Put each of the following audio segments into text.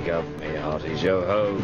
up, me hearties, yo ho.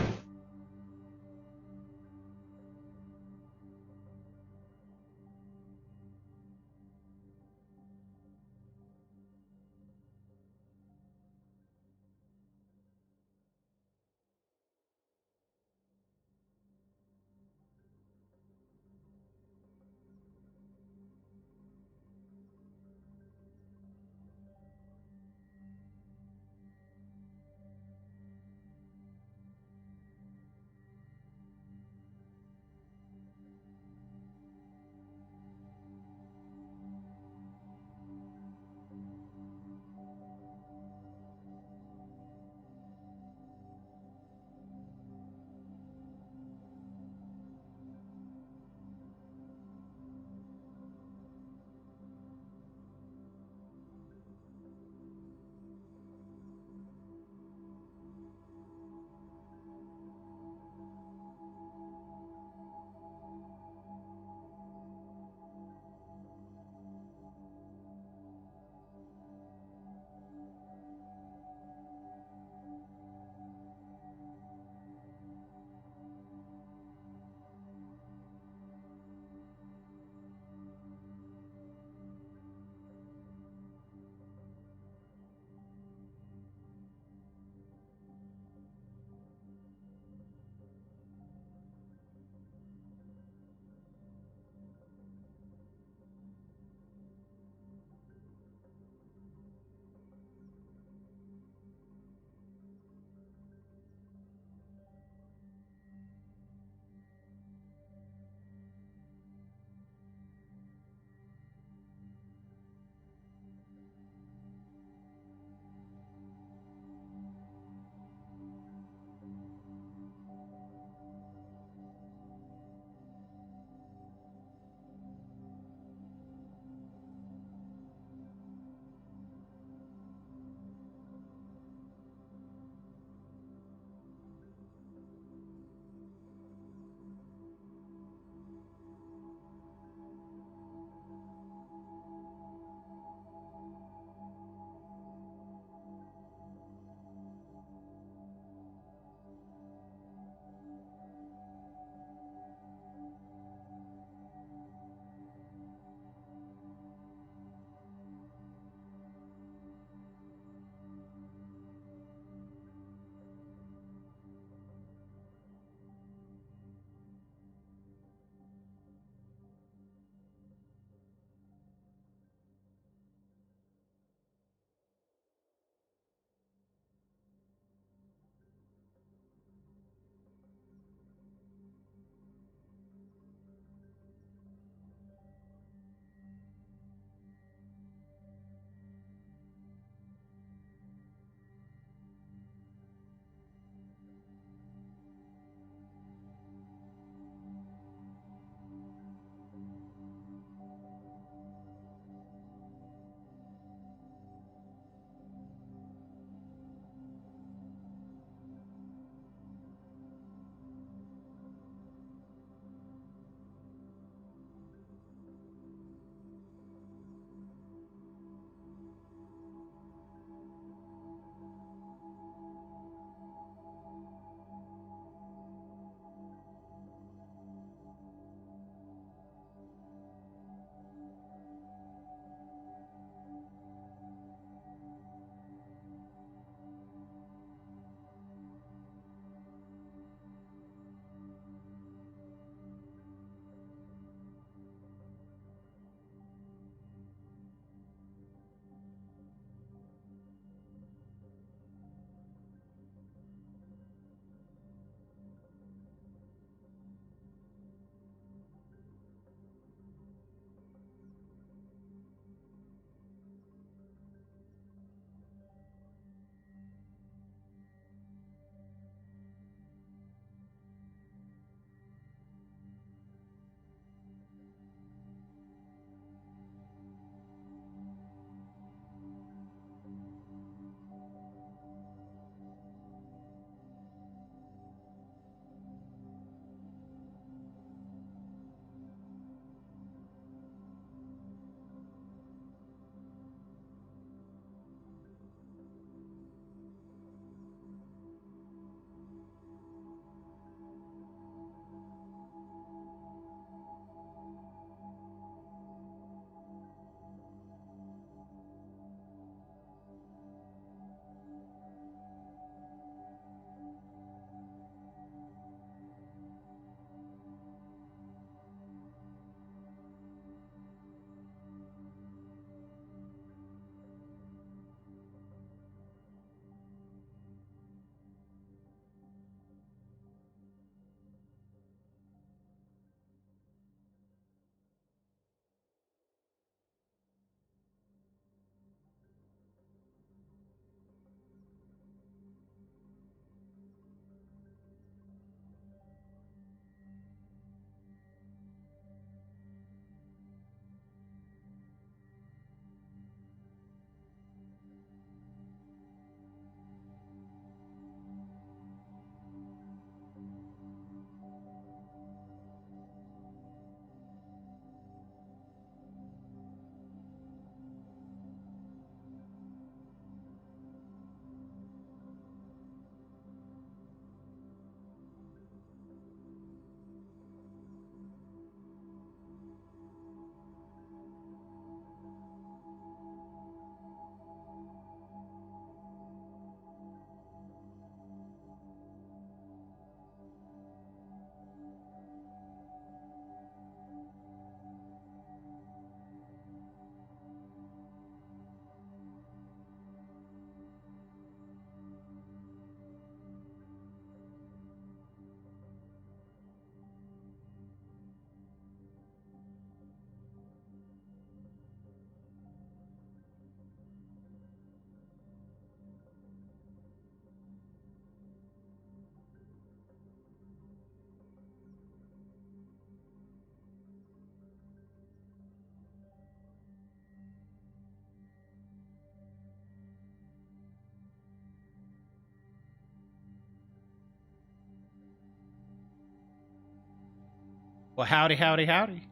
Well, howdy, howdy, howdy.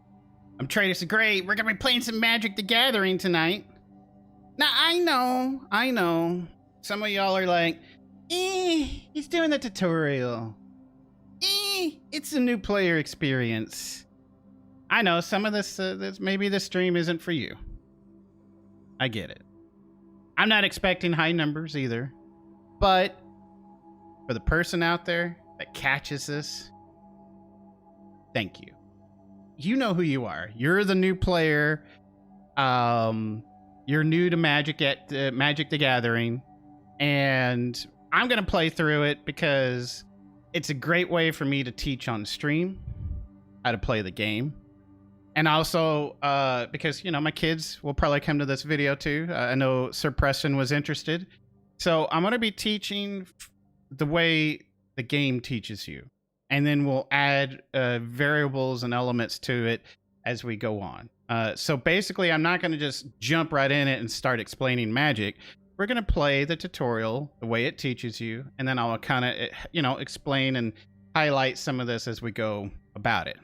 I'm Tratus the Great. We're gonna be playing some Magic the Gathering tonight. Now, I know. Some of y'all are like, he's doing the tutorial. It's a new player experience. I know, some of this maybe the stream isn't for you. I get it. I'm not expecting high numbers either. But for the person out there that catches this, thank you. You know who you are. You're the new player. You're new to Magic the Gathering, and I'm gonna play through it because it's a great way for me to teach on stream how to play the game, and also because my kids will probably come to this video too. I know Sir Preston was interested, so I'm gonna be teaching the way the game teaches you. And then we'll add variables and elements to it as we go on. So basically, I'm not going to just jump right in it and start explaining Magic. We're going to play the tutorial the way it teaches you, and then I'll kind of, explain and highlight some of this as we go about it.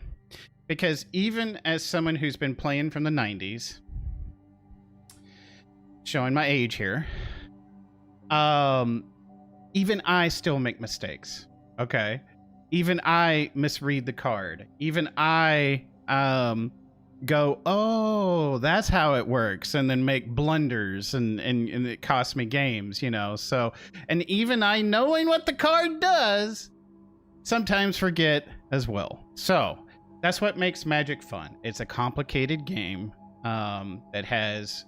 Because even as someone who's been playing from the 90s, showing my age here, even I still make mistakes, okay? Even I misread the card. Even I go, oh, that's how it works, and then make blunders, and it costs me games, So, and even I, knowing what the card does, sometimes forget as well. So that's what makes Magic fun. It's a complicated game that has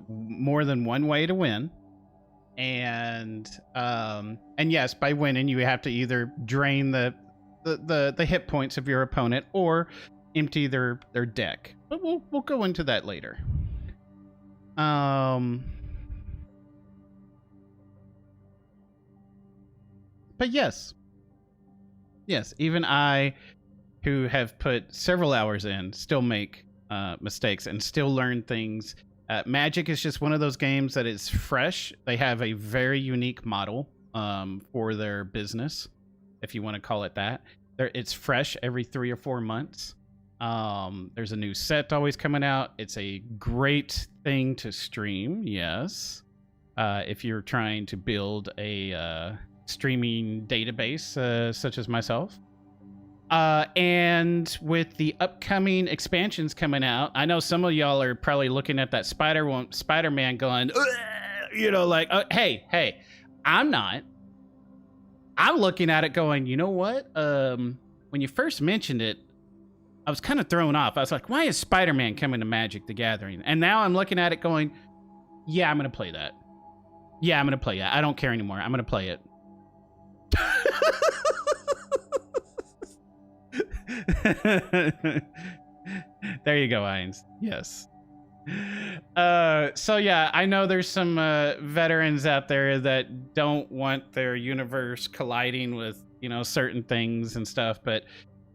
more than one way to win. And yes, by winning you have to either drain the hit points of your opponent or empty their deck. But we'll go into that later. But yes, even I, who have put several hours in, still make mistakes and still learn things. Magic is just one of those games that is fresh. They have a very unique model for their business, if you want to call it that. It's fresh every 3 or 4 months. There's a new set always coming out. It's a great thing to stream, yes. If you're trying to build a streaming database such as myself. And with the upcoming expansions coming out, I know some of y'all are probably looking at that Spider-Man going, hey, I'm not. I'm looking at it going, you know what? When you first mentioned it, I was kind of thrown off. I was like, why is Spider-Man coming to Magic the Gathering? And now I'm looking at it going, yeah, I'm going to play that. Yeah, I'm going to play that. I don't care anymore. I'm going to play it. There you go, Ainz. Yes. So yeah, I know there's some veterans out there that don't want their universe colliding with certain things and stuff, but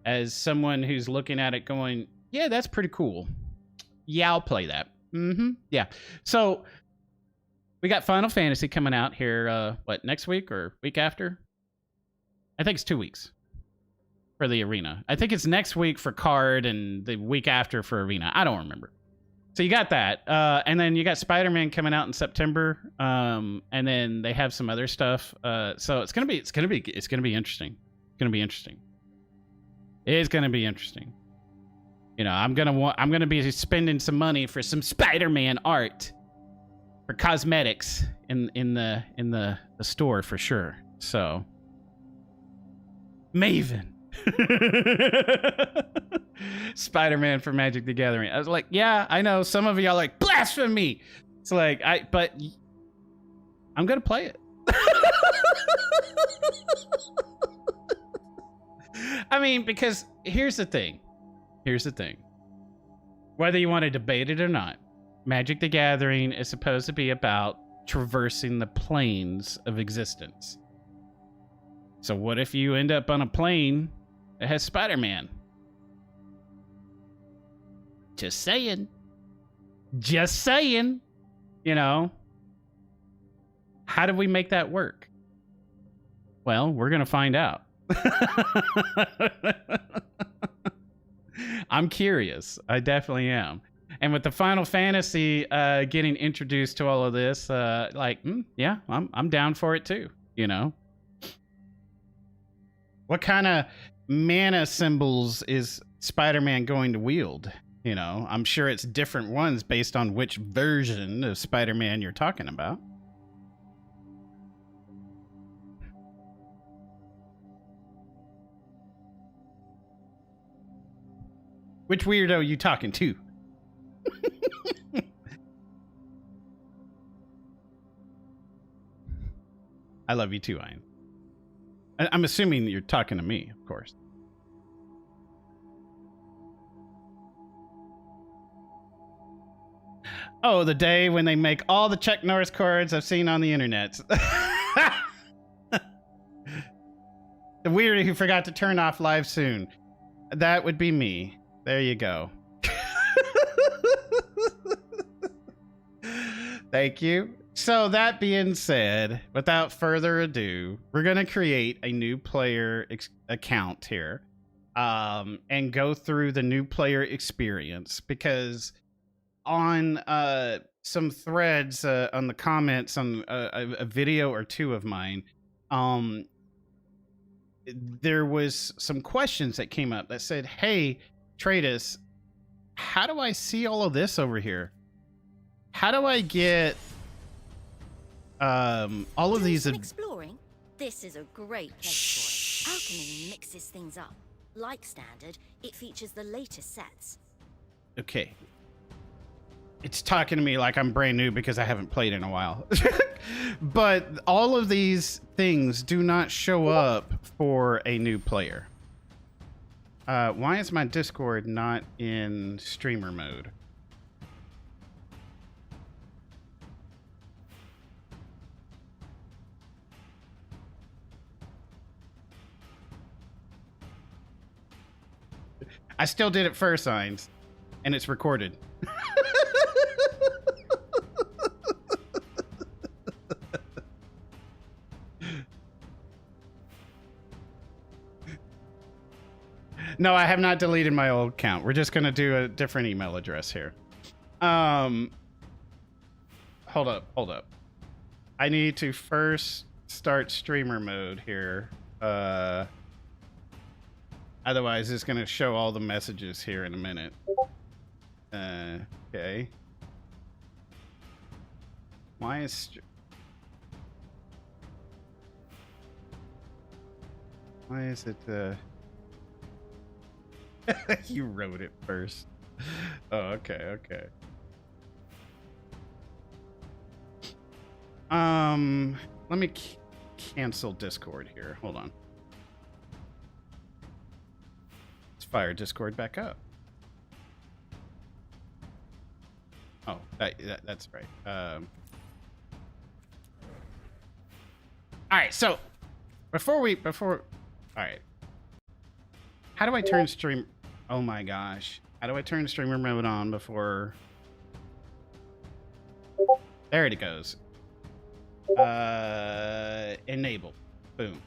as someone who's looking at it going, yeah, that's pretty cool, yeah, I'll play that. Yeah. So we got Final Fantasy coming out here next week or week after? I think it's 2 weeks for the arena. I think it's next week for card and the week after for arena. I don't remember. So you got that, and then you got Spider-Man coming out in September, and then they have some other stuff. So it's gonna be interesting. It's gonna be interesting. It's gonna be interesting. I'm gonna be spending some money for some Spider-Man art, for cosmetics in the store for sure. So Maven. Spider-Man for Magic the Gathering. I was like, yeah, I know some of y'all like blasphemy. It's like but I'm gonna play it. I mean, because here's the thing. Whether you want to debate it or not, Magic the Gathering is supposed to be about traversing the planes of existence. So what if you end up on a plane that has Spider-Man? Just saying. How do we make that work? Well, we're going to find out. I'm curious. I definitely am. And with the Final Fantasy getting introduced to all of this, yeah, I'm down for it too. You know, what kind of mana symbols is Spider-Man going to wield? You know, I'm sure it's different ones based on which version of Spider-Man you're talking about. Which weirdo are you talking to? I love you too, Ian. I'm assuming you're talking to me, of course. Oh, the day when they make all the Chuck Norris cards I've seen on the internet. The weirdo who forgot to turn off live soon. That would be me. There you go. Thank you. So that being said, without further ado, we're going to create a new player account here and go through the new player experience, because on some threads on the comments on a video or two of mine, there was some questions that came up that said, hey, Tratus, how do I see all of this over here? How do I get all of these exploring? This is a great place for it. Alchemy mixes things up. Like standard, it features the latest sets. Okay. It's talking to me like I'm brand new because I haven't played in a while. But all of these things do not show up for a new player. Why is my Discord not in streamer mode? I still did it first, Signs, and it's recorded. No, I have not deleted my old account. We're just gonna do a different email address here. Hold up. I need to first start streamer mode here. Otherwise, it's gonna show all the messages here in a minute. Okay. Why is it you wrote it first. Oh, okay. Let me cancel Discord here. Hold on. Let's fire Discord back up. Oh, that's right. All right, so before all right. How do I turn stream? Oh my gosh. How do I turn streamer mode on before? There it goes. Enable. Boom.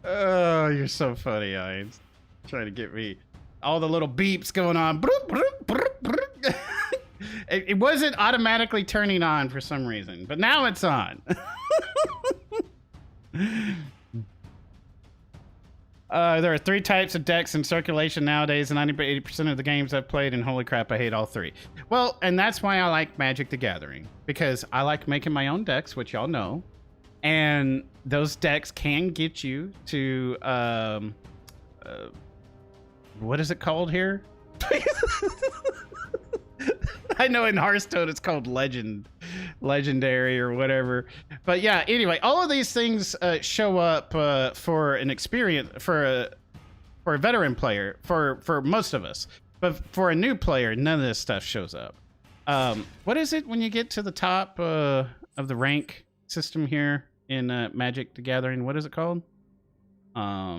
Oh, you're so funny, Hines. Trying to get me all the little beeps going on. It wasn't automatically turning on for some reason, but now it's on. There are 3 types of decks in circulation nowadays, and 90% of the games I've played, and holy crap, I hate all 3. Well, and that's why I like Magic the Gathering, because I like making my own decks, which y'all know, and those decks can get you to, what is it called here? I know in Hearthstone it's called legendary or whatever, but yeah. Anyway, all of these things show up for an experience for a veteran player, for most of us, but for a new player, none of this stuff shows up. What is it when you get to the top of the rank system here in Magic the Gathering? What is it called? I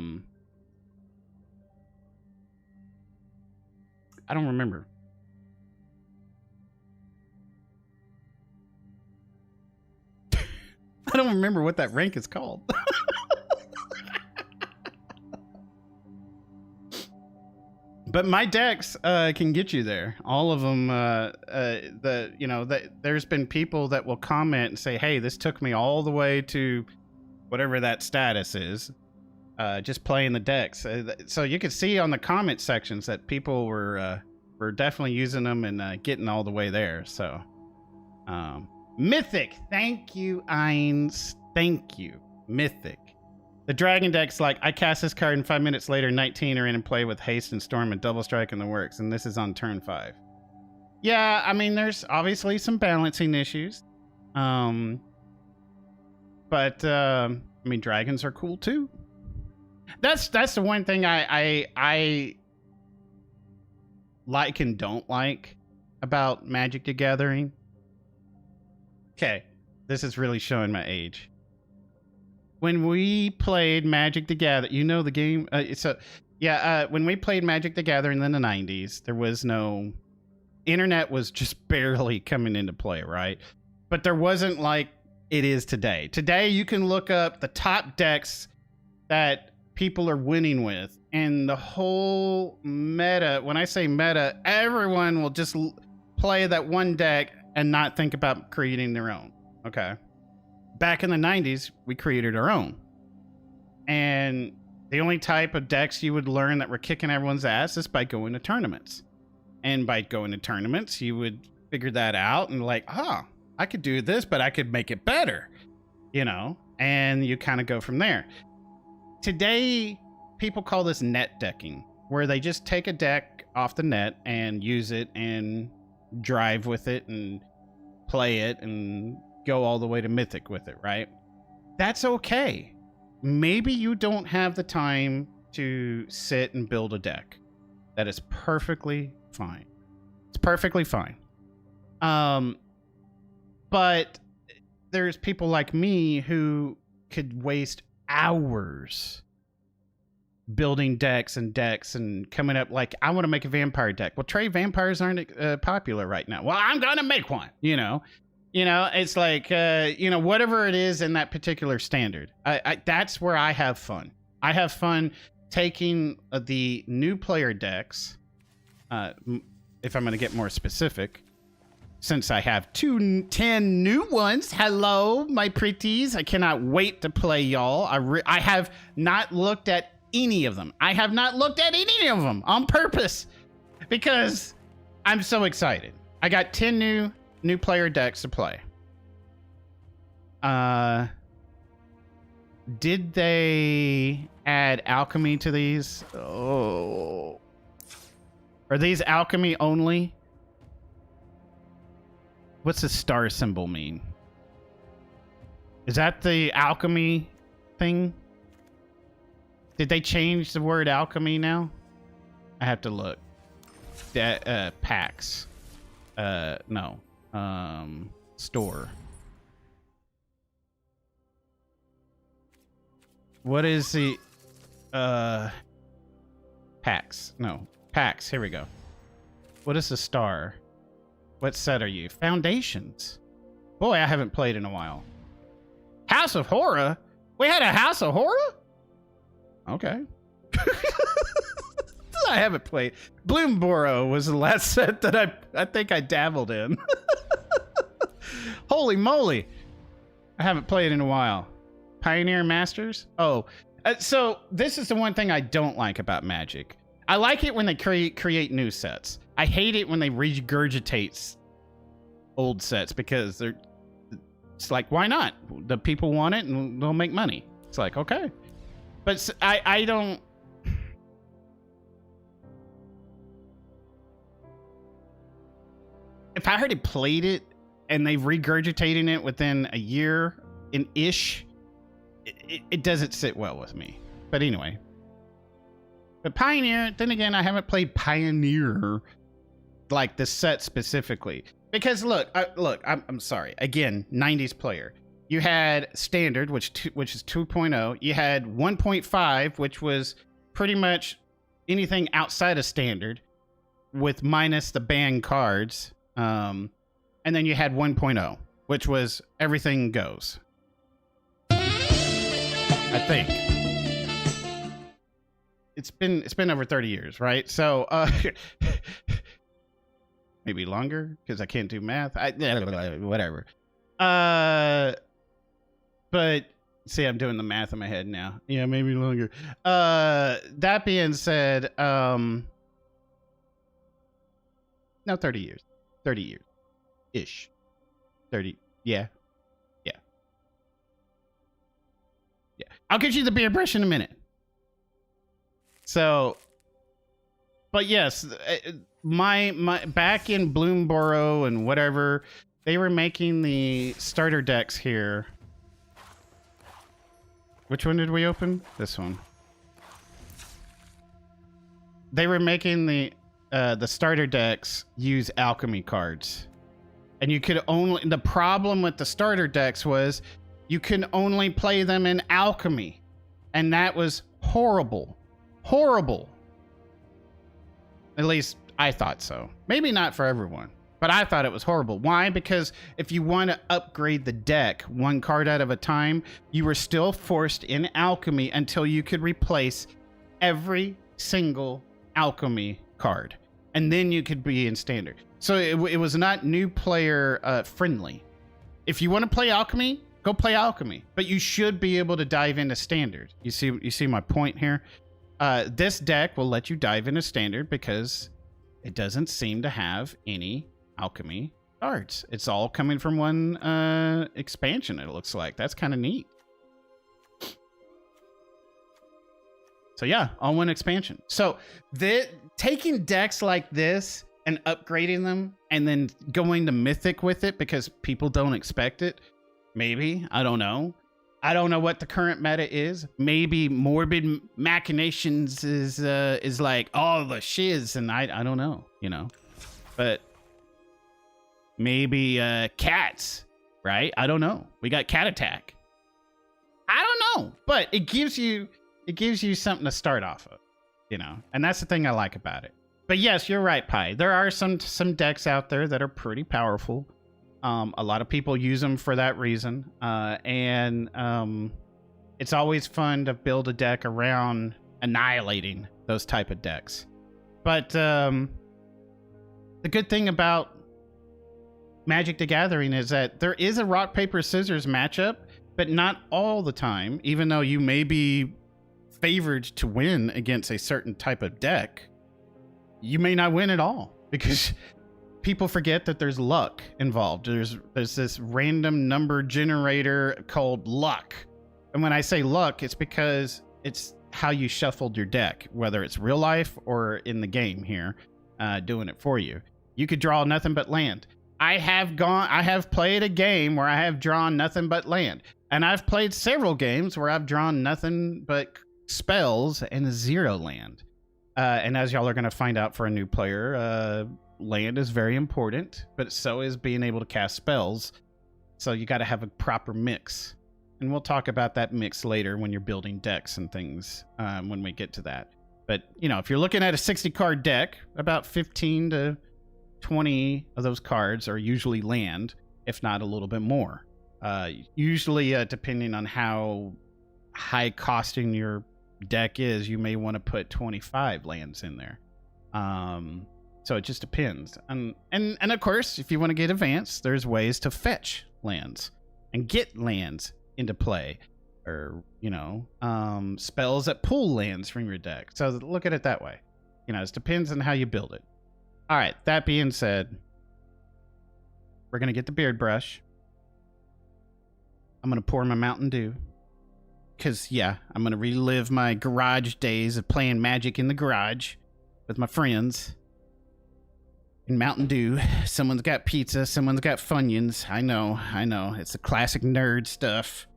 don't remember. don't remember what that rank is called. But my decks can get you there. All of them. There's been people that will comment and say, "Hey, this took me all the way to whatever that status is, just playing the decks." So you could see on the comment sections that people were definitely using them and getting all the way there. So, Mythic, thank you, Eins, thank you, Mythic. The Dragon deck's like, I cast this card and 5 minutes later, 19 are in and play with Haste and Storm and Double Strike in the works, and this is on turn 5. Yeah, I mean, there's obviously some balancing issues. But I mean, dragons are cool too. That's the one thing I like and don't like about Magic the Gathering. Okay, this is really showing my age. When we played Magic the Gathering, you know the game. When we played Magic the Gathering in the 90s, there was no internet, was just barely coming into play, right? But there wasn't like it is today. Today, you can look up the top decks that people are winning with, and the whole meta. When I say meta, everyone will just play that one deck and not think about creating their own. Okay. Back in the 90s, we created our own. And the only type of decks you would learn that were kicking everyone's ass is by going to tournaments. And by going to tournaments, you would figure that out and like, I could do this, but I could make it better, and you kind of go from there. Today, people call this net decking, where they just take a deck off the net and use it and drive with it and play it and go all the way to Mythic with it, right? That's okay. Maybe you don't have the time to sit and build a deck. That is perfectly fine. It's perfectly fine. But there's people like me who could waste hours building decks and coming up like, I want to make a vampire deck. Well, Trey, vampires aren't popular right now. Well, I'm going to make one, it's like, whatever it is in that particular standard. That's where I have fun. I have fun taking the new player decks, if I'm going to get more specific, since I have 10 new ones. Hello, my pretties. I cannot wait to play y'all. I have not looked at any of them. I have not looked at any of them on purpose because I'm so excited. I got 10 new player decks to play. Did they add alchemy to these? Oh. Are these alchemy only? What's the star symbol mean? Is that the alchemy thing? Did they change the word alchemy now? I have to look. Packs. No. Store. What is the packs? No. Packs. Here we go. What is the star? What set are you? Foundations. Boy, I haven't played in a while. House of Horror? We had a House of Horror? Okay. I haven't played. Bloomboro was the last set that I think I dabbled in. Holy moly. I haven't played in a while. Pioneer Masters? Oh, so this is the one thing I don't like about Magic. I like it when they create new sets. I hate it when they regurgitate old sets because it's like, why not? The people want it and they'll make money. It's like, okay. But I don't... If I already played it and they've regurgitated it within a year and ish, it doesn't sit well with me. But anyway. But Pioneer, then again, I haven't played Pioneer, like the set specifically. Because look, I'm sorry. Again, 90s player. You had Standard, which is 2.0. You had 1.5, which was pretty much anything outside of Standard, with minus the banned cards. And then you had 1.0, which was everything goes. I think. It's been over 30 years, right? So maybe longer because I can't do math. Whatever. But see, I'm doing the math in my head now. Yeah, maybe longer. That being said, no, 30 years. 30 years ish. 30. Yeah. Yeah. Yeah. I'll get you the beer brush in a minute. So, but yes, my back in Bloomborough and whatever, they were making the starter decks here. Which one did we open? This one. They were making the starter decks use alchemy cards. And you could only, the problem with the starter decks was you can only play them in alchemy. And that was horrible. Horrible. At least I thought so. Maybe not for everyone, but I thought it was horrible. Why? Because if you want to upgrade the deck one card out of a time, you were still forced in alchemy until you could replace every single alchemy card. And then you could be in standard. So it was not new player friendly. If you want to play alchemy, go play alchemy. But you should be able to dive into standard. You see my point here? This deck will let you dive into standard because it doesn't seem to have any alchemy cards. It's all coming from one expansion, it looks like. That's kind of neat. So yeah, all one expansion. So taking decks like this and upgrading them and then going to Mythic with it because people don't expect it, maybe, I don't know. I don't know what the current meta is. Maybe Morbid Machinations is like all the shiz, and I don't know, you know. But maybe cats, right? I don't know. We got Cat Attack. I don't know, but it gives you something to start off of, you know. And that's the thing I like about it. But yes, you're right, Pi. There are some decks out there that are pretty powerful. A lot of people use them for that reason. And it's always fun to build a deck around annihilating those type of decks. But the good thing about Magic the Gathering is that there is a rock, paper, scissors matchup, but not all the time, even though you may be favored to win against a certain type of deck, you may not win at all because people forget that there's luck involved. There's this random number generator called luck. And when I say luck, it's because it's how you shuffled your deck, whether it's real life or in the game here, doing it for you. You could draw nothing but land. I have played a game where I have drawn nothing but land. And I've played several games where I've drawn nothing but spells and 0 land. And as y'all are going to find out for a new player, land is very important, but so is being able to cast spells. So you got to have a proper mix. And we'll talk about that mix later when you're building decks and things when we get to that. But, you know, if you're looking at a 60-card deck, about 15 to 20 of those cards are usually land, if not a little bit more. Usually, depending on how high costing your deck is, you may want to put 25 lands in there. So it just depends. And of course, if you want to get advanced, there's ways to fetch lands and get lands into play, or, you know, spells that pull lands from your deck. So look at it that way. You know, it depends on how you build it. All right, that being said, we're going to get the beard brush. I'm going to pour my Mountain Dew. Because, yeah, I'm going to relive my garage days of playing Magic in the garage with my friends. In Mountain Dew. Someone's got pizza, someone's got Funyuns. I know. It's the classic nerd stuff.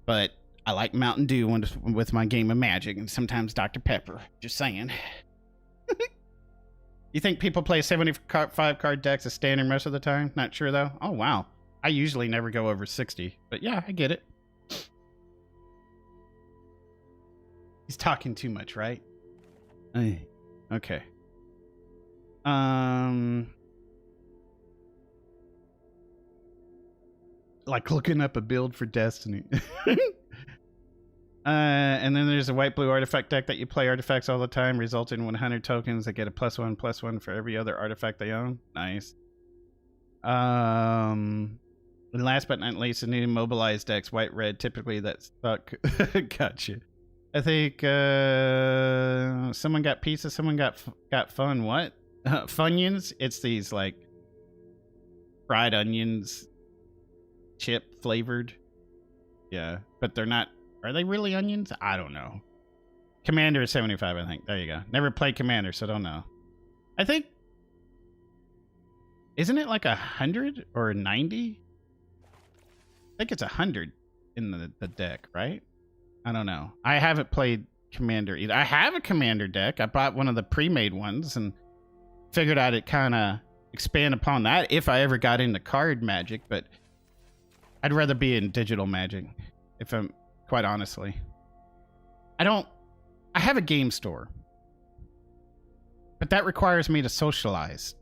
But I like Mountain Dew with my game of Magic, and sometimes Dr. Pepper. Just saying. You think people play 75-card decks as standard most of the time? Not sure, though. Oh, wow. I usually never go over 60. But yeah, I get it. He's talking too much, right? Okay. Like looking up a build for Destiny. And then there's a white-blue artifact deck that you play artifacts all the time, result in 100 tokens that get a +1/+1 for every other artifact they own. Nice. And last but not least, the new mobilized decks, white-red. Typically, that's fuck. Gotcha. I think someone got pizza, someone got fun. What? Funyuns? It's these like fried onions, chip flavored. Yeah, but they're not. Are they really onions? I don't know. Commander is 75, I think. There you go. Never played Commander, so don't know. I think. Isn't it like 100 or 90? I think it's 100 in the deck, right? I don't know. I haven't played Commander either. I have a Commander deck. I bought one of the pre-made ones and figured I'd kind of expand upon that if I ever got into card Magic, but I'd rather be in digital Magic, if I'm quite honestly. I have a game store, but that requires me to socialize.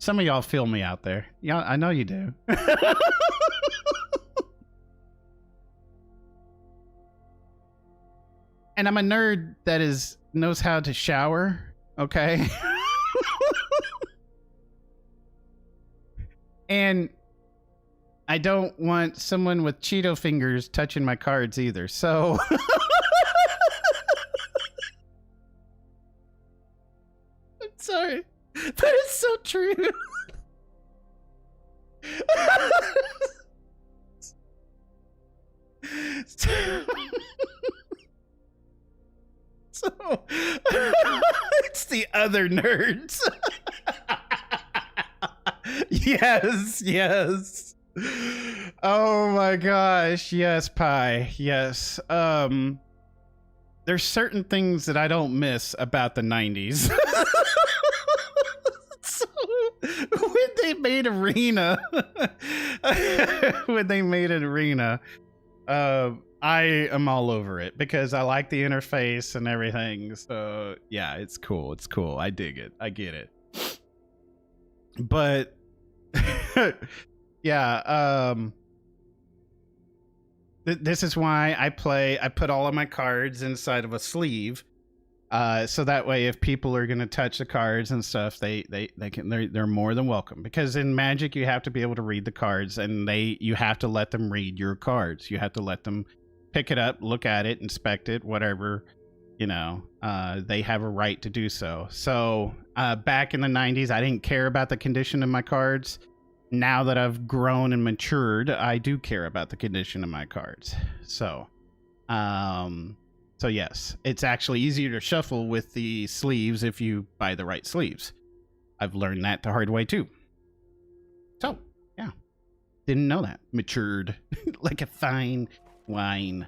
Some of y'all feel me out there. Yeah, I know you do. And I'm a nerd that knows how to shower, okay? And I don't want someone with Cheeto fingers touching my cards either, so... I'm sorry, but it's so true. So it's the other nerds. Yes. Oh my gosh, yes, Pi. Yes. There's certain things that I don't miss about the 90s. So, when they made Arena, I am all over it because I like the interface and everything. So yeah, it's cool. It's cool. I dig it. I get it. But yeah, this is why I put all of my cards inside of a sleeve. So that way, if people are gonna touch the cards and stuff, they're more than welcome. Because in Magic, you have to be able to read the cards, and you have to let them read your cards. You have to let them pick it up, look at it, inspect it, whatever. You know, they have a right to do so. So back in the 90s, I didn't care about the condition of my cards. Now that I've grown and matured, I do care about the condition of my cards. So yes, it's actually easier to shuffle with the sleeves if you buy the right sleeves. I've learned that the hard way too. So, yeah. Didn't know that. Matured like a fine wine.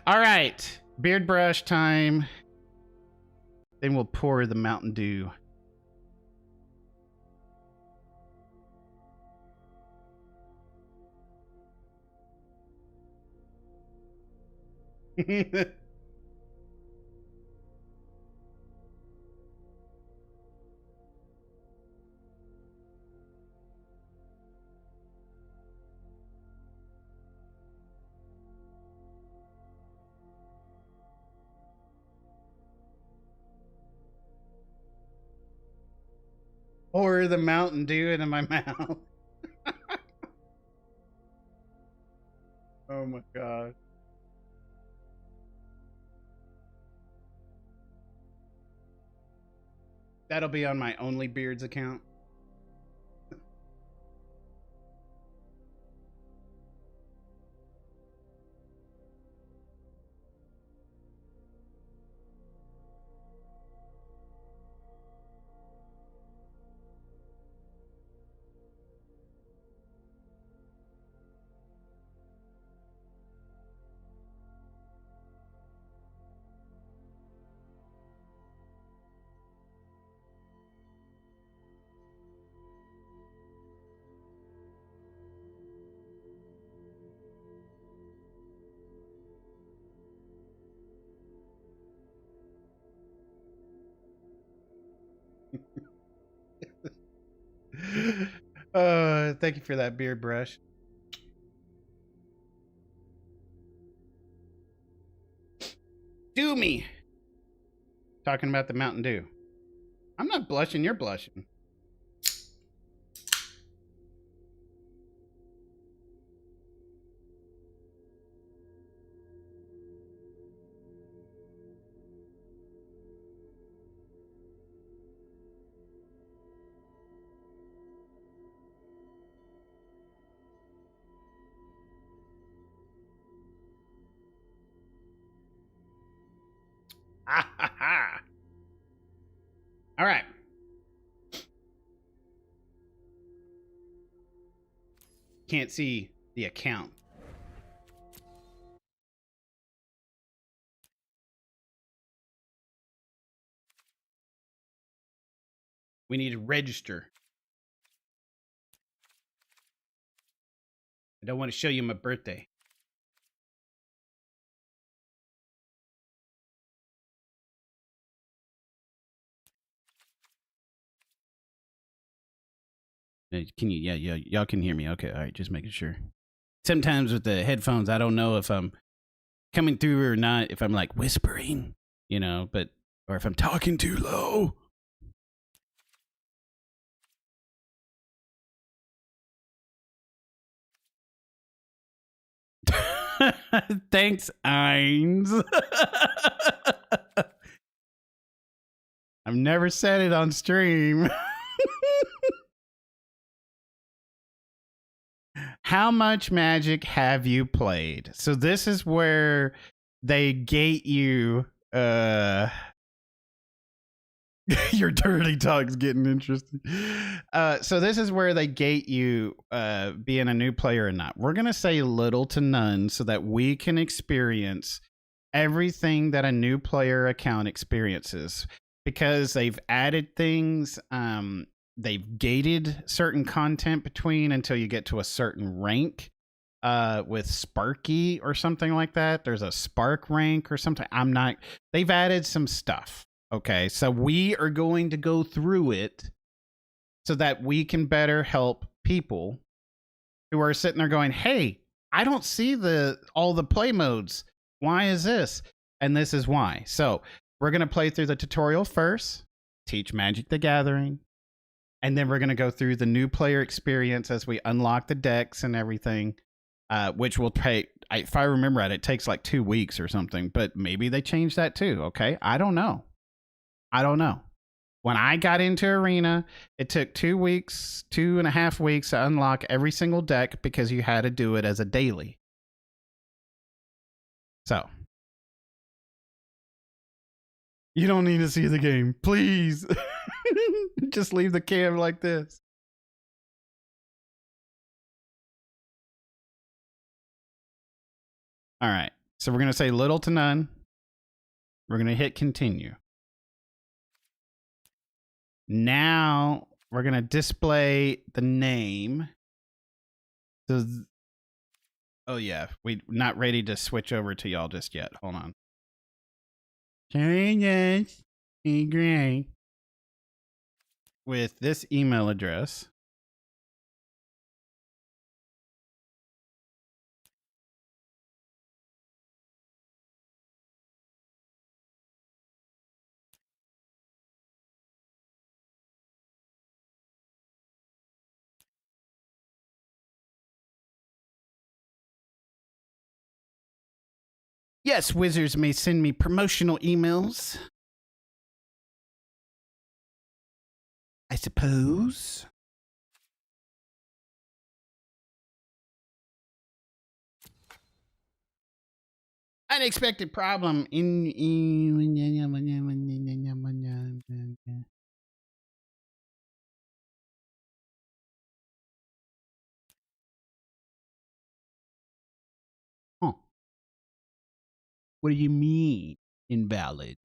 All right. Beard brush time. Then we'll pour the Mountain Dew. Pour the Mountain Dew into my mouth. Oh my god. That'll be on my Only Beards account. Thank you for that beard brush. Do me. Talking about the Mountain Dew. I'm not blushing, you're blushing. All right. Can't see the account. We need to register. I don't want to show you my birthday. Can you? Yeah, y'all can hear me. Okay, all right, just making sure. Sometimes with the headphones, I don't know if I'm coming through or not, if I'm like whispering, but, or if I'm talking too low. Thanks, Eins. I've never said it on stream. How much Magic have you played? So this is where they gate you. Your dirty talk's getting interesting. So this is where they gate you being a new player or not. We're gonna say little to none so that we can experience everything that a new player account experiences, because they've added things. They've gated certain content between until you get to a certain rank. With Sparky or something like that. There's a Spark rank or something. They've added some stuff. Okay, so we are going to go through it so that we can better help people who are sitting there going, hey, I don't see all the play modes. Why is this? And this is why. So we're going to play through the tutorial first, teach Magic the Gathering, and then we're going to go through the new player experience as we unlock the decks and everything, which will take, if I remember right, it takes like 2 weeks or something, but maybe they changed that too, okay? I don't know. When I got into Arena, it took 2 weeks, 2.5 weeks to unlock every single deck because you had to do it as a daily. So, you don't need to see the game. Please. Just leave the cam like this. All right. So we're going to say little to none. We're going to hit continue. Now we're going to display the name. So, oh yeah, we're not ready to switch over to y'all just yet. Hold on. Great. With this email address. Yes, wizards may send me promotional emails, I suppose. Unexpected problem in. Huh. What do you mean, invalid?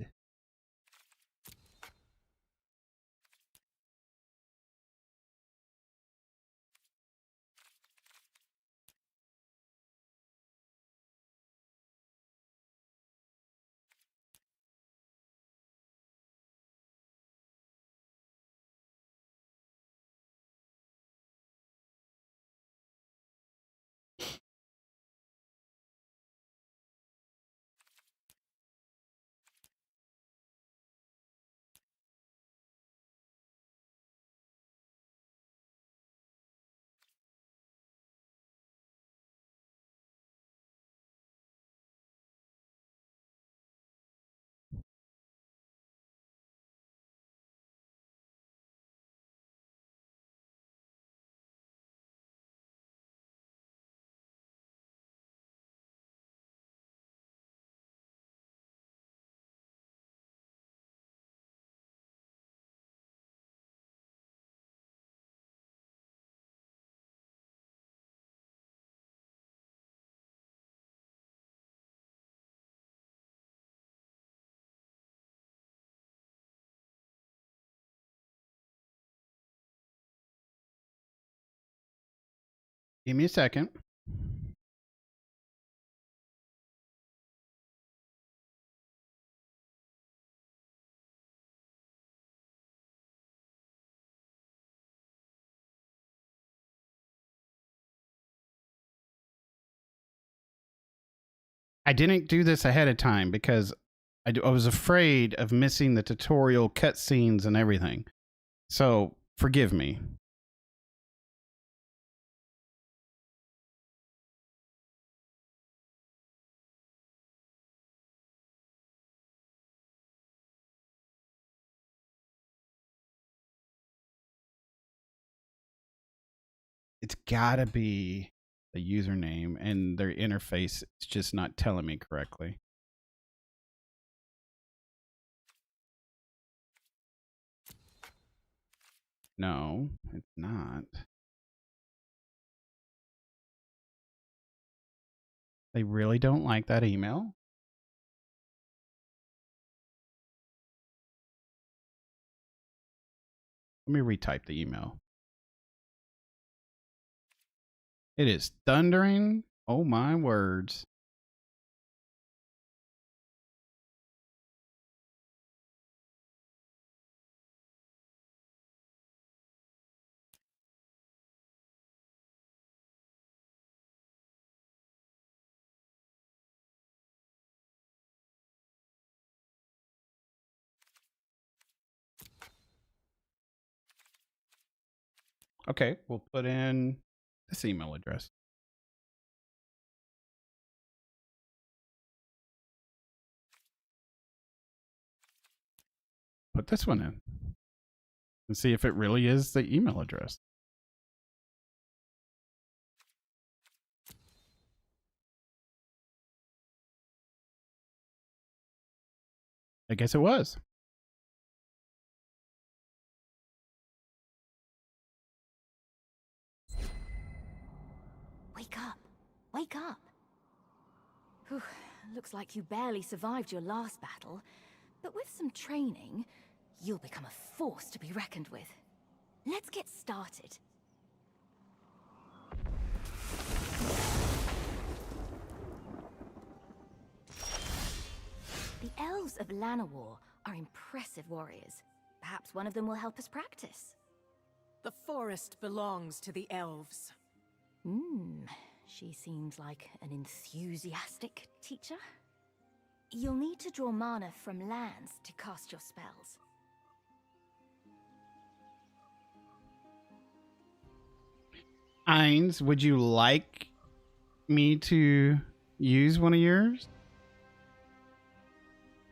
Give me a second. I didn't do this ahead of time because I was afraid of missing the tutorial cutscenes and everything. So forgive me. It's gotta be the username, and their interface is just not telling me correctly. No, it's not. They really don't like that email. Let me retype the email. It is thundering. Oh my words. Okay, we'll put in this email address. Put this one in and see if it really is the email address. I guess it was. Wake up. Wake up. Whew, looks like you barely survived your last battle, but with some training, you'll become a force to be reckoned with. Let's get started. The elves of Llanowar are impressive warriors. Perhaps one of them will help us practice. The forest belongs to the elves. She seems like an enthusiastic teacher. You'll need to draw mana from lands to cast your spells. Ainz, would you like me to use one of yours?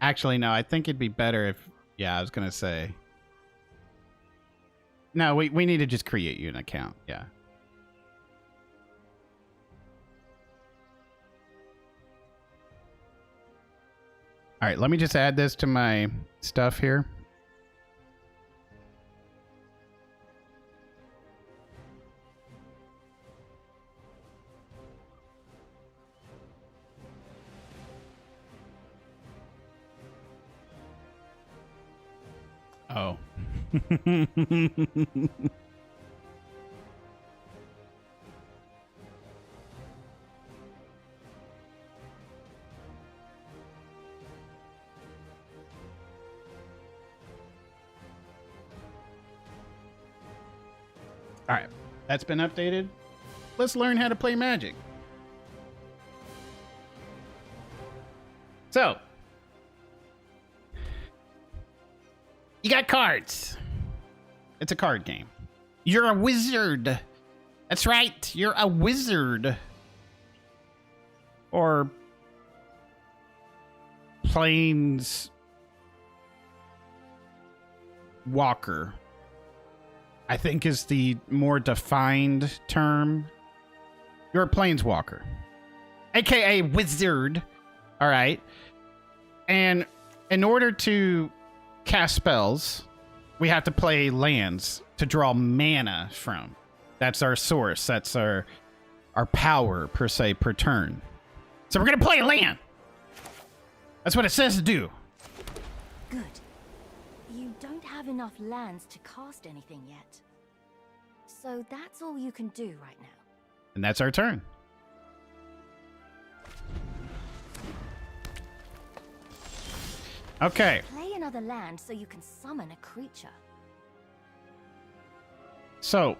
Actually, no, I think it'd be better if... Yeah, I was going to say. No, we need to just create you an account. Yeah. All right, let me just add this to my stuff here. Oh. All right, that's been updated. Let's learn how to play Magic. So, you got cards. It's a card game. You're a wizard. That's right, you're a wizard. Or planes walker, I think is the more defined term. You're a planeswalker, aka wizard. All right. And in order to cast spells, we have to play lands to draw mana from. That's our source. That's our power, per se, per turn. So we're going to play a land. That's what it says to do. Good. You don't have enough lands to cast anything yet. So that's all you can do right now. And that's our turn. Okay. Play another land so you can summon a creature. So,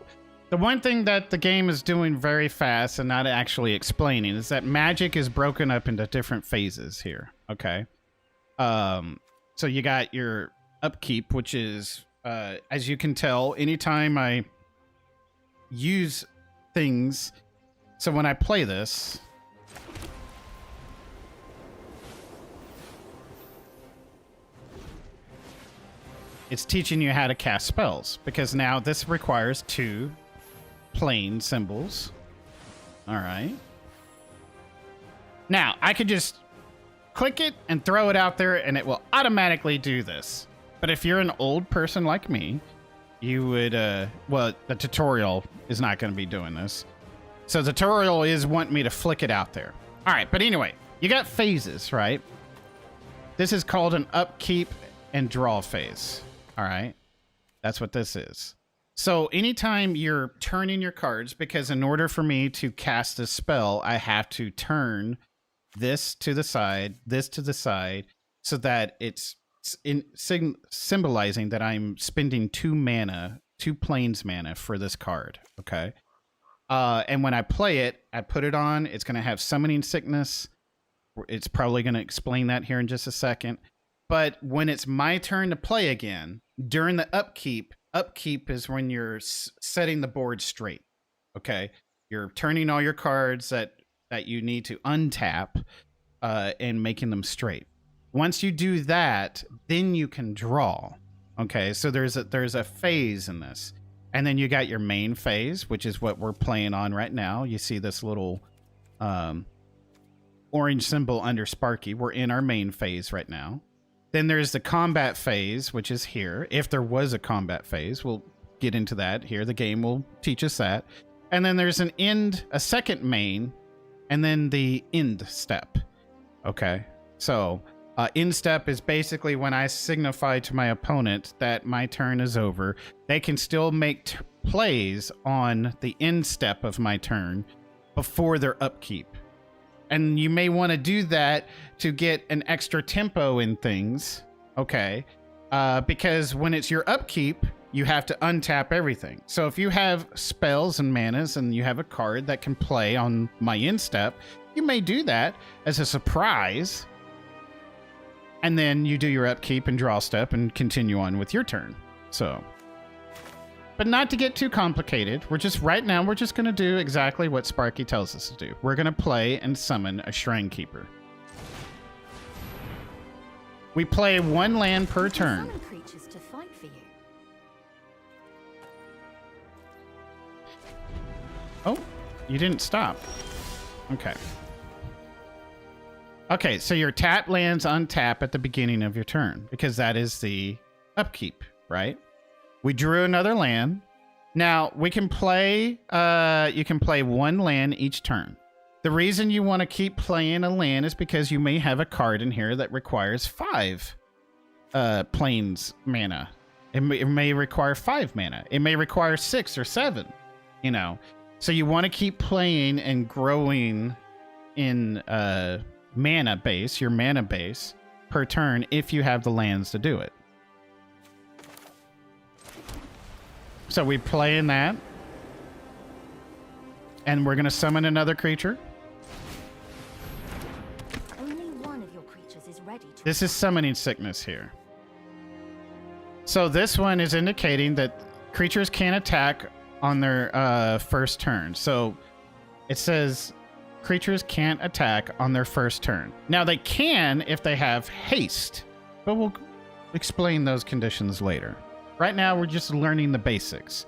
the one thing that the game is doing very fast and not actually explaining is that magic is broken up into different phases here. Okay. So you got your upkeep, which is, as you can tell, anytime I use things. So when I play this, it's teaching you how to cast spells, because now this requires 2 plane symbols. All right. Now, I could just click it and throw it out there, and it will automatically do this. But if you're an old person like me, you would, well, the tutorial is not going to be doing this. So the tutorial is wanting me to flick it out there. All right, but anyway, you got phases, right? This is called an upkeep and draw phase. All right, that's what this is. So anytime you're turning your cards, because in order for me to cast a spell, I have to turn this to the side, this to the side, so that it's symbolizing that I'm spending 2 mana, 2 planes mana for this card, okay? And when I play it, I put it on, it's going to have Summoning Sickness. It's probably going to explain that here in just a second. But when it's my turn to play again, during the upkeep is when you're setting the board straight, okay? You're turning all your cards that you need to untap and making them straight. Once you do that, then you can draw, okay? So there's a phase in this. And then you got your main phase, which is what we're playing on right now. You see this little orange symbol under Sparky. We're in our main phase right now. Then there's the combat phase, which is here. If there was a combat phase, we'll get into that here. The game will teach us that. And then there's a second main, and then the end step. Okay, so end step is basically when I signify to my opponent that my turn is over. They can still make plays on the end step of my turn before their upkeep. And you may want to do that to get an extra tempo in things, okay? Because when it's your upkeep, you have to untap everything. So if you have spells and manas and you have a card that can play on my end step, you may do that as a surprise. And then you do your upkeep and draw step and continue on with your turn. So, but not to get too complicated. Right now, we're just going to do exactly what Sparky tells us to do. We're going to play and summon a Shrine Keeper. We play 1 land per turn. Summon creatures to fight for you. Oh, you didn't stop. Okay. Okay, so your tap lands untap at the beginning of your turn, because that is the upkeep, right? We drew another land. Now, we can play, you can play 1 land each turn. The reason you want to keep playing a land is because you may have a card in here that requires 5 planes mana. It may require 5 mana. It may require 6 or 7, you know. So you want to keep playing and growing in mana base, your mana base, per turn if you have the lands to do it. So we play in that. And we're going to summon another creature. Only one of your creatures is ready to... This is Summoning Sickness here. So this one is indicating that creatures can't attack on their first turn. So it says creatures can't attack on their first turn. Now they can if they have haste, but we'll explain those conditions later. Right now we're just learning the basics.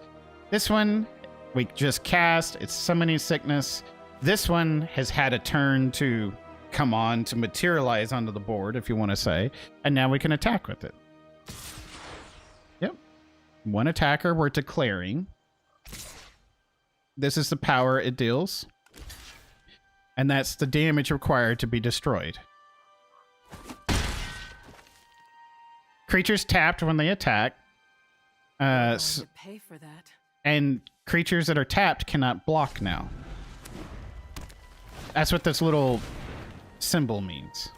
This one we just cast, it's Summoning Sickness. This one has had a turn to come on, to materialize onto the board, if you want to say, and now we can attack with it. Yep. 1 attacker we're declaring. This is the power it deals. And that's the damage required to be destroyed. Creatures tapped when they attack. To pay for that. And creatures that are tapped cannot block now. That's what this little symbol means.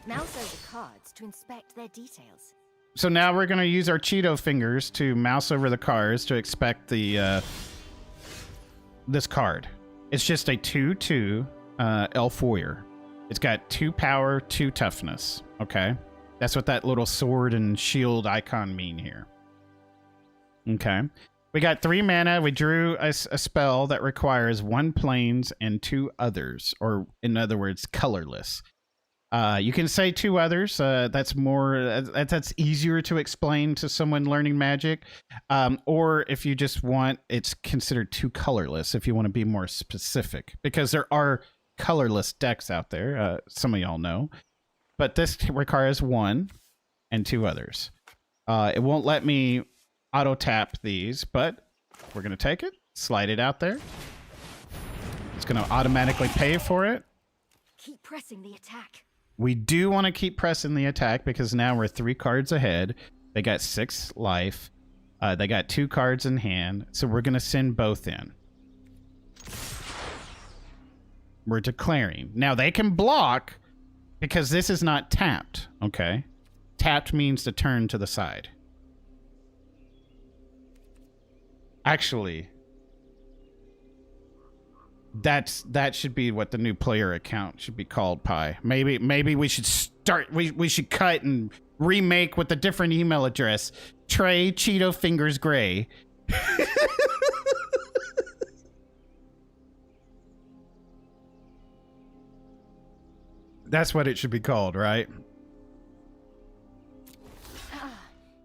Mouse over cards to inspect their details. So now we're going to use our Cheeto fingers to mouse over the cards to expect the this card. It's just a 2/2 elf warrior. It's got 2 power, 2 toughness. Okay, that's what that little sword and shield icon mean here. Okay, we got 3 mana. We drew a spell that requires 1 planes and 2 others, or in other words, colorless. You can say 2 others. That's more. That's easier to explain to someone learning Magic. Or if you just want, it's considered 2 colorless. If you want to be more specific, because there are colorless decks out there. Some of y'all know, but this requires 1 and 2 others. It won't let me auto tap these, but we're gonna take it, slide it out there. It's gonna automatically pay for it. Keep pressing the attack. We do want to keep pressing the attack because now we're 3 cards ahead. They got 6 life. They got 2 cards in hand. So we're going to send both in. We're declaring. Now they can block because this is not tapped. Okay. Tapped means to turn to the side. Actually, that should be what the new player account should be called, Pi. Maybe we should start. We should cut and remake with a different email address. Trey Cheeto Fingers Gray. That's what it should be called, right?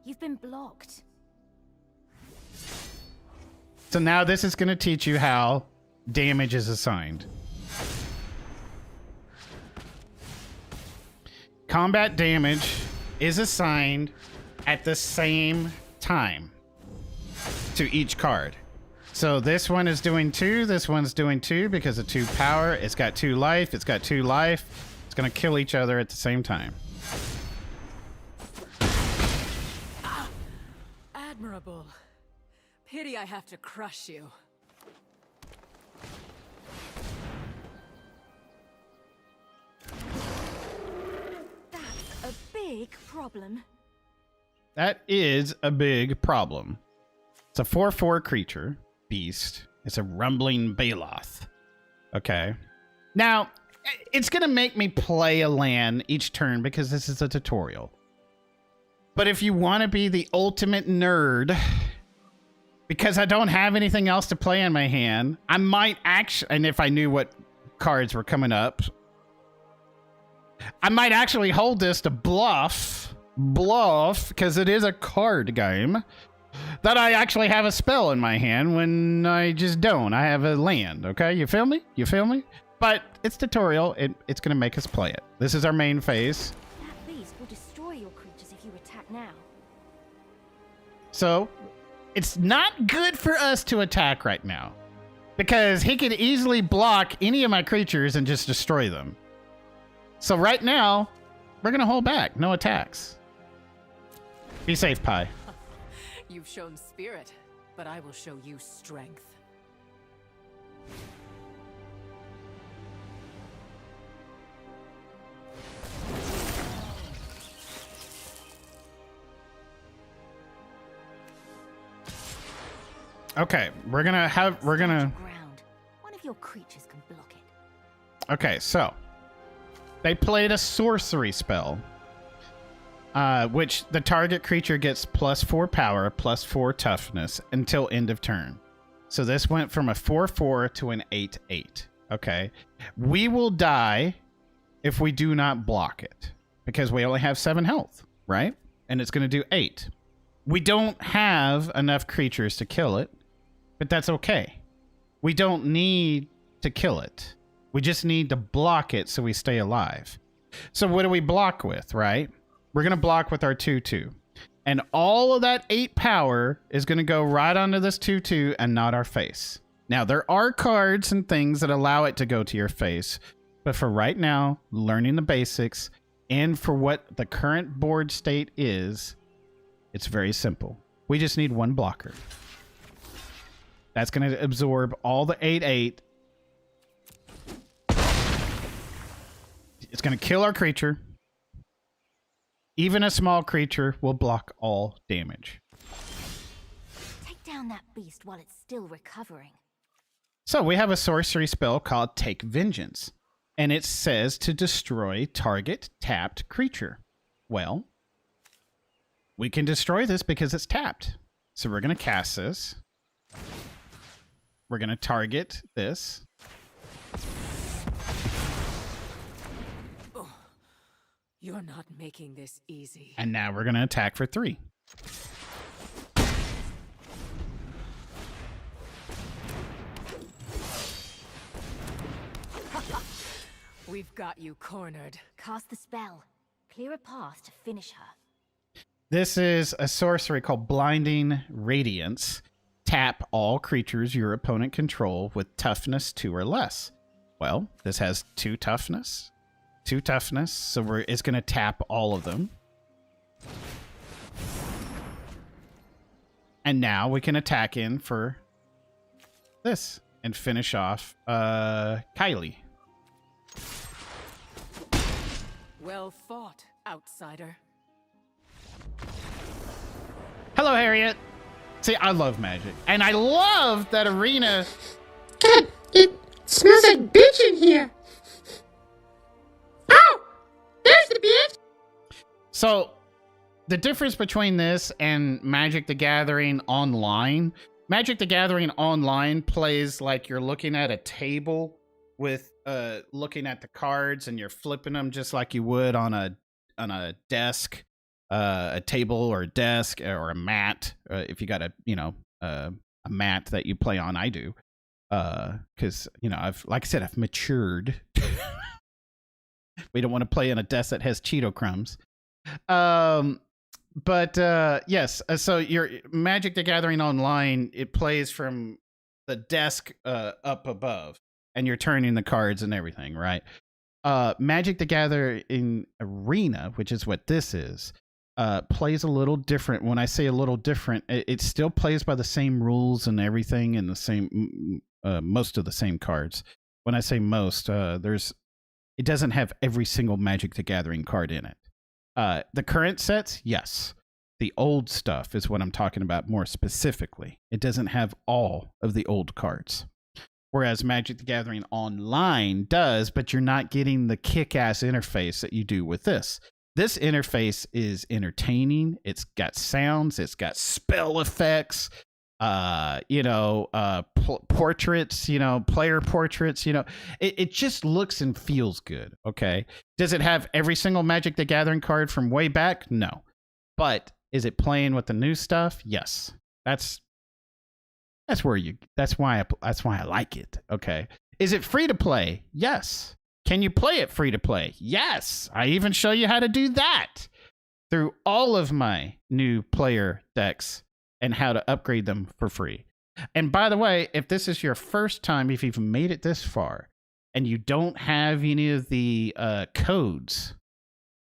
You've been blocked. So now this is going to teach you how damage is assigned. Combat damage is assigned at the same time to each card. So this one is doing 2, this one's doing 2 because of 2 power. It's got 2 life, it's got 2 life. It's going to kill each other at the same time. Admirable. Pity I have to crush you. That's a big problem. That is a big problem. It's a 4/4 creature, beast. It's a rumbling Baloth. Okay. Now, it's going to make me play a land each turn because this is a tutorial. But if you want to be the ultimate nerd, because I don't have anything else to play in my hand, I might actually, and if I knew what cards were coming up, I might actually hold this to bluff, because it is a card game, that I actually have a spell in my hand when I just don't. I have a land, okay? You feel me? You feel me? But it's tutorial. It's going to make us play it. This is our main phase. That beast will destroy your creatures if you attack now. So, it's not good for us to attack right now, because he could easily block any of my creatures and just destroy them. So right now, we're going to hold back. No attacks. Be safe, Pi. You've shown spirit, but I will show you strength. Okay, we're going to Ground. One of your creatures can block it. Okay, so they played a sorcery spell, which the target creature gets +4 power, +4 toughness until end of turn. So this went from a 4/4 to an 8/8. Okay, we will die if we do not block it because we only have 7 health, right? And it's going to do 8. We don't have enough creatures to kill it, but that's okay. We don't need to kill it. We just need to block it so we stay alive. So what do we block with, right? We're going to block with our 2/2. And all of that 8 power is going to go right onto this 2/2 and not our face. Now, there are cards and things that allow it to go to your face. But for right now, learning the basics and for what the current board state is, it's very simple. We just need 1 blocker. That's going to absorb all the 8/8. It's going to kill our creature. Even a small creature will block all damage. Take down that beast while it's still recovering. So we have a sorcery spell called Take Vengeance, and it says to destroy target tapped creature. Well, we can destroy this because it's tapped. So we're going to cast this. We're going to target this. Oh, you're not making this easy. And now we're going to attack for 3. We've got you cornered. Cast the spell. Clear a path to finish her. This is a sorcery called Blinding Radiance. Tap all creatures your opponent control with toughness 2 or less. Well, this has 2 toughness. 2 toughness, so it's going to tap all of them. And now we can attack in for this and finish off Kylie. Well fought, outsider. Hello, Harriet. See, I love Magic. And I love that Arena. God, it smells like bitch in here. Oh, there's the bitch. So, the difference between this and Magic the Gathering Online, Magic the Gathering Online plays like you're looking at a table with looking at the cards and you're flipping them just like you would on a desk, a table or a desk or a mat. If you got a mat that you play on, I do, because I've matured. We don't want to play on a desk that has Cheeto crumbs. But yes, so your Magic the Gathering Online, it plays from the desk up above, and you're turning the cards and everything, right? Magic the Gathering Arena, which is what this is, plays a little different. When I say a little different, it still plays by the same rules and everything, and the same most of the same cards. When I say most, it doesn't have every single Magic the Gathering card in it. The current sets, yes. The old stuff is what I'm talking about more specifically. It doesn't have all of the old cards. Whereas Magic the Gathering Online does, but you're not getting the kick-ass interface that you do with this. This interface is entertaining. It's got sounds. It's got spell effects, portraits, player portraits, it just looks and feels good. Okay. Does it have every single Magic the Gathering card from way back? No. But is it playing with the new stuff? Yes. That's why I like it. Okay. Is it free to play? Yes. Can you play it free to play? Yes. I even show you how to do that through all of my new player decks and how to upgrade them for free. And by the way, if this is your first time, if you've made it this far and you don't have any of the codes,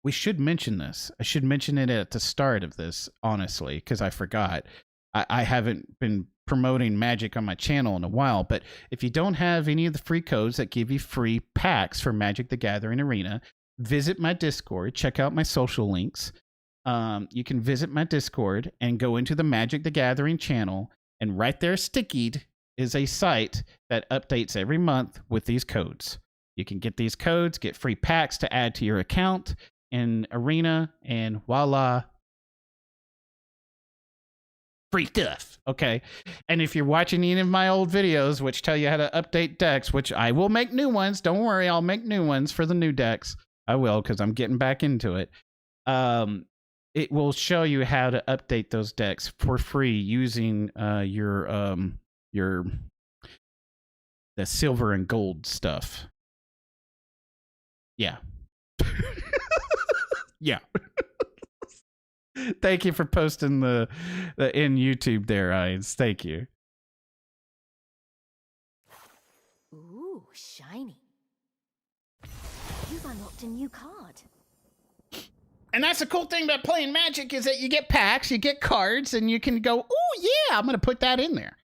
we should mention this. I should mention it at the start of this, honestly, because I forgot. I haven't been promoting Magic on my channel in a while, but if you don't have any of the free codes that give you free packs for Magic the Gathering Arena, visit my Discord, check out my social links. You can visit my Discord and go into the Magic the Gathering channel, and right there stickied is a site that updates every month with these codes. You can get these codes, get free packs to add to your account in Arena, and voila, free stuff. Okay. And if you're watching any of my old videos, which tell you how to update decks, which I will make new ones. Don't worry. I'll make new ones for the new decks. I will, because I'm getting back into it. It will show you how to update those decks for free using the silver and gold stuff. Yeah. Yeah. Thank you for posting the in YouTube there, Irons. Thank you. Ooh, shiny. You've unlocked a new card. And that's the cool thing about playing Magic is that you get packs, you get cards, and you can go, oh yeah, I'm gonna put that in there.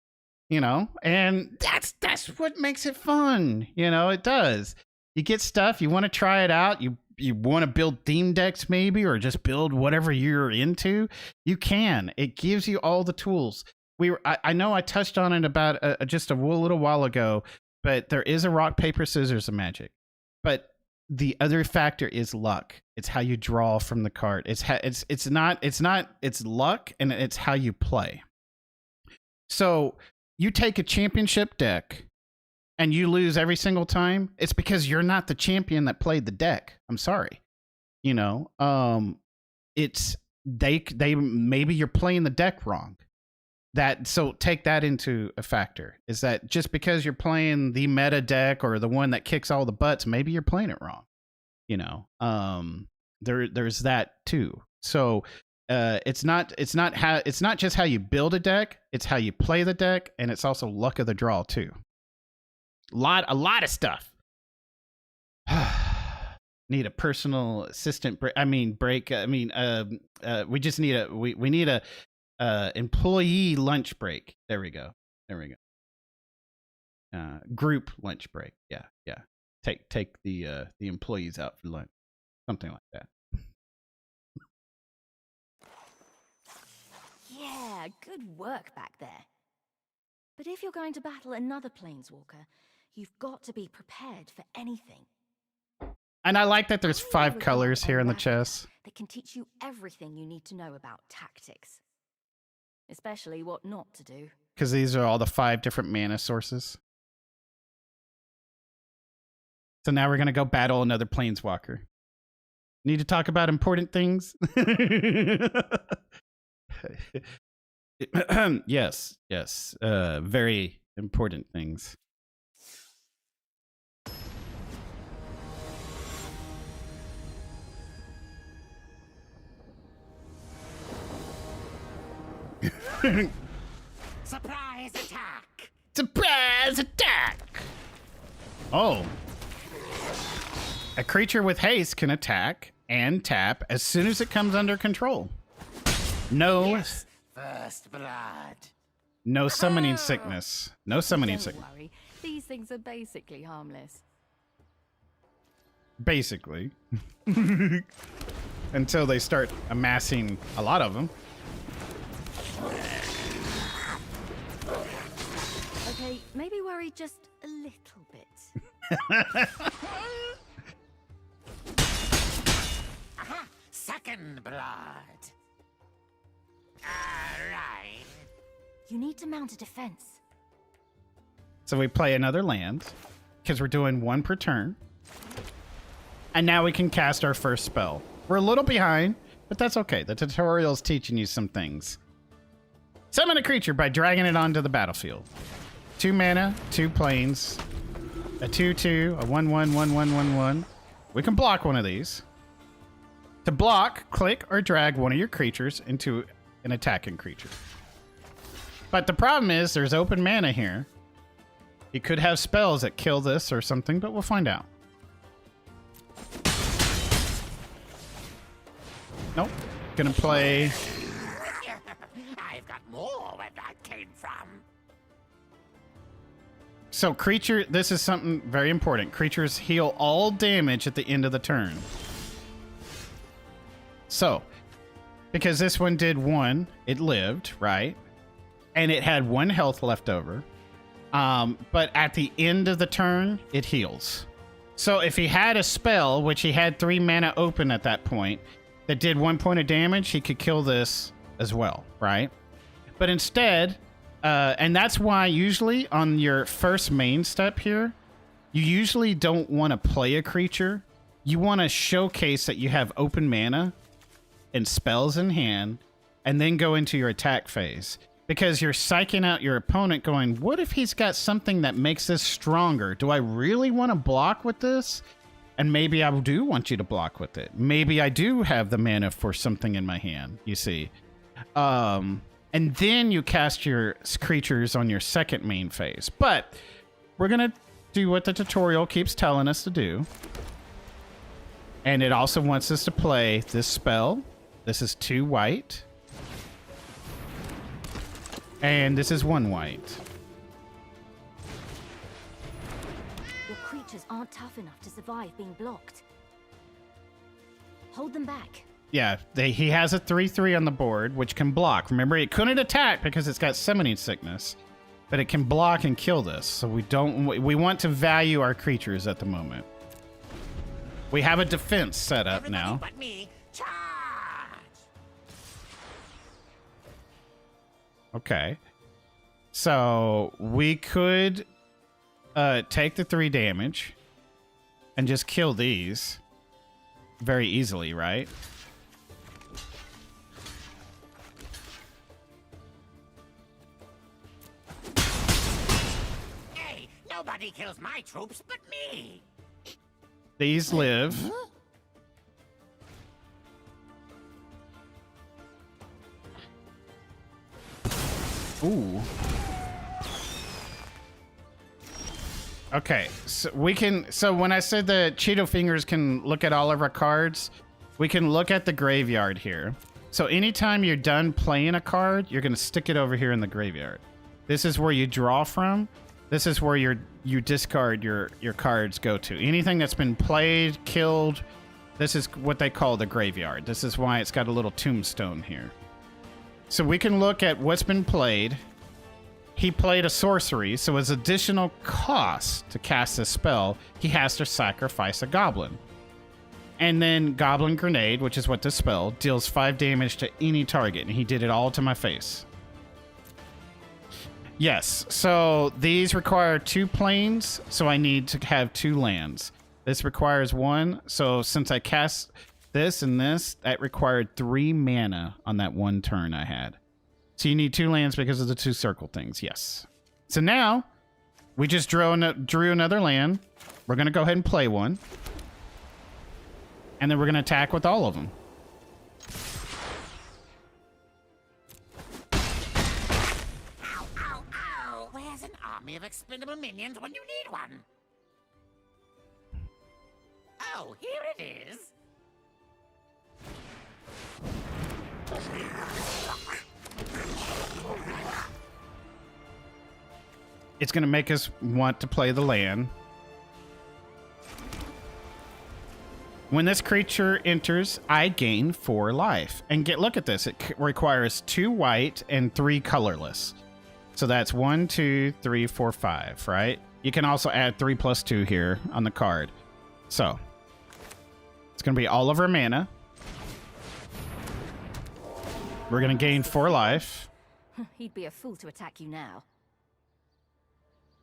And that's what makes it fun. It does. You get stuff, you want to try it out, you want to build theme decks maybe, or just build whatever you're into, you can. It gives you all the tools. I know I touched on it about just a little while ago, but there is a rock, paper, scissors of Magic. But the other factor is luck. It's how you draw from the card. It's luck, and it's how you play. So you take a championship deck and you lose every single time, it's because you're not the champion that played the deck. I'm sorry. You know, it's they maybe you're playing the deck wrong. So take that into a factor, is that just because you're playing the meta deck or the one that kicks all the butts, maybe you're playing it wrong. You know, there's that too. So it's not just how you build a deck, it's how you play the deck, and it's also luck of the draw too. A lot of stuff. Need a personal assistant break. We just need we need a employee lunch break. There we go. Group lunch break. Yeah. Take the employees out for lunch. Something like that. Yeah, good work back there. But if you're going to battle another planeswalker, you've got to be prepared for anything. And I like that there's 5 colors here in the chess. That can teach you everything you need to know about tactics. Especially what not to do. Because these are all the 5 different mana sources. So now we're going to go battle another planeswalker. Need to talk about important things? Yes. Very important things. Surprise attack! Surprise attack! Oh. A creature with haste can attack and tap as soon as it comes under control. No. Yes, first blood. No summoning sickness. No summoning Don't sickness. worry, these things are basically harmless. Basically. Until they start amassing a lot of them. Okay, maybe worry just a little bit. Aha! Second blood. Alright. You need to mount a defense. So we play another land, because we're doing 1 per turn. And now we can cast our first spell. We're a little behind, but that's okay. The tutorial's teaching you some things. Summon a creature by dragging it onto the battlefield. 2 mana, 2 planes, a 2/2, a 1/1, 1/1, 1/1. We can block one of these. To block, click or drag one of your creatures into an attacking creature. But the problem is there's open mana here. You could have spells that kill this or something, but we'll find out. Nope. Gonna play... I've got more where that came from. So creature, this is something very important. Creatures heal all damage at the end of the turn. So, because this one did 1, it lived, right? And it had 1 health left over. But at the end of the turn, it heals. So if he had a spell, which he had 3 mana open at that point, that did 1 point of damage, he could kill this as well, right? But instead, and that's why usually on your first main step here, you usually don't want to play a creature. You want to showcase that you have open mana and spells in hand, and then go into your attack phase. Because you're psyching out your opponent going, what if he's got something that makes this stronger? Do I really want to block with this? And maybe I do want you to block with it. Maybe I do have the mana for something in my hand, you see. And then you cast your creatures on your second main phase. But we're going to do what the tutorial keeps telling us to do. And it also wants us to play this spell. This is 2 white. And this is 1 white. Your creature creatures aren't tough enough to survive being blocked. Hold them back. Yeah, he has a 3/3 on the board, which can block. Remember, it couldn't attack because it's got summoning sickness, but it can block and kill this. So we want to value our creatures at the moment. We have a defense set up now. But me. Charge! Okay. So we could take the 3 damage and just kill these very easily, right? Hey, nobody kills my troops but me. These live. Ooh. Okay, so we can. So when I said the Cheeto Fingers can look at all of our cards, we can look at the graveyard here. So anytime you're done playing a card, you're going to stick it over here in the graveyard. This is where you draw from. This is where you discard your cards go to. Anything that's been played, killed, this is what they call the graveyard. This is why it's got a little tombstone here. So we can look at what's been played. He played a sorcery, so as additional cost to cast this spell, he has to sacrifice a goblin. And then Goblin Grenade, which is what this spell, deals 5 damage to any target, and he did it all to my face. Yes, so these require 2 planes, so I need to have 2 lands. This requires 1, so since I cast this and this, that required 3 mana on that 1 turn I had. So you need 2 lands because of the 2 circle things, yes. So now, we just drew another land. We're going to go ahead and play one. And then we're going to attack with all of them. Ow, ow, ow! Where's an army of expendable minions when you need one? Oh, here it is. It's going to make us want to play the land. When this creature enters, I gain 4 life. And look at this. It requires 2 white and 3 colorless. So that's 1, 2, 3, 4, 5, right? You can also add 3 plus 2 here on the card. So it's going to be all of our mana. We're going to gain 4 life. He'd be a fool to attack you now.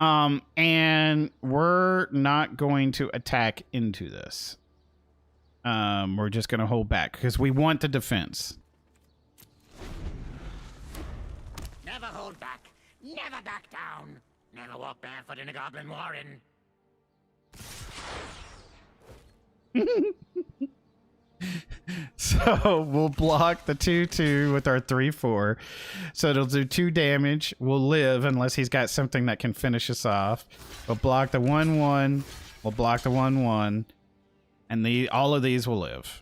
And we're not going to attack into this. We're just going to hold back because we want the defense. Never hold back. Never back down. Never walk barefoot in a goblin warren. So we'll block the 2/2 with our 3/4. So it'll do 2 damage. We'll live unless he's got something that can finish us off. We'll block the 1/1. We'll block the 1/1. And all of these will live.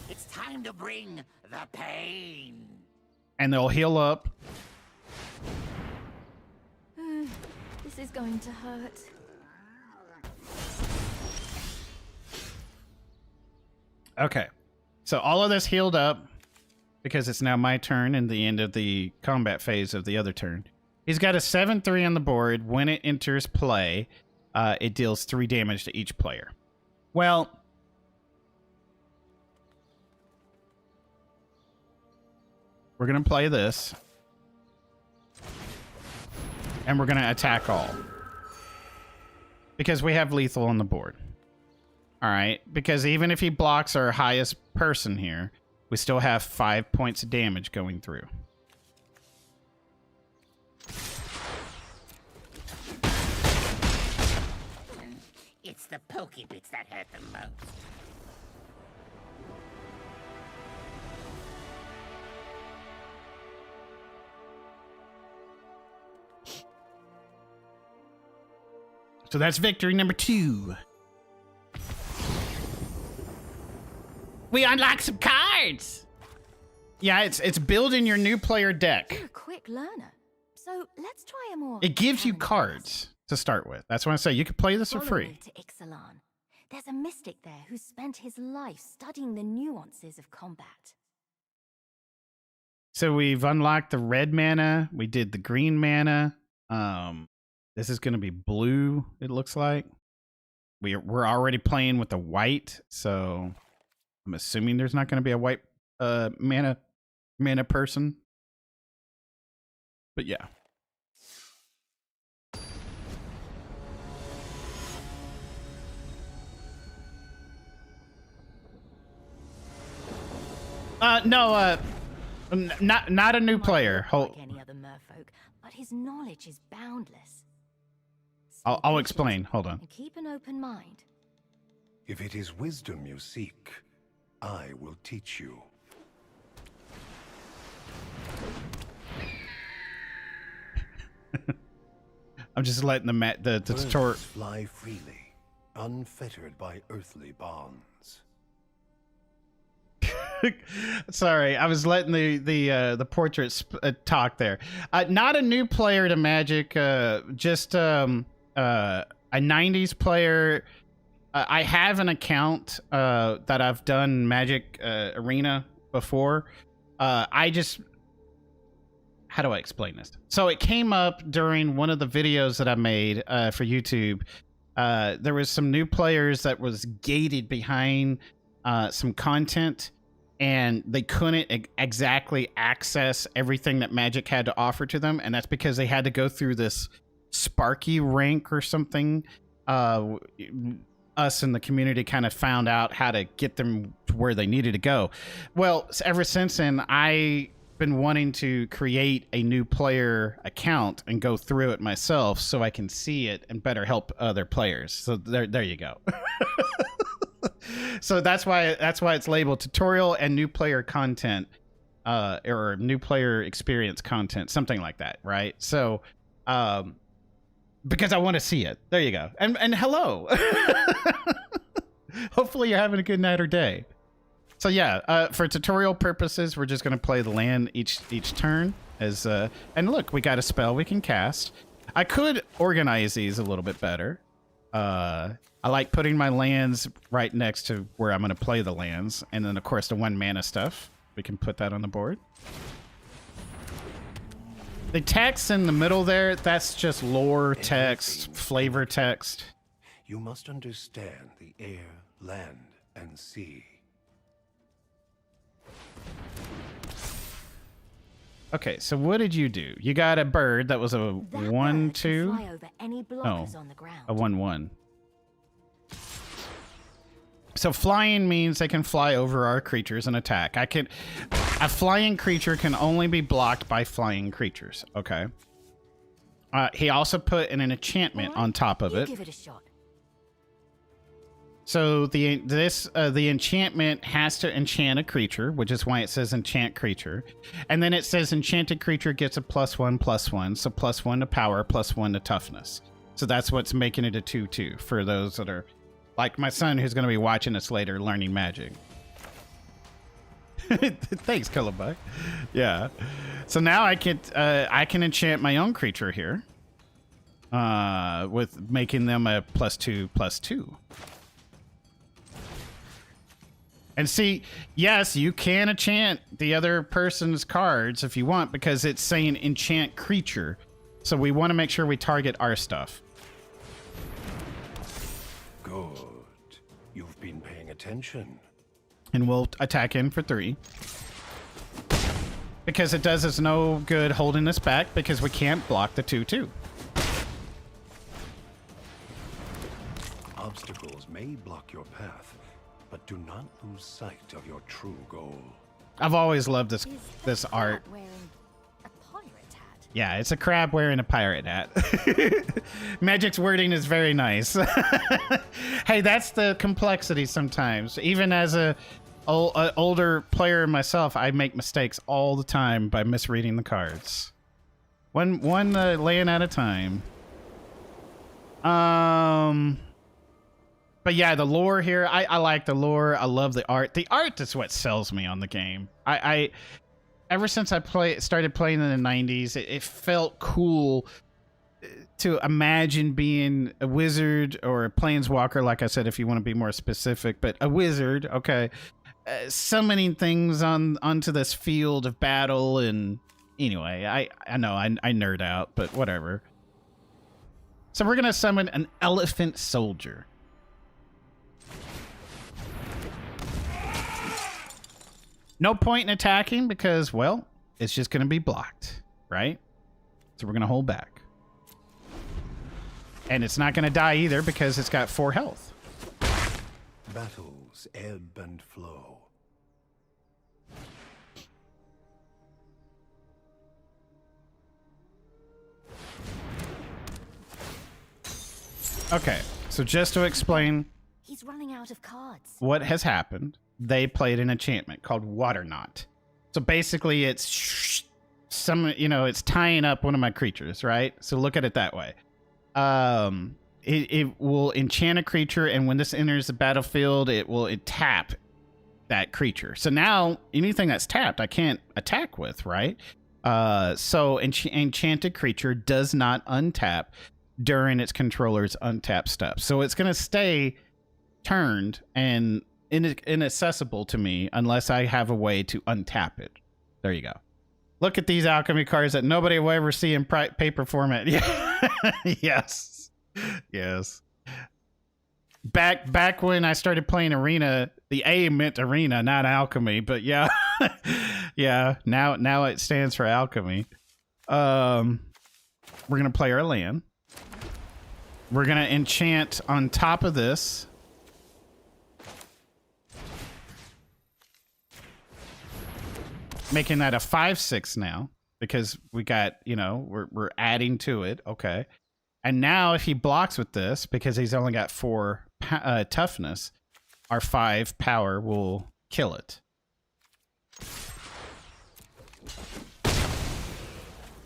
It's time to bring the pain. And they'll heal up. This is going to hurt. Okay. So all of this healed up because it's now my turn and the end of the combat phase of the other turn. He's got a 7/3 on the board. When it enters play, it deals 3 damage to each player. Well, we're going to play this. And we're going to attack all. Because we have lethal on the board. All right. Because even if he blocks our highest person here, we still have 5 points of damage going through. It's the pokey bits that hurt the most. So that's victory number 2. We unlock some cards. Yeah, it's building your new player deck. You're a quick learner. So let's try a more... It gives you challenging cards. to start with. That's why I say you could play this for Follow free. me to Ixalan. There's a mystic there who spent his life studying the nuances of combat. So we've unlocked the red mana. We did the green mana. This is going to be blue, it looks like. We're already playing with the white, so I'm assuming there's not going to be a white mana person. But yeah. No, not a new player. Like any other merfolk, but his knowledge is boundless. I'll Stay explain. patient Hold on. and keep an open mind. If it is wisdom you seek, I will teach you. I'm just letting the tutorial Birds fly freely, unfettered by earthly bonds. Sorry, I was letting the portrait talk there. Not a new player to Magic, just a 90s player. I have an account that I've done Magic Arena before. I just, how do I explain this? So it came up during one of the videos that I made for YouTube. There was some new players that was gated behind some content, and they couldn't exactly access everything that Magic had to offer to them, and that's because they had to go through this Sparky rank or something. Us in the community kind of found out how to get them to where they needed to go. Well, ever since then, I've been wanting to create a new player account and go through it myself so I can see it and better help other players. So there you go. So that's why it's labeled tutorial and new player content, or new player experience content, something like that, right? So, because I want to see it. There you go. And hello. Hopefully you're having a good night or day. So yeah, for tutorial purposes, we're just gonna play the land each turn as and look, we got a spell we can cast. I could organize these a little bit better. I like putting my lands right next to where I'm going to play the lands. And then, of course, the 1 mana stuff. We can put that on the board. The text in the middle there, that's just lore text, flavor text. You must understand the air, land, and sea. Okay, so what did you do? You got a bird that was a 1/2. Fly over any blockers on the ground. A 1/1. So flying means they can fly over our creatures and attack. A flying creature can only be blocked by flying creatures. Okay. He also put in an enchantment on top of it. Give it a shot. So the enchantment has to enchant a creature, which is why it says enchant creature. And then it says enchanted creature gets a +1/+1. So +1 to power, +1 to toughness. So that's what's making it a 2/2 for those that are like my son, who's going to be watching us later, learning Magic. Thanks, Cullabuck. Yeah. So now I can enchant my own creature here, with making them a +2/+2. And see, yes, you can enchant the other person's cards if you want, because it's saying enchant creature. So we want to make sure we target our stuff. Good. You've been paying attention. And we'll attack in for 3. Because it does us no good holding us back, because we can't block the 2/2. Obstacles may block your path, but do not lose sight of your true goal. I've always loved this Is that art. cat wearing a pirate hat? Yeah, it's a crab wearing a pirate hat. Magic's wording is very nice. Hey, that's the complexity sometimes. Even as a older player myself, I make mistakes all the time by misreading the cards. One land at a time. But yeah, the lore here, I like the lore. I love the art. The art is what sells me on the game. Ever since I started playing in the 90s, it felt cool to imagine being a wizard or a planeswalker, like I said, if you want to be more specific, but a wizard, okay, summoning things onto this field of battle. And anyway, I know I nerd out, but whatever. So we're gonna summon an elephant soldier. No point in attacking because, well, it's just gonna be blocked, right? So we're gonna hold back. And it's not gonna die either because it's got 4 health. Battles ebb and flow. Okay, so just to explain He's running out of cards. what has happened, they played an enchantment called Water Knot. So basically it's it's tying up one of my creatures, right? So look at it that way. It will enchant a creature, and when this enters the battlefield, it will tap that creature. So now anything that's tapped, I can't attack with, right? So enchanted creature does not untap during its controller's untap step. So it's going to stay turned and inaccessible to me unless I have a way to untap it. There you go. Look at these alchemy cards that nobody will ever see in paper format. Yes. Yes. Back when I started playing Arena, the A meant Arena, not Alchemy, but yeah. Yeah, now it stands for Alchemy. We're going to play our land. We're going to enchant on top of this. Making that a 5/6 now because we got, we're adding to it. Okay. And now if he blocks with this, because he's only got 4 toughness, our 5 power will kill it.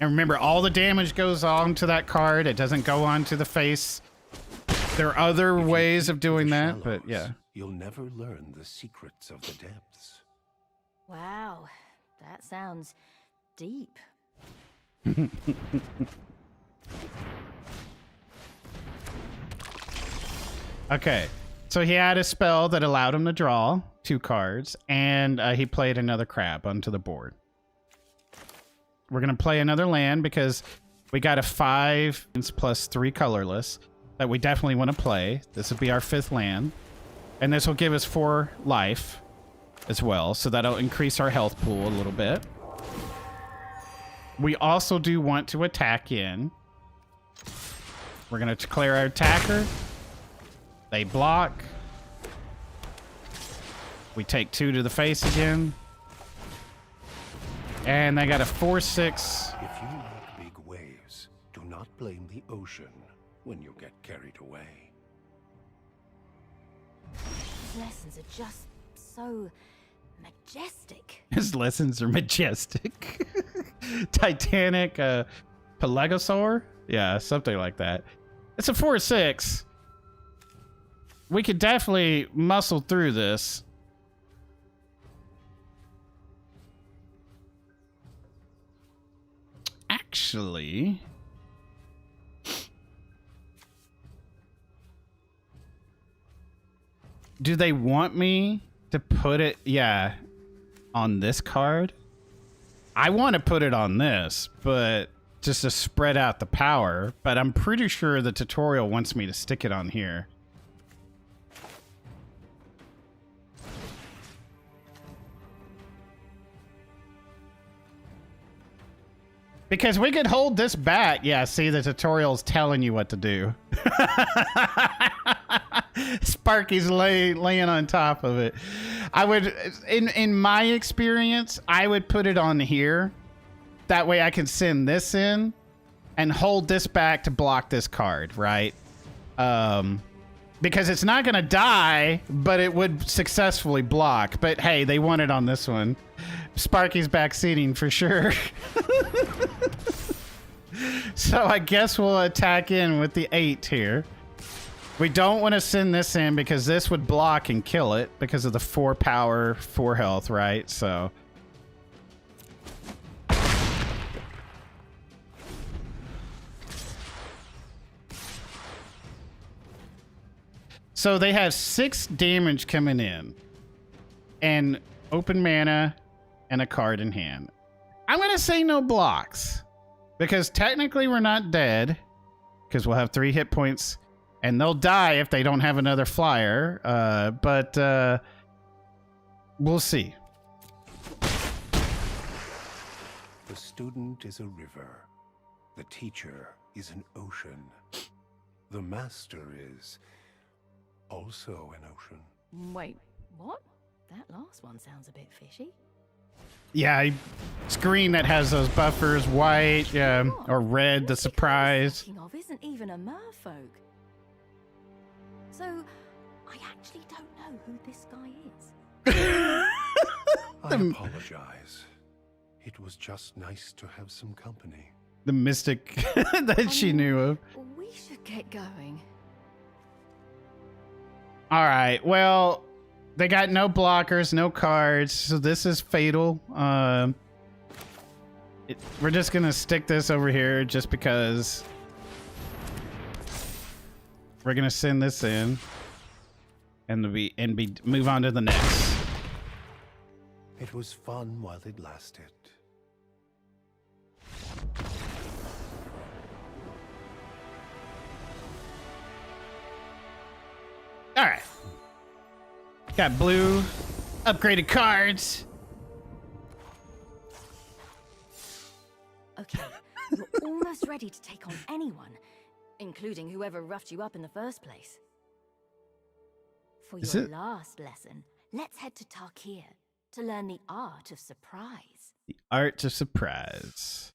And remember, all the damage goes on to that card. It doesn't go on to the face. There are other ways of doing that, but yeah. You'll never learn the secrets of the depths. Wow, that sounds deep. Okay, so he had a spell that allowed him to draw 2 cards, and he played another crab onto the board. We're going to play another land because we got a 5 plus 3 colorless that we definitely want to play. This will be our 5th land, and this will give us 4 life as well, so that'll increase our health pool a little bit. We also do want to attack in. We're going to declare our attacker. They block. We take 2 to the face again. And they got a 4/6. If you like big waves, do not blame the ocean when you get carried away. His lessons are just so majestic. His lessons are majestic. Titanic, Pelagosaur? Yeah, something like that. It's a 4/6. We could definitely muscle through this. Actually, do they want me to put it, on this card? I want to put it on this, but just to spread out the power, but I'm pretty sure the tutorial wants me to stick it on here. Because we could hold this back. Yeah, see, the tutorial's telling you what to do. Sparky's laying on top of it. I would, in my experience, I would put it on here. That way I can send this in and hold this back to block this card, right? Because it's not going to die, but it would successfully block. But hey, they want it on this one. Sparky's backseating for sure. So I guess we'll attack in with the 8 here. We don't want to send this in because this would block and kill it because of the 4 power, 4 health, right? So So they have 6 damage coming in, and open mana, and a card in hand. I'm gonna say no blocks, because technically we're not dead, because we'll have 3 hit points, and they'll die if they don't have another flyer. But we'll see. The student is a river. The teacher is an ocean. The master is also an ocean. Wait, what? That last one sounds a bit fishy. Yeah, screen that has those buffers, white, or red, the surprise. Thinking of isn't even a merfolk. So, I actually don't know who this guy is. I apologize. It was just nice to have some company. The mystic that she knew of. We should get going. All right, well, they got no blockers, no cards, so this is fatal. We're just gonna stick this over here just because we're gonna send this in and move on to the next. It was fun while it lasted. All right, got blue upgraded cards. Okay, you're almost ready to take on anyone, including whoever roughed you up in the first place. For your last lesson, let's head to Tarkir to learn the art of surprise. The art of surprise.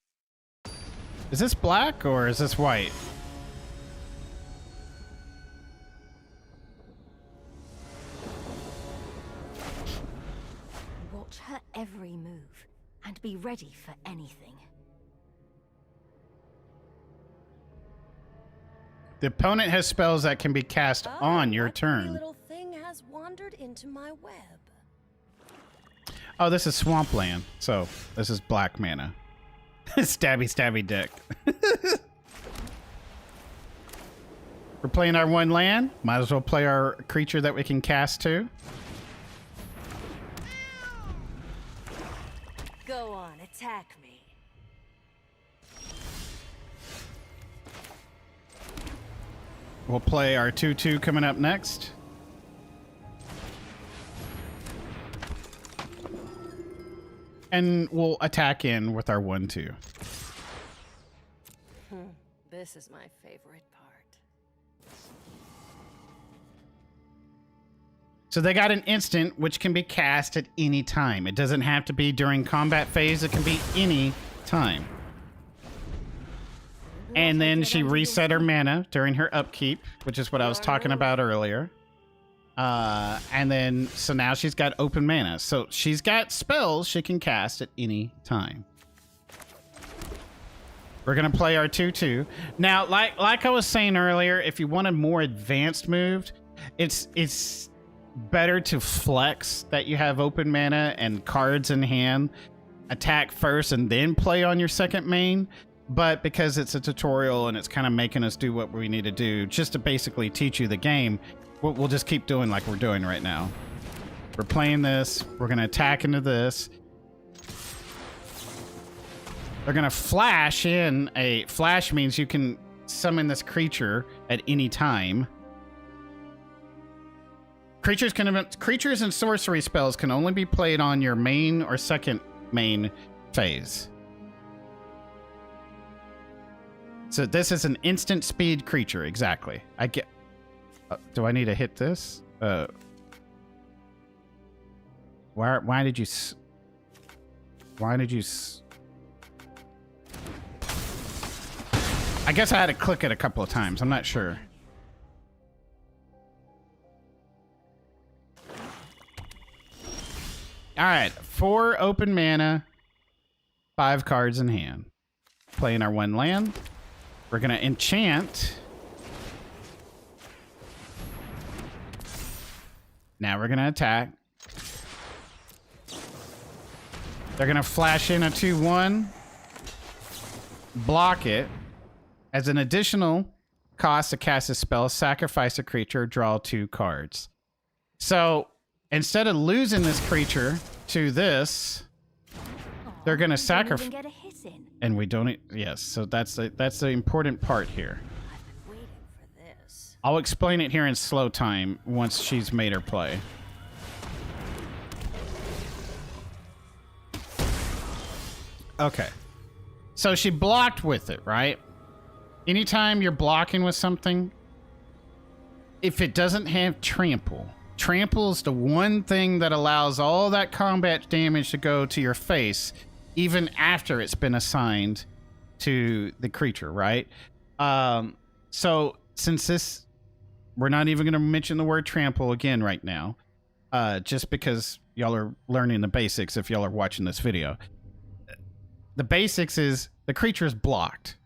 Is this black or is this white? Watch her every move and be ready for anything. The opponent has spells that can be cast on your that turn. little thing has wandered into my web. Oh, this is Swampland, so this is black mana. Stabby, stabby dick. We're playing our 1 land. Might as well play our creature that we can cast to. Go on, attack me. We'll play our 2/2 coming up next. And we'll attack in with our 1/2. This is my favorite part. So they got an instant which can be cast at any time. It doesn't have to be during combat phase. It can be any time. And then she reset her mana during her upkeep, which is what I was talking about earlier. And then, so now she's got open mana. So she's got spells she can cast at any time. We're going to play our 2/2. Now, like I was saying earlier, if you want a more advanced move, it's better to flex that you have open mana and cards in hand, attack first, and then play on your second main. But because it's a tutorial and it's kind of making us do what we need to do just to basically teach you the game, we'll just keep doing like we're doing right now. We're playing this. We're going to attack into this. They're going to flash in a... Flash means you can summon this creature at any time. Creatures and sorcery spells can only be played on your main or second main phase. So this is an instant speed creature, exactly. I get... do I need to hit this? Why did you... Why did you... I guess I had to click it a couple of times. I'm not sure. All right. 4 open mana. 5 cards in hand. Playing our 1 land. We're going to enchant. Now we're going to attack. They're going to flash in a 2/1. Block it. As an additional cost to cast a spell, sacrifice a creature, draw 2 cards. So instead of losing this creature to this, they're going to sacrifice. Get a hit in. And we don't. Yes, so that's the important part here. I've been waiting for this. I'll explain it here in slow time once she's made her play. Okay. So she blocked with it, right? Anytime you're blocking with something, if it doesn't have trample, trample is the one thing that allows all that combat damage to go to your face, even after it's been assigned to the creature, right? So since this, we're not even going to mention the word trample again right now, just because y'all are learning the basics if y'all are watching this video. The basics is the creature is blocked.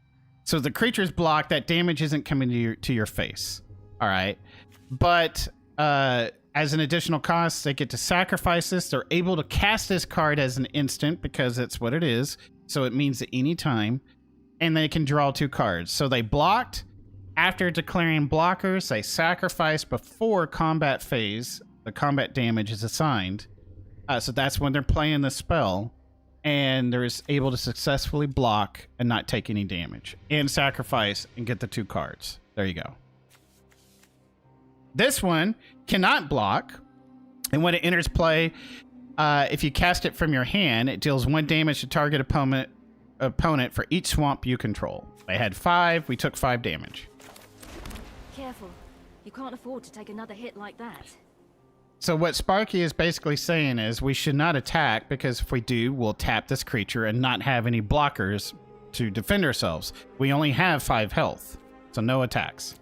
So the creature's blocked, that damage isn't coming to your face. All right. But as an additional cost, they get to sacrifice this. They're able to cast this card as an instant because it's what it is. So it means at any time. And they can draw 2 cards. So they blocked. After declaring blockers, they sacrifice before combat phase. The combat damage is assigned. So that's when they're playing the spell. And they're able to successfully block and not take any damage. And sacrifice and get the 2 cards. There you go. This one cannot block. And when it enters play, if you cast it from your hand, it deals 1 damage to target opponent for each swamp you control. They had 5. We took 5 damage. Careful. You can't afford to take another hit like that. So what Sparky is basically saying is we should not attack because if we do, we'll tap this creature and not have any blockers to defend ourselves. We only have 5 health, so no attacks.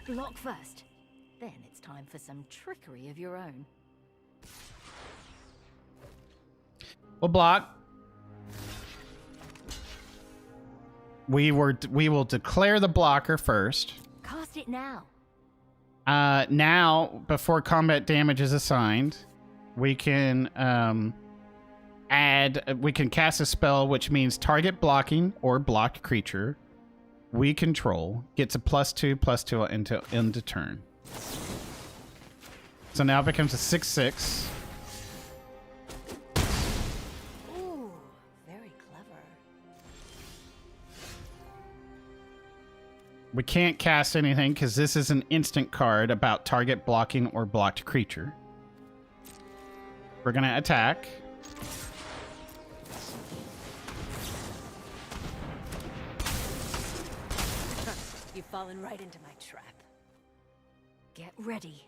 Block first. Then it's time for some trickery of your own. We'll block. We will declare the blocker first. Cast it now. Now, before combat damage is assigned, we can we can cast a spell, which means target blocking or blocked creature we control gets a +2/+2 until end of turn. So now it becomes a 6/6. Ooh, very clever. We can't cast anything because this is an instant card about target blocking or blocked creature. We're going to attack. You've fallen right into my trap. Get ready.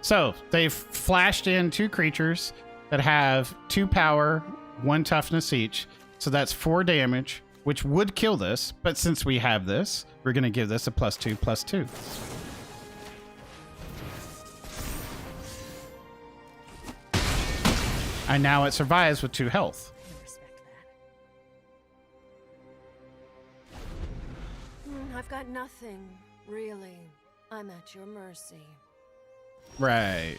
So they've flashed in 2 creatures that have 2 power, 1 toughness each. So that's 4 damage, which would kill this. But since we have this, we're going to give this a +2/+2. And now it survives with 2 health. I respect that. I've got nothing, really. I'm at your mercy. Right.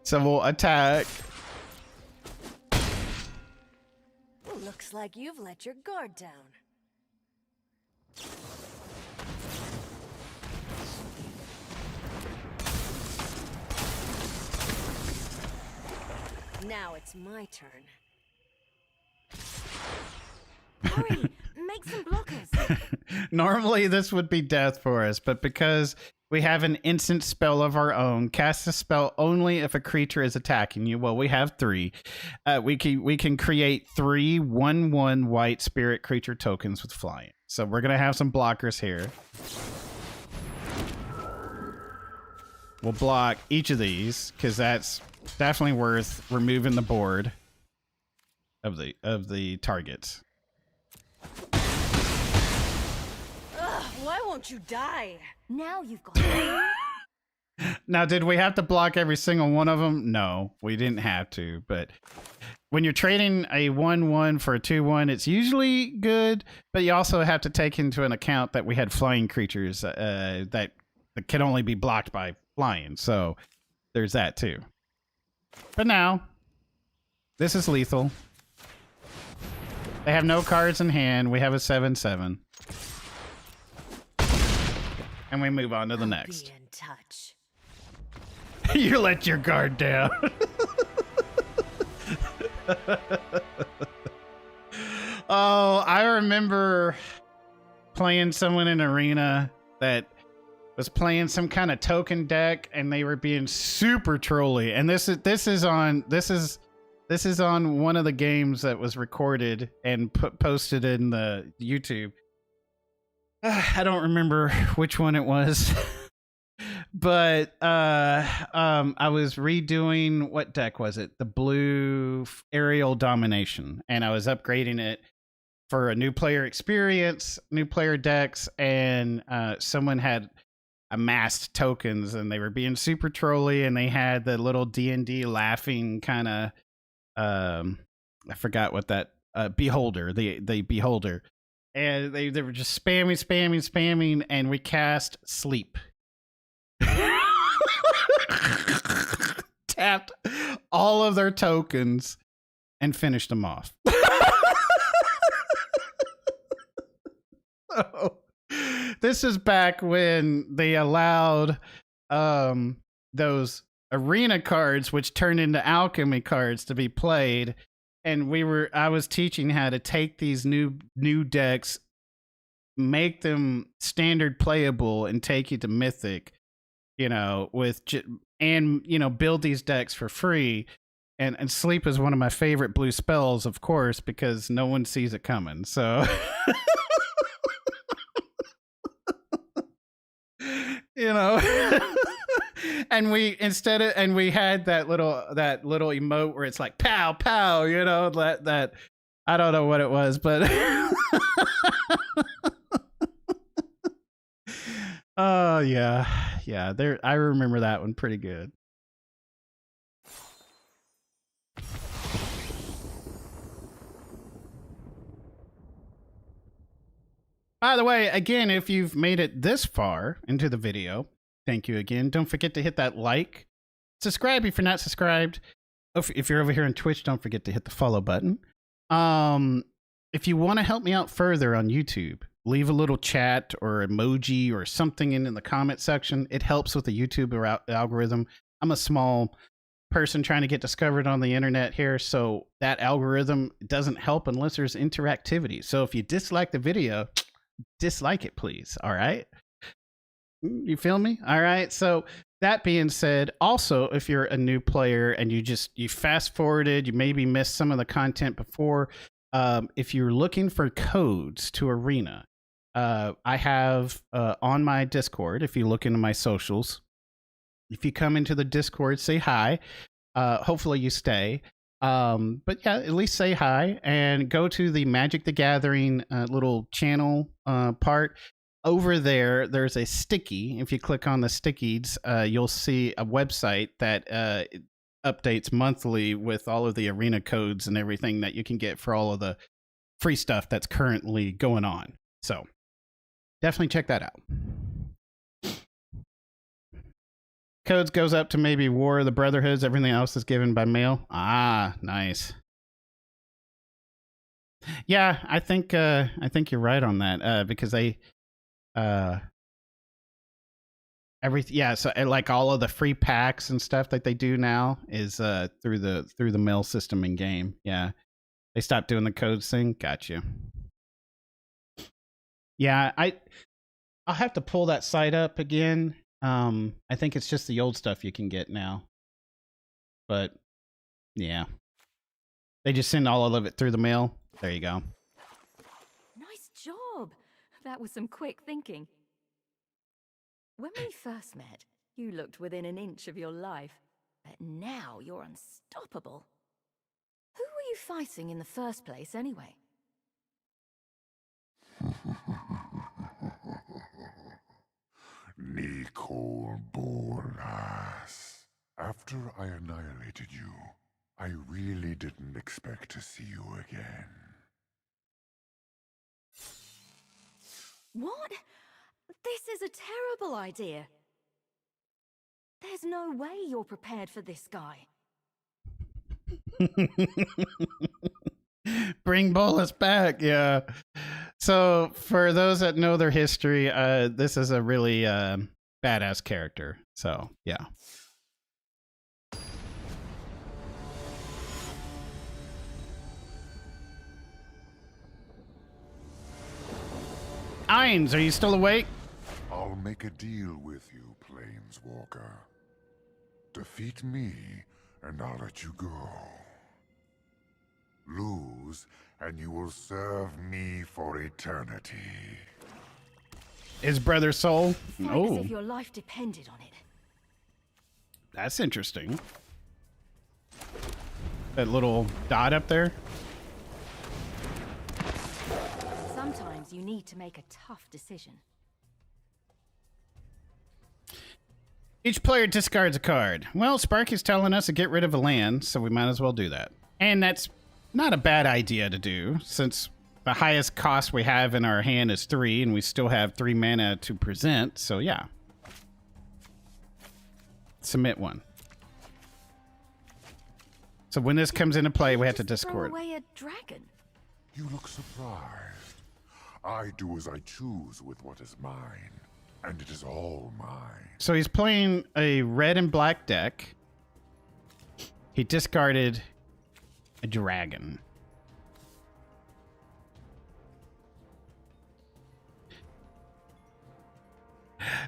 So we'll attack. Looks like you've let your guard down. Now it's my turn. Hurry! Make some blockers. Normally this would be death for us, but because we have an instant spell of our own, cast a spell only if a creature is attacking you. Well, we have 3. We can create 3 1/1 white spirit creature tokens with flying. So we're gonna have some blockers here. We'll block each of these because that's definitely worth removing the board of the targets. Ugh, why won't you die? Now you've got it. Now, did we have to block every single one of them? No, we didn't have to. But when you're trading a 1/1 for a 2/1, it's usually good. But you also have to take into an account that we had flying creatures that can only be blocked by flying. So there's that too. But now, this is lethal. They have no cards in hand. We have a 7/7. And we move on to the next. Be in touch. You let your guard down. Oh, I remember playing someone in arena that was playing some kind of token deck, and they were being super trolly. And this is on one of the games that was recorded and posted in the YouTube. I don't remember which one it was. But I was redoing, what deck was it? The blue aerial domination, and I was upgrading it for a new player experience, new player decks, and someone had amassed tokens, and they were being super trolly, and they had the little D&D laughing kind of I forgot what that beholder, the beholder, and they were just spamming, and we cast sleep. Tapped all of their tokens and finished them off. So, this is back when they allowed those arena cards, which turned into alchemy cards, to be played, and I was teaching how to take these new decks, make them standard playable, and take you to mythic, build these decks for free. And sleep is one of my favorite blue spells, of course, because no one sees it coming. So, and we had that little emote where it's like pow pow, that I don't know what it was, but oh yeah. There, I remember that one pretty good. By the way, again, if you've made it this far into the video, thank you again. Don't forget to hit that like, subscribe if you're not subscribed. If you're over here on Twitch, don't forget to hit the follow button. If you want to help me out further on YouTube, leave a little chat or emoji or something in the comment section. It helps with the YouTube algorithm. I'm a small person trying to get discovered on the internet here, so that algorithm doesn't help unless there's interactivity. So if you dislike the video, dislike it, please. All right? You feel me? All right. So that being said, also, if you're a new player and you fast forwarded, you maybe missed some of the content before, if you're looking for codes to Arena, I have on my Discord, if you look into my socials, if you come into the Discord, say hi. Hopefully you stay. But yeah, at least say hi and go to the Magic the Gathering little channel part. Over there, there's a sticky. If you click on the stickies, you'll see a website that updates monthly with all of the arena codes and everything that you can get for all of the free stuff that's currently going on. So definitely check that out. Codes goes up to maybe War of the Brotherhoods. Everything else is given by mail. Ah, nice. Yeah, I think you're right on that, because they so like all of the free packs and stuff that they do now is through the mail system in game. Yeah, they stopped doing the codes thing. Got you. Yeah, I'll have to pull that site up again. I think it's just the old stuff you can get now, but yeah, they just send all of it through the mail. There you go. Nice job. That was some quick thinking. When we first met, you looked within an inch of your life, but now you're unstoppable. Who were you fighting in the first place, anyway? Nicole Bolas. After I annihilated you, I really didn't expect to see you again. What? This is a terrible idea. There's no way you're prepared for this guy. Bring Bolus back. Yeah. So for those that know their history, this is a really badass character. So yeah. Ainz, are you still awake? I'll make a deal with you, Planeswalker. Defeat me, and I'll let you go. Lose, and you will serve me for eternity. His brother Soul? Fight Oh, as if your life depended on it. that's interesting. That little dot up there. Sometimes you need to make a tough decision. Each player discards a card. Well, Sparky's telling us to get rid of a land, so we might as well do that. And that's not a bad idea to do, since the highest cost we have in our hand is 3, and we still have 3 mana to present, so yeah. Submit one. So when this comes into play, we have to Just throw discard. away a dragon. You look surprised. I do as I choose with what is mine, and it is all mine. So he's playing a red and black deck. He discarded a dragon.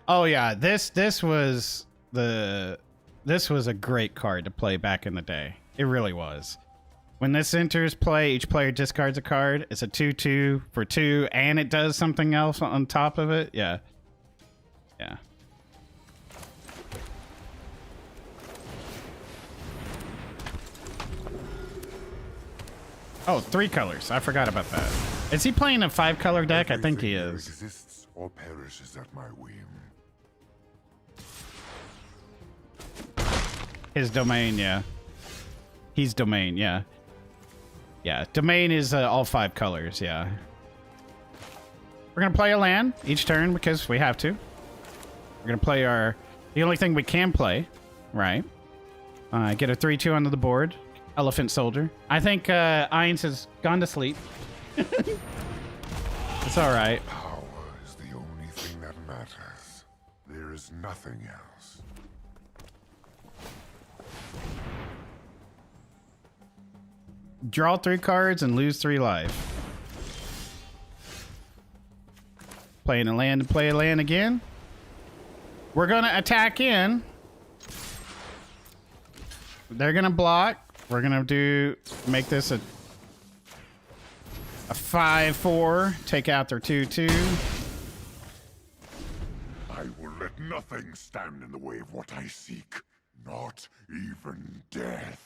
Oh yeah, this was a great card to play back in the day. It really was. When this enters play, each player discards a card. It's a 2/2 for 2, and it does something else on top of it. Yeah. Yeah. Oh, 3 colors. I forgot about that. Is he playing a 5-color deck? I think he Everything is. exists or perishes at my whim. His domain, yeah. He's domain, yeah. Yeah, domain is all 5 colors, yeah. We're gonna play a land each turn because we have to. We're gonna play the only thing we can play, right? Get a 3/2 onto the board. Elephant Soldier. I think Ainz has gone to sleep. It's all right. Power is the only thing that matters. There is nothing else. Draw 3 cards and lose 3 life. Playing a land to play a land again. We're gonna attack in. They're gonna block. We're gonna make this a 5/4. Take out their 2/2. I will let nothing stand in the way of what I seek. Not even death.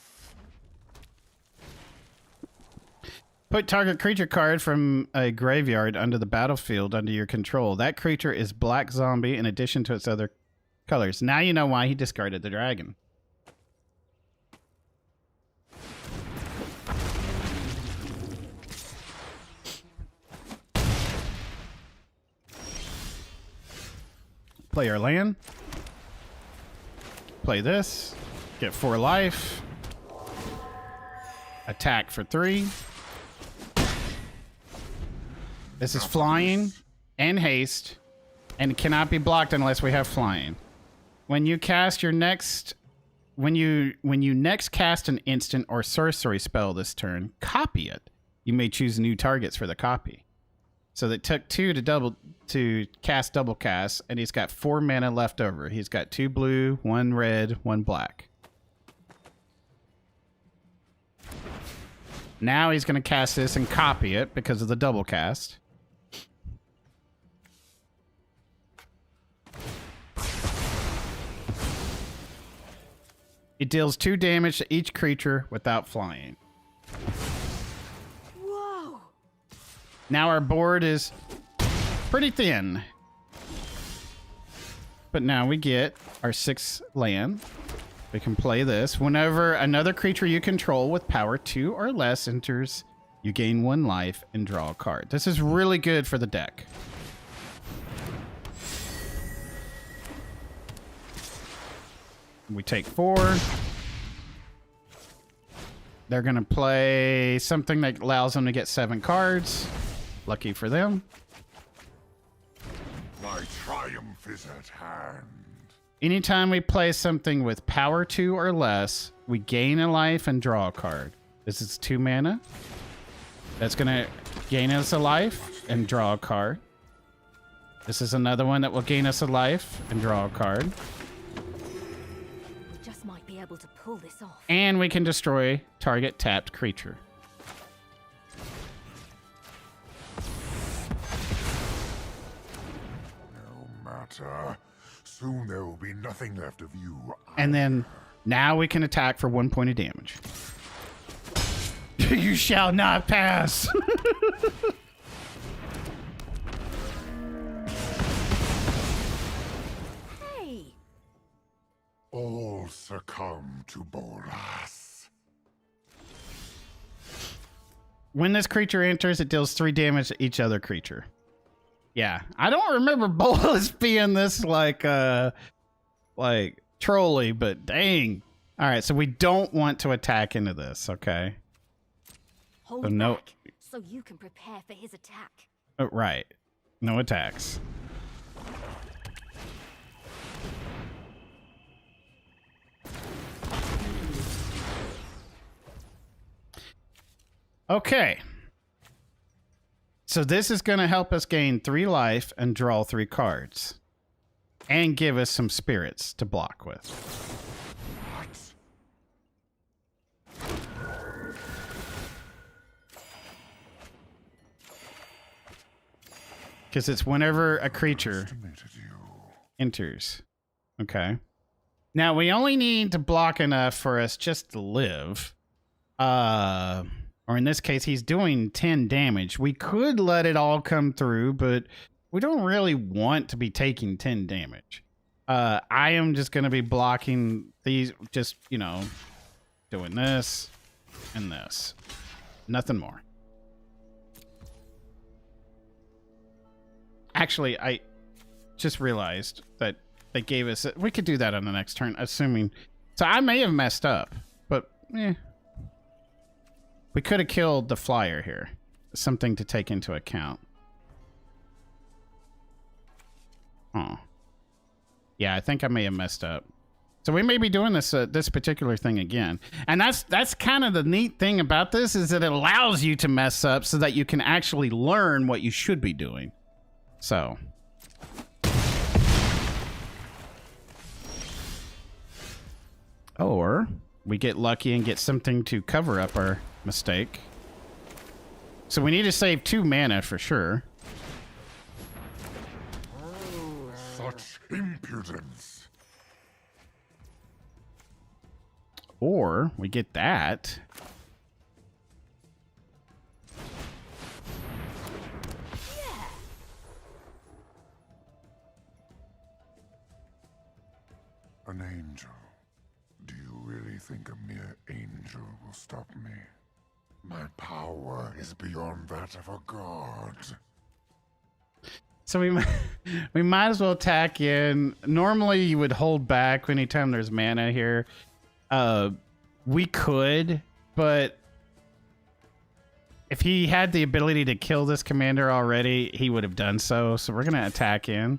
Put target creature card from a graveyard under the battlefield under your control. That creature is black zombie in addition to its other colors. Now you know why he discarded the dragon. Play our land. Play this. Get 4 life. Attack for 3. This is flying and haste, and it cannot be blocked unless we have flying. When you cast your next, when you next cast an instant or sorcery spell this turn, copy it. You may choose new targets for the copy. So that took 2 to cast double cast, and he's got 4 mana left over. He's got 2 blue, 1 red, 1 black. Now he's going to cast this and copy it because of the double cast. It deals 2 damage to each creature without flying. Whoa! Now our board is pretty thin. But now we get our 6 land. We can play this. Whenever another creature you control with power 2 or less enters, you gain 1 life and draw a card. This is really good for the deck. We take 4. They're going to play something that allows them to get 7 cards. Lucky for them. My triumph is at hand. Anytime we play something with power 2 or less, we gain a life and draw a card. This is 2 mana. That's going to gain us a life and draw a card. This is another one that will gain us a life and draw a card. We just might be able to pull this off. And we can destroy target tapped creature. No matter. Soon there will be nothing left of you. And then now we can attack for 1 point of damage. You shall not pass. Hey! All succumb to Bolas. When this creature enters, it deals 3 damage to each other creature. Yeah, I don't remember Bolas being this like trolly, but dang. All right, so we don't want to attack into this, okay? Hold So no- back, so you can prepare for his attack. Oh, right. No attacks. Okay. So this is going to help us gain 3 life and draw 3 cards. And give us some spirits to block with. What? Because it's whenever a creature Estimated you. enters. Okay. Now we only need to block enough for us just to live. Or in this case, he's doing 10 damage. We could let it all come through, but we don't really want to be taking 10 damage. I am just going to be blocking these, just, you know, doing this and this. Nothing more. Actually, I just realized that they gave us... We could do that on the next turn, assuming... So I may have messed up, but we could have killed the flyer here. Something to take into account. Oh. Yeah, I think I may have messed up. So we may be doing this this particular thing again. And that's kind of the neat thing about this, is that it allows you to mess up so that you can actually learn what you should be doing. So. Or we get lucky and get something to cover up our mistake. So we need to save 2 mana for sure. Such impudence. Or we get that. An angel. Do you really think a mere angel will stop me? My power is beyond that of a god. So we might as well attack in. Normally you would hold back anytime there's mana here. We could, but if he had the ability to kill this commander already, he would have done so. So we're going to attack in.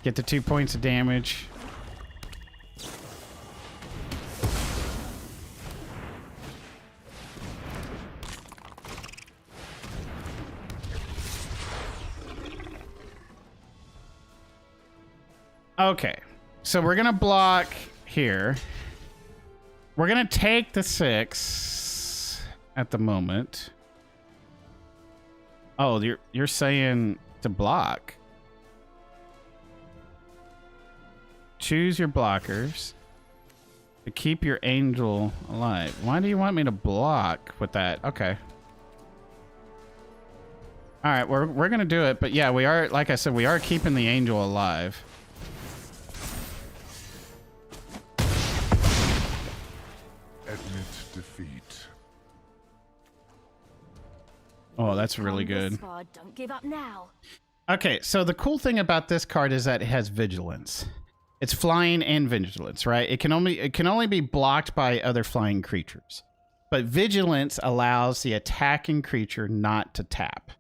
Get the 2 points of damage. Okay, so we're gonna block here. We're gonna take the 6 at the moment. Oh, you're saying to block. Choose your blockers to keep your angel alive. Why do you want me to block with that? Okay. All right, we're gonna do it, but yeah, we are, like I said, we are keeping the angel alive. Admit defeat. Oh, that's really Come this good. far, don't give up now. Okay, so the cool thing about this card is that it has vigilance. It's flying and vigilance, right? It can only be blocked by other flying creatures. But vigilance allows the attacking creature not to tap.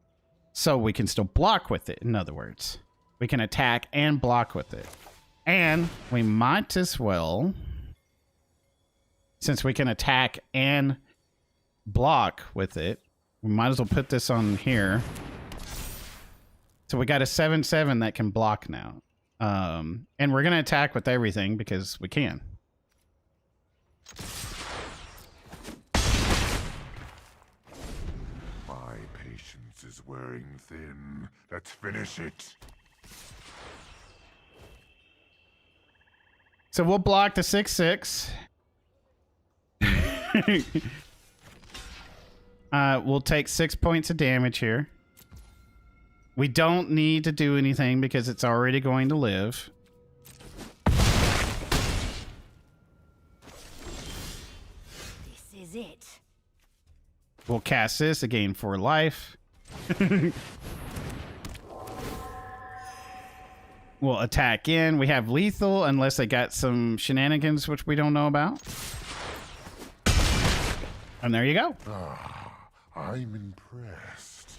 So we can still block with it, in other words. We can attack and block with it. And we might as well, since we can attack and block with it, we might as well put this on here. So we got a 7/7 that can block now. And we're going to attack with everything because we can. My patience is wearing thin. Let's finish it. So we'll block the 6/6. We'll take 6 points of damage here. We don't need to do anything because it's already going to live. This is it. We'll cast this again for life. We'll attack in. We have lethal unless they got some shenanigans which we don't know about. And there you go. Ah, I'm impressed.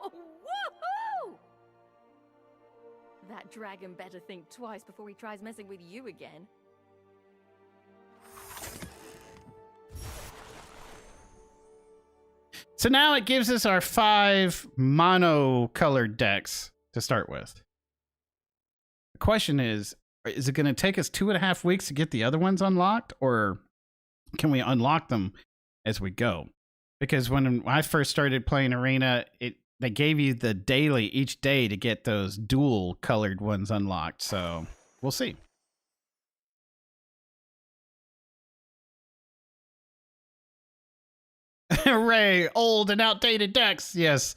Woohoo! That dragon better think twice before he tries messing with you again. So now it gives us our 5 mono-colored decks to start with. The question is it going to take us 2.5 weeks to get the other ones unlocked, or can we unlock them as we go? Because when I first started playing Arena, they gave you the daily each day to get those dual-colored ones unlocked, so we'll see. Hooray, old and outdated decks. Yes.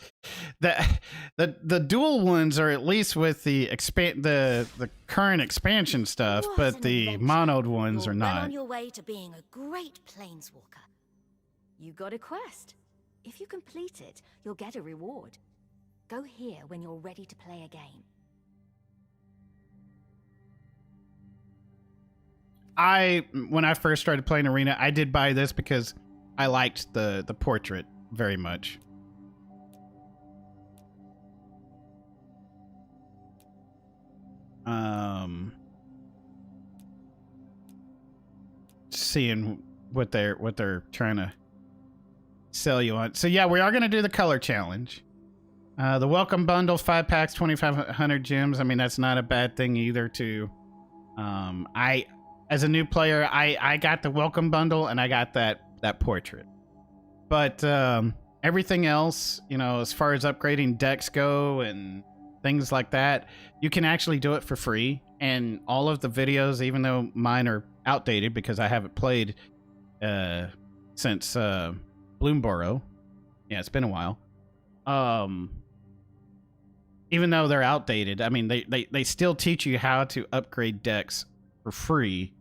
The dual ones are at least with the current expansion stuff, What but an the adventure. monoed ones You're are well not. on your way to being a great planeswalker. You got a quest. If you complete it, you'll get a reward. Go here when you're ready to play a game. When I first started playing Arena, I did buy this because I liked the portrait very much. Seeing what they're trying to sell you on. So yeah, we are going to do the color challenge. The welcome bundle, 5 packs, 2,500 gems. I mean, that's not a bad thing either to as a new player, I got the welcome bundle and I got that portrait. But everything else, you know, as far as upgrading decks go and things like that, you can actually do it for free. And all of the videos, even though mine are outdated because I haven't played since Bloomborough. Yeah, it's been a while. Even though they're outdated, I mean, they still teach you how to upgrade decks for free,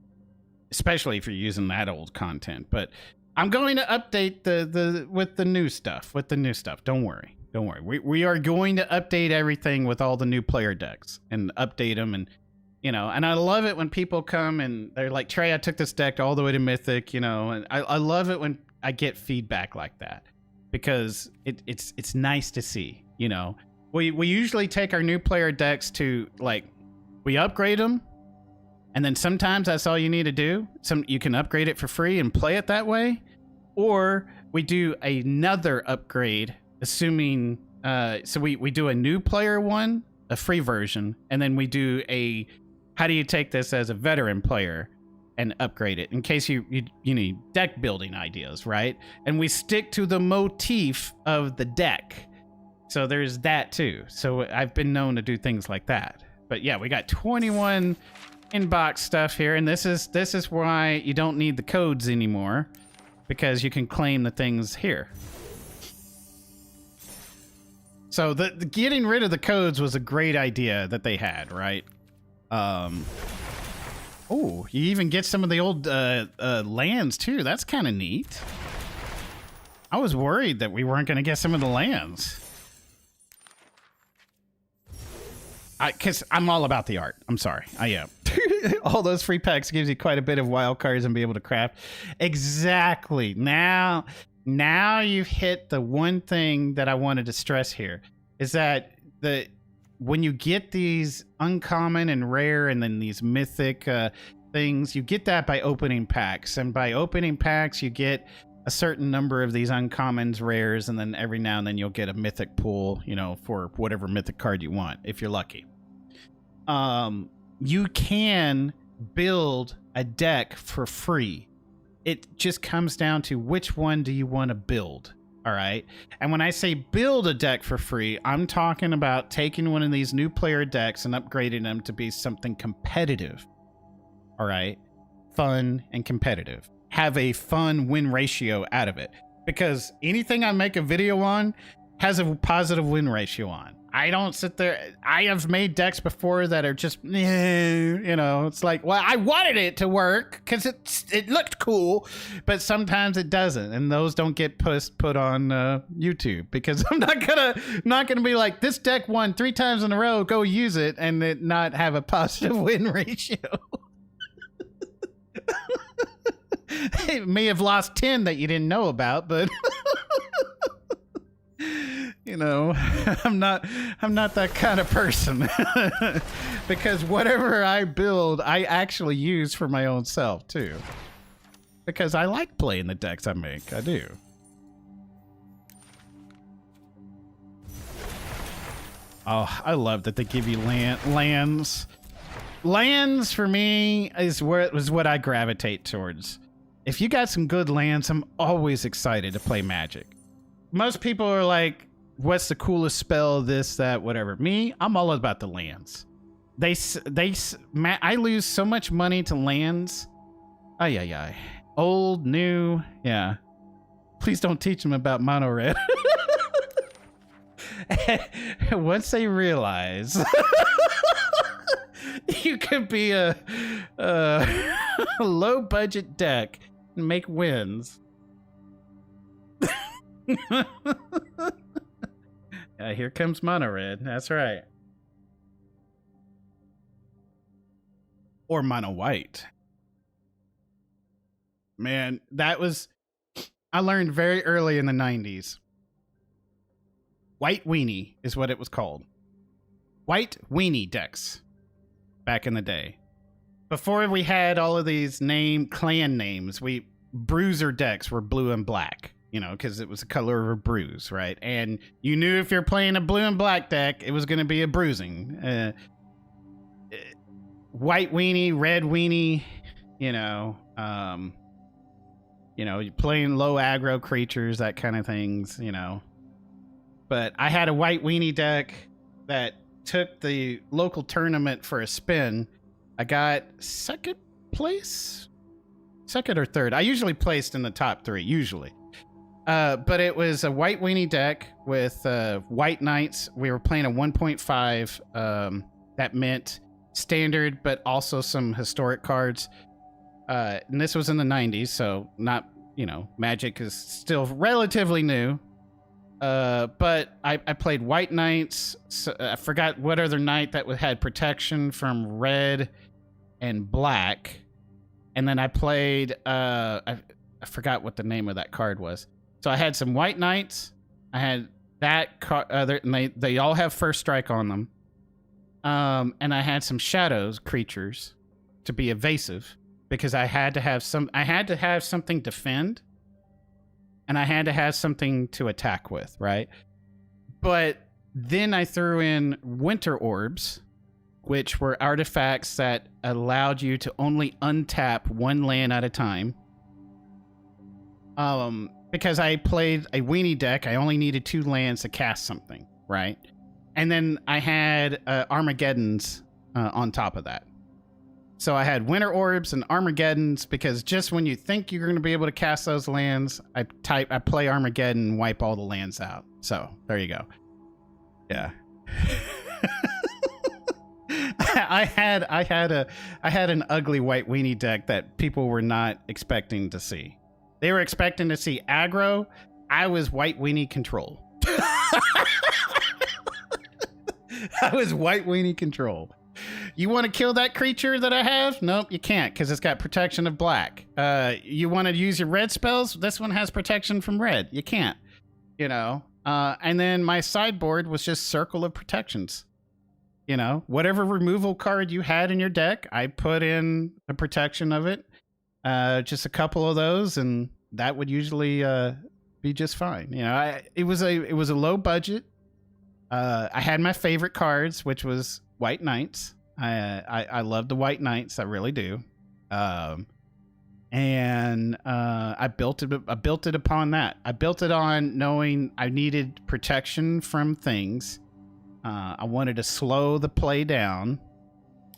especially if you're using that old content. But I'm going to update with the new stuff. Don't worry. We are going to update everything with all the new player decks and update them. And, you know, and I love it when people come and they're like, Trey, I took this deck all the way to Mythic, you know, and I love it when I get feedback like that because it's nice to see, you know. We usually take our new player decks to, like, we upgrade them, and then sometimes that's all you need to do. You can upgrade it for free and play it that way, or we do another upgrade, assuming so we do a new player one, a free version, and then we do a how do you take this as a veteran player and upgrade it in case you need deck building ideas, right? And we stick to the motif of the deck. So there's that too. So I've been known to do things like that. But yeah, we got 21 inbox stuff here, and this is why you don't need the codes anymore, because you can claim the things here. So the getting rid of the codes was a great idea that they had, right? Oh, you even get some of the old lands too. That's kind of neat. I was worried that we weren't going to get some of the lands. Because I'm all about the art. I'm sorry. I am. All those free packs gives you quite a bit of wild cards and be able to craft. Exactly. Now you've hit the one thing that I wanted to stress here, is that when you get these uncommon and rare and then these mythic things, you get that by opening packs. And by opening packs, you get a certain number of these uncommons, rares, and then every now and then you'll get a mythic pool, you know, for whatever mythic card you want, if you're lucky. You can build a deck for free. It just comes down to which one do you want to build, all right? And when I say build a deck for free, I'm talking about taking one of these new player decks and upgrading them to be something competitive, all right? Fun and competitive. Have a fun win ratio out of it, because anything I make a video on has a positive win ratio on. I don't sit there. I have made decks before that are just, you know, it's like, well, I wanted it to work because it looked cool, but sometimes it doesn't, and those don't get put on YouTube, because I'm not gonna be like, this deck won 3 times in a row, go use it, and it not have a positive win ratio. It may have lost 10 that you didn't know about, but you know, I'm not that kind of person. Because whatever I build, I actually use for my own self too. Because I like playing the decks I make. I do. Oh, I love that they give you lands. Lands for me is what I gravitate towards. If you got some good lands, I'm always excited to play Magic. Most people are like, what's the coolest spell, this, that, whatever. Me, I'm all about the lands. I lose so much money to lands. Ay. Old, new, yeah. Please don't teach them about mono red. Once they realize you could be a low budget deck and make wins. Here comes mono red. That's right. Or mono white. Man, I learned very early in the 90s. White weenie is what it was called. White weenie decks back in the day. Before we had all of these clan names, bruiser decks were blue and black, you know, because it was the color of a bruise, right? And you knew if you're playing a blue and black deck, it was going to be a bruising. White weenie, red weenie, you're playing low aggro creatures, that kind of things, you know. But I had a white weenie deck that took the local tournament for a spin. I got second or third. I usually placed in the top 3, usually. But it was a white weenie deck with white knights. We were playing a 1.5 that meant standard, but also some historic cards. And this was in the 90s, so not, Magic is still relatively new. But I played white knights. So I forgot what other knight that had protection from red and black. And then I played, I forgot what the name of that card was. So I had some white knights. I had that card, and they all have first strike on them. And I had some shadows creatures to be evasive, because I had to have something defend, and I had to have something to attack with, right? But then I threw in winter orbs, which were artifacts that allowed you to only untap one land at a time. Because I played a weenie deck, I only needed 2 lands to cast something, right? And then I had Armageddons on top of that. So I had winter orbs and Armageddons, because just when you think you're going to be able to cast those lands, I play Armageddon and wipe all the lands out. So there you go. Yeah. I had an ugly white weenie deck that people were not expecting to see. They were expecting to see aggro, I was white weenie control. I was white weenie control. You want to kill that creature that I have? Nope, you can't because it's got protection of black. You want to use your red spells? This one has protection from red. You can't, you know. And then my sideboard was just circle of protections. You know, whatever removal card you had in your deck, I put in the protection of it. Just a couple of those, and that would usually be just fine. You know, it was a low budget. I had my favorite cards, which was White Knights. I love the White Knights. I really do. And I built it upon that. I built it on knowing I needed protection from things. I wanted to slow the play down,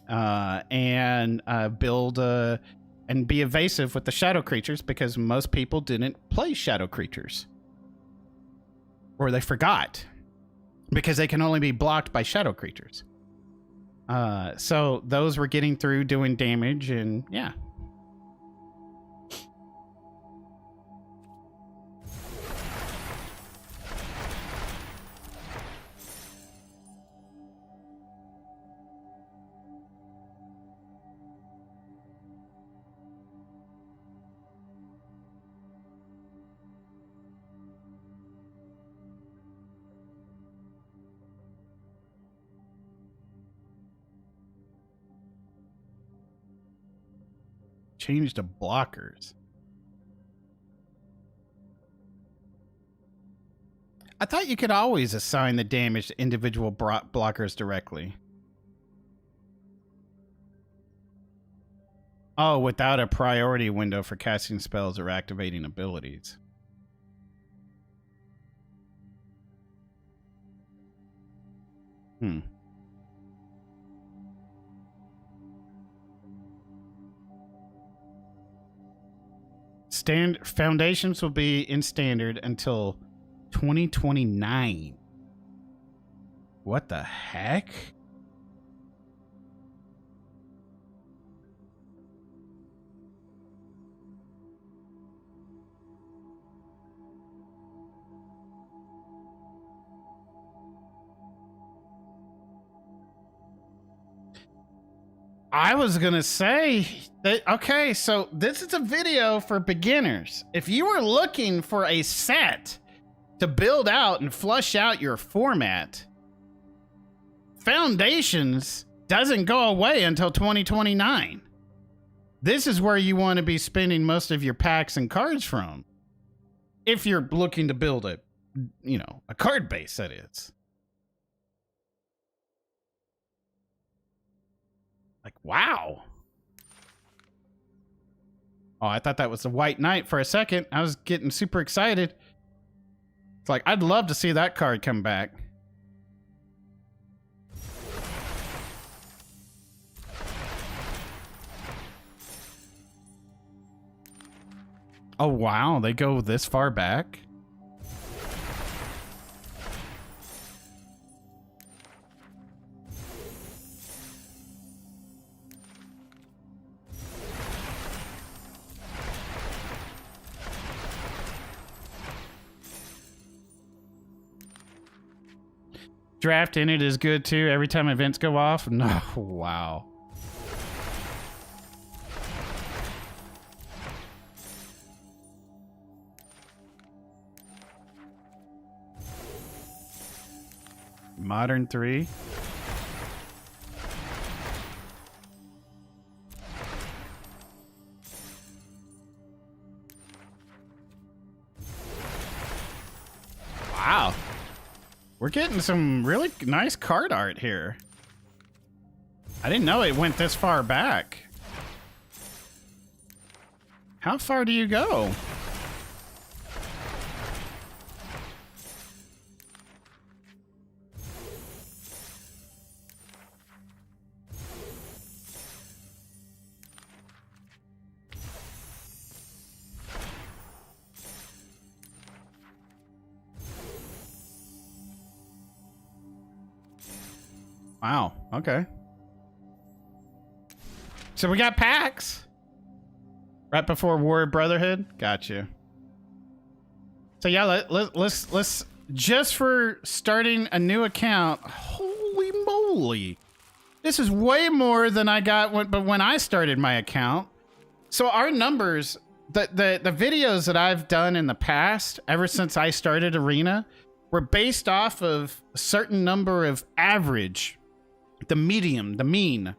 and build and be evasive with the shadow creatures because most people didn't play shadow creatures, or they forgot because they can only be blocked by shadow creatures. So those were getting through, doing damage, and yeah. Change to blockers. I thought you could always assign the damage to individual blockers directly. Oh, without a priority window for casting spells or activating abilities. Foundations will be in standard until 2029. What the heck? I was gonna say that, okay, so this is a video for beginners. If you are looking for a set to build out and flush out your format, Foundations doesn't go away until 2029. This is where you want to be spending most of your packs and cards from. If you're looking to build a, you know, a card base, that is. Like, wow. Oh, I thought that was the White Knight for a second. I was getting super excited. It's like, I'd love to see that card come back. Oh, wow. They go this far back? Draft in it is good too. Every time events go off. No, wow. Modern 3. Wow. We're getting some really nice card art here. I didn't know it went this far back. How far do you go? Wow, okay. So we got packs. Right before War of Brotherhood? Gotcha. So yeah, let's just for starting a new account. Holy moly. This is way more than I got when I started my account. So our numbers, the videos that I've done in the past, ever since I started Arena, were based off of a certain number of average, the medium, the mean.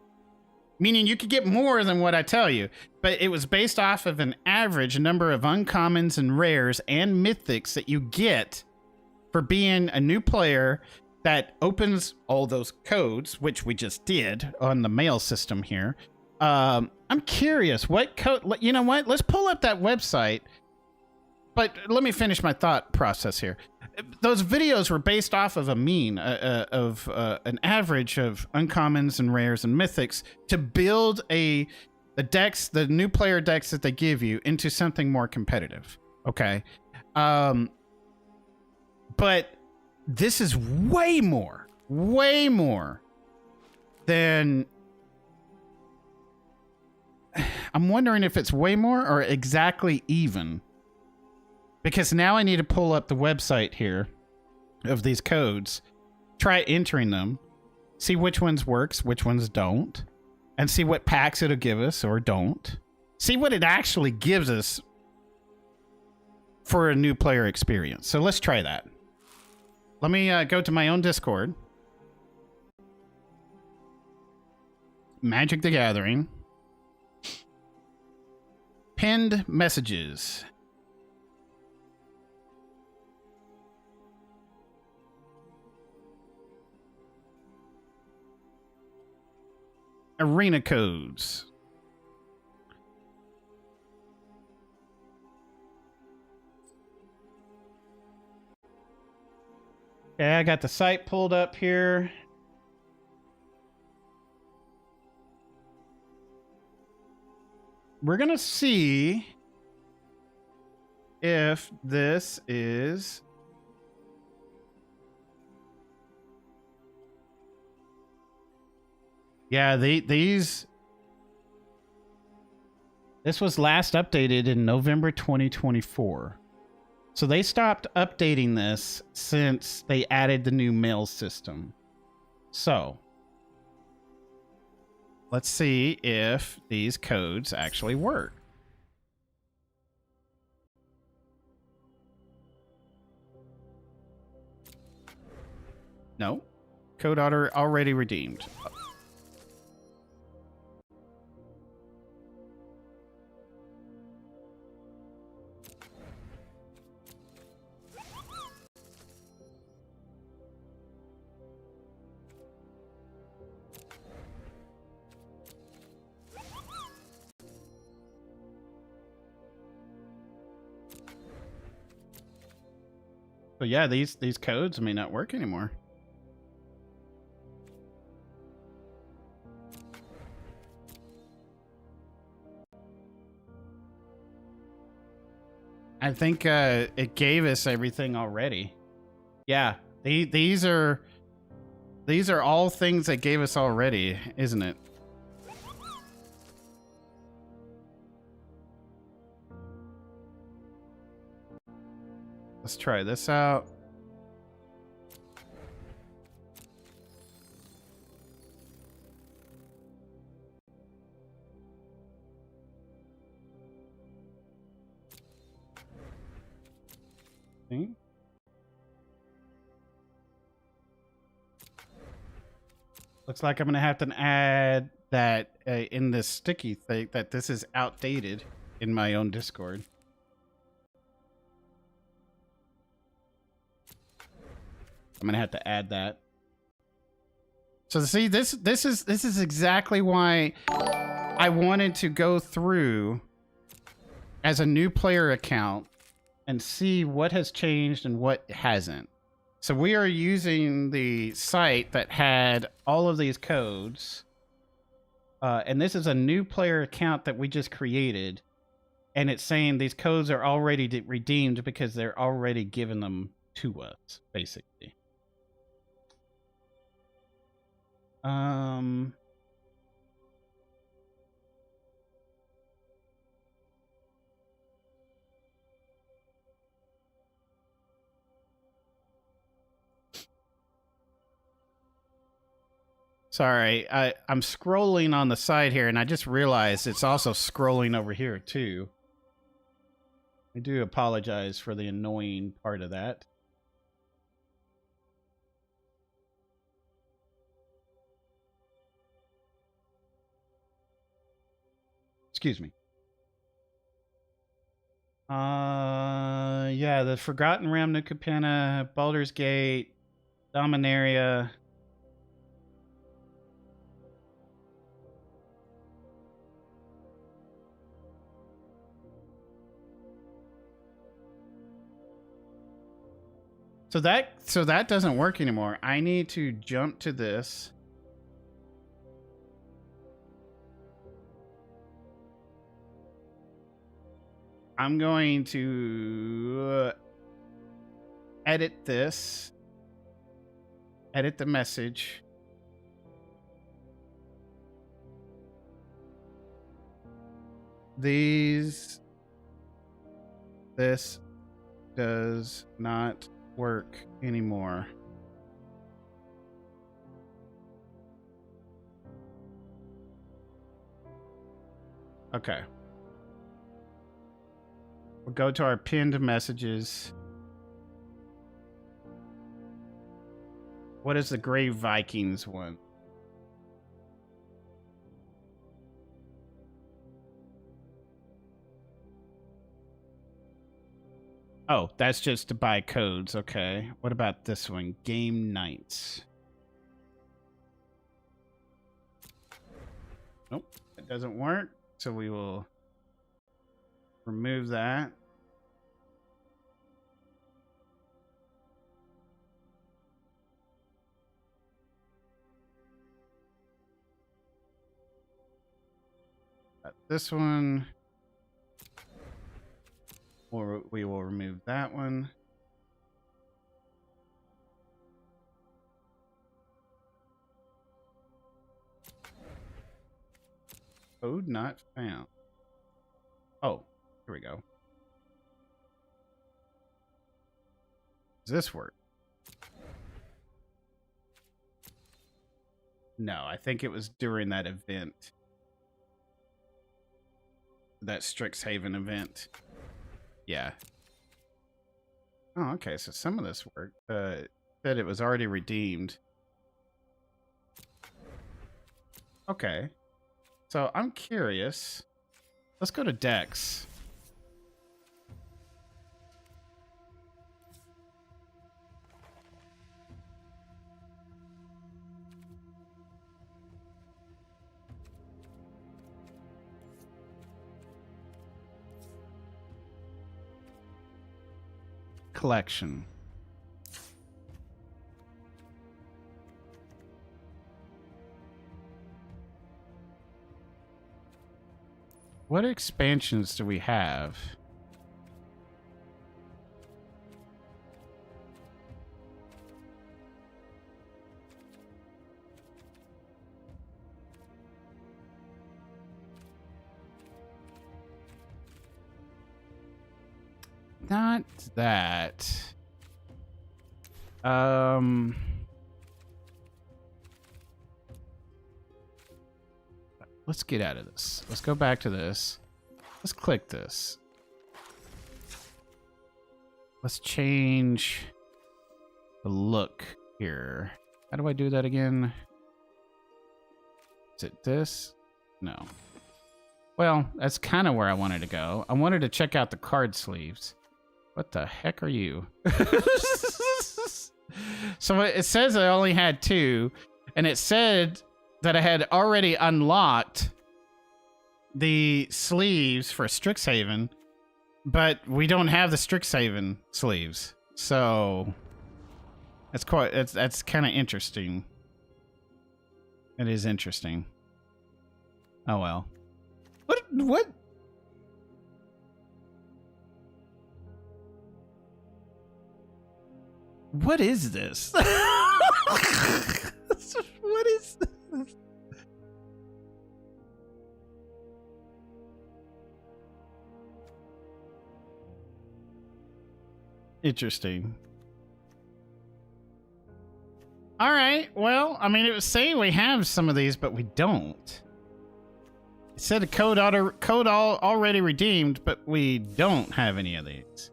Meaning you could get more than what I tell you, but it was based off of an average number of uncommons and rares and mythics that you get for being a new player that opens all those codes, which we just did on the mail system here. I'm curious, what code, you know what? Let's pull up that website, but let me finish my thought process here. Those videos were based off of a mean of an average of uncommons and rares and mythics to build the decks, the new player decks that they give you into something more competitive. Okay. But this is way more than, I'm wondering if it's way more or exactly even. Because now I need to pull up the website here of these codes, try entering them, see which ones works, which ones don't, and see what packs it'll give us or don't. See what it actually gives us for a new player experience. So let's try that. Let me go to my own Discord. Magic the Gathering. Pinned messages. Arena codes. Okay, I got the site pulled up here. We're gonna see if this is this was last updated in November 2024. So they stopped updating this since they added the new mail system. So let's see if these codes actually work. No. Code order already redeemed. So yeah, these codes may not work anymore. I think it gave us everything already. Yeah, these are all things that gave us already, isn't it? Let's try this out. See? Looks like I'm gonna have to add that in this sticky thing that this is outdated in my own Discord. I'm gonna have to add that. So see, this is exactly why I wanted to go through as a new player account and see what has changed and what hasn't. So we are using the site that had all of these codes. And this is a new player account that we just created. And it's saying these codes are already redeemed because they're already giving them to us, basically. Sorry, I'm scrolling on the side here, and I just realized it's also scrolling over here, too. I do apologize for the annoying part of that. Excuse me. Yeah, the Forgotten Realm, New Capenna, Baldur's Gate, Dominaria. So that doesn't work anymore. I need to jump to this. I'm going to edit this. Edit the message. This does not work anymore. Okay. We'll go to our pinned messages. What is the Grave Vikings one? Oh, that's just to buy codes. Okay. What about this one? Game nights. Nope, that doesn't work. So we will remove that. This one. We will remove that one. Code not found. Oh, here we go. Does this work? No, I think it was during that event. That Strixhaven event. Yeah. Oh, okay. So some of this worked. Said it was already redeemed. Okay. So I'm curious. Let's go to Dex. Collection. What expansions do we have? Not that. Let's get out of this. Let's go back to this. Let's click this. Let's change the look here. How do I do that again? Is it this? No. Well, that's kind of where I wanted to go. I wanted to check out the card sleeves. What the heck are you? So it says I only had 2, and it said that I had already unlocked the sleeves for Strixhaven, but we don't have the Strixhaven sleeves. So that's kind of interesting. It is interesting. Oh well. What? What is this? What is this? Interesting. All right. Well, I mean, it was saying we have some of these, but we don't. It said a code already redeemed, but we don't have any of these.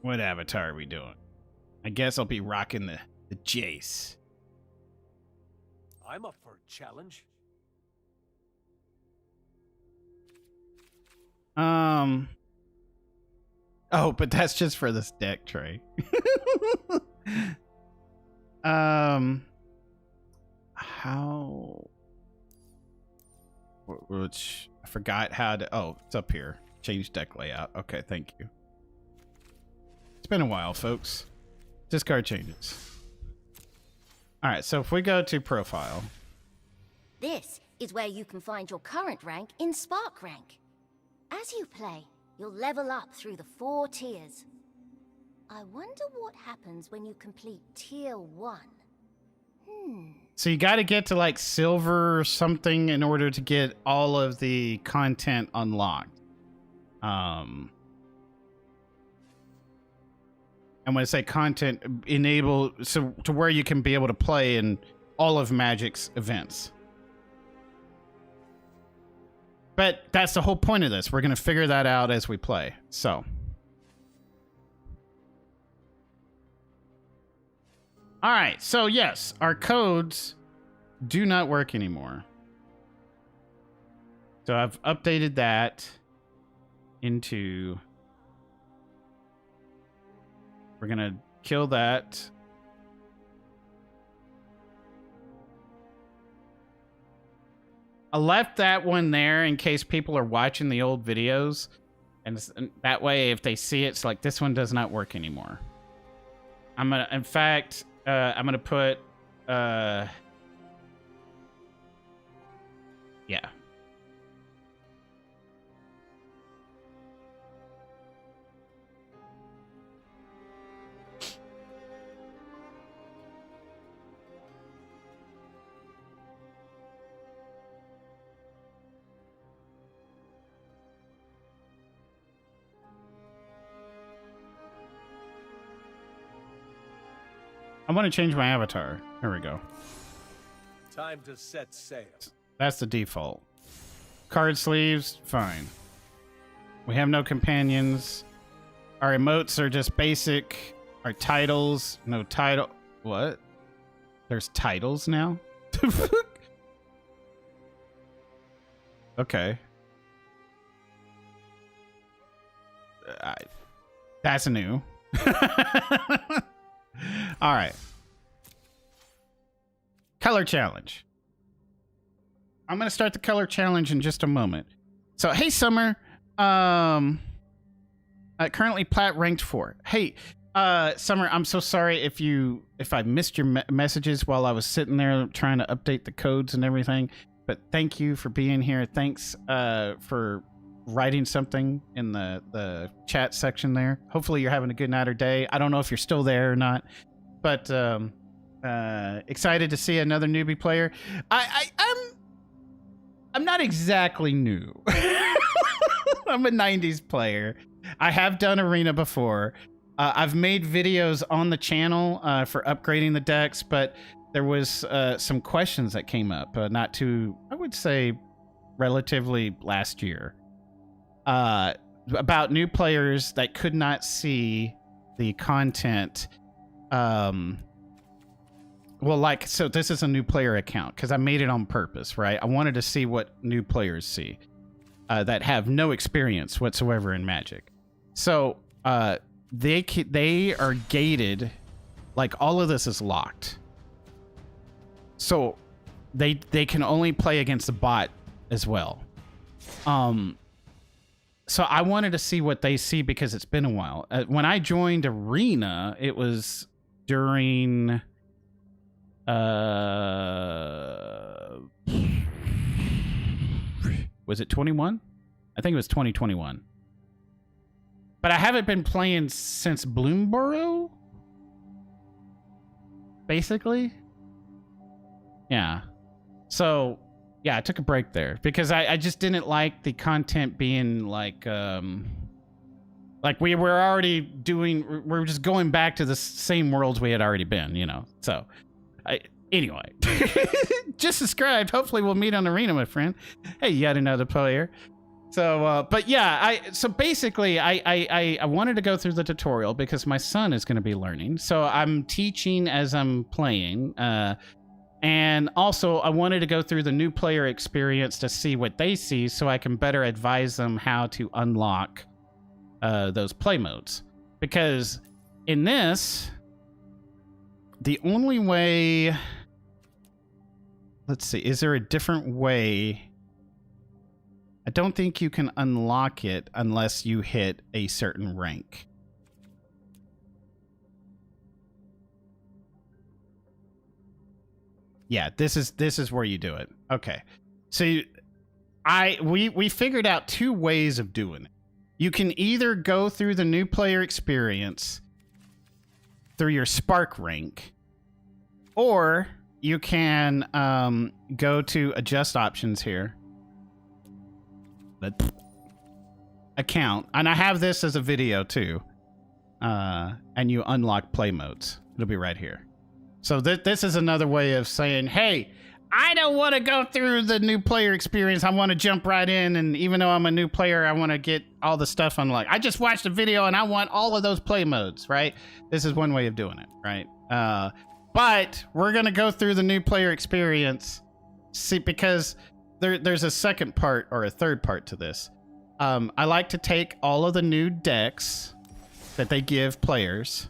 What avatar are we doing? I guess I'll be rocking the Jace. I'm up for a challenge. Oh, but that's just for this deck tray. How? Which I forgot how to. Oh, it's up here. Change deck layout. Okay, thank you. It's been a while, folks. Discard changes. All right, so if we go to profile. This is where you can find your current rank in Spark Rank. As you play, you'll level up through the 4 tiers. I wonder what happens when you complete Tier 1. So you got to get to like silver or something in order to get all of the content unlocked. And when I say content, enable so to where you can be able to play in all of Magic's events. But that's the whole point of this. We're going to figure that out as we play. So. All right. So, yes, our codes do not work anymore. So I've updated that into... We're going to kill that. I left that one there in case people are watching the old videos. And that way, if they see it, it's like, this one does not work anymore. I'm going to, in fact, I'm going to put, yeah. I want to change my avatar. Here we go. Time to set sail. That's the default. Card sleeves, fine. We have no companions. Our emotes are just basic. Our titles, no title. What? There's titles now? Okay. That's new. All right. Color challenge. I'm going to start the color challenge in just a moment. So, hey, Summer. Currently plat ranked 4. Hey, Summer, I'm so sorry if I missed your messages while I was sitting there trying to update the codes and everything. But thank you for being here. Thanks for writing something in the chat section there. Hopefully you're having a good night or day. I don't know if you're still there or not, but excited to see another newbie player. I'm not exactly new. I'm a 90s player. I have done Arena before. I've made videos on the channel for upgrading the decks, but there was some questions that came up not too, I would say, relatively last year. About new players that could not see the content. Well, like, so this is a new player account because I made it on purpose, right? I wanted to see what new players see that have no experience whatsoever in Magic. So they are gated, like all of this is locked. So they can only play against the bot as well. So I wanted to see what they see because it's been a while. When I joined Arena, it was during was it 21? I think it was 2021. But I haven't been playing since Bloomborough, basically. Yeah. So yeah, I took a break there because I just didn't like the content being like Like we were already doing, we're just going back to the same worlds we had already been, you know. So, anyway, just subscribed. Hopefully, we'll meet on Arena, my friend. Hey, yet another player. So, but yeah, so basically, I wanted to go through the tutorial because my son is going to be learning. So I'm teaching as I'm playing. And also, I wanted to go through the new player experience to see what they see so I can better advise them how to unlock those play modes. Because in this, the only way... Let's see, is there a different way? I don't think you can unlock it unless you hit a certain rank. Yeah, this is where you do it. Okay. So we figured out two ways of doing it. You can either go through the new player experience through your Spark rank, or you can go to adjust options here. Account, and I have this as a video too, and you unlock play modes. It'll be right here. So this is another way of saying, hey, I don't want to go through the new player experience. I want to jump right in, and even though I'm a new player, I want to get all the stuff unlocked. I just watched a video and I want all of those play modes, right? This is one way of doing it, right? But we're gonna go through the new player experience, see, because there's a second part or a third part to this. I like to take all of the new decks that they give players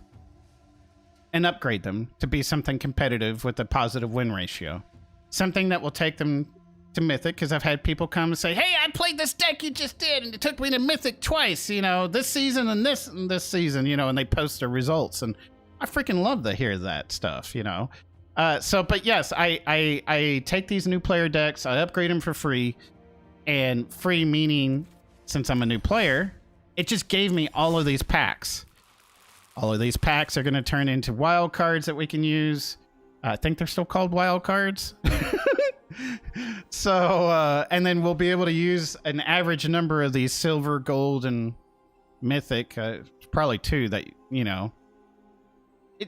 and upgrade them to be something competitive with a positive win ratio. Something that will take them to Mythic, because I've had people come and say, hey, I played this deck you just did, and it took me to Mythic twice, you know, this season and this season, you know, and they post their results, and I freaking love to hear that stuff, you know. But yes, I take these new player decks, I upgrade them for free, and free meaning, since I'm a new player, it just gave me all of these packs. All of these packs are going to turn into wild cards that we can use. I think they're still called wild cards. So, and then we'll be able to use an average number of these silver, gold, and mythic. Probably 2 that, you know.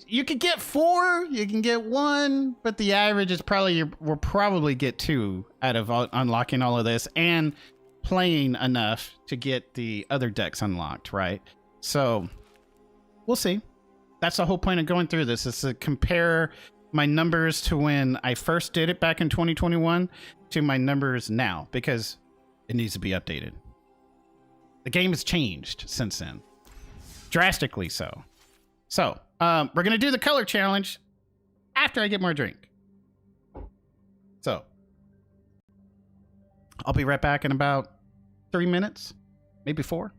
You could get 4, you can get 1, but the average is probably, we'll probably get 2 out of unlocking all of this and playing enough to get the other decks unlocked, right? So, we'll see. That's the whole point of going through this, is to compare my numbers to when I first did it back in 2021 to my numbers now, because it needs to be updated. The game has changed since then. Drastically so. So, we're going to do the color challenge after I get more drink. So, I'll be right back in about 3 minutes, maybe 4.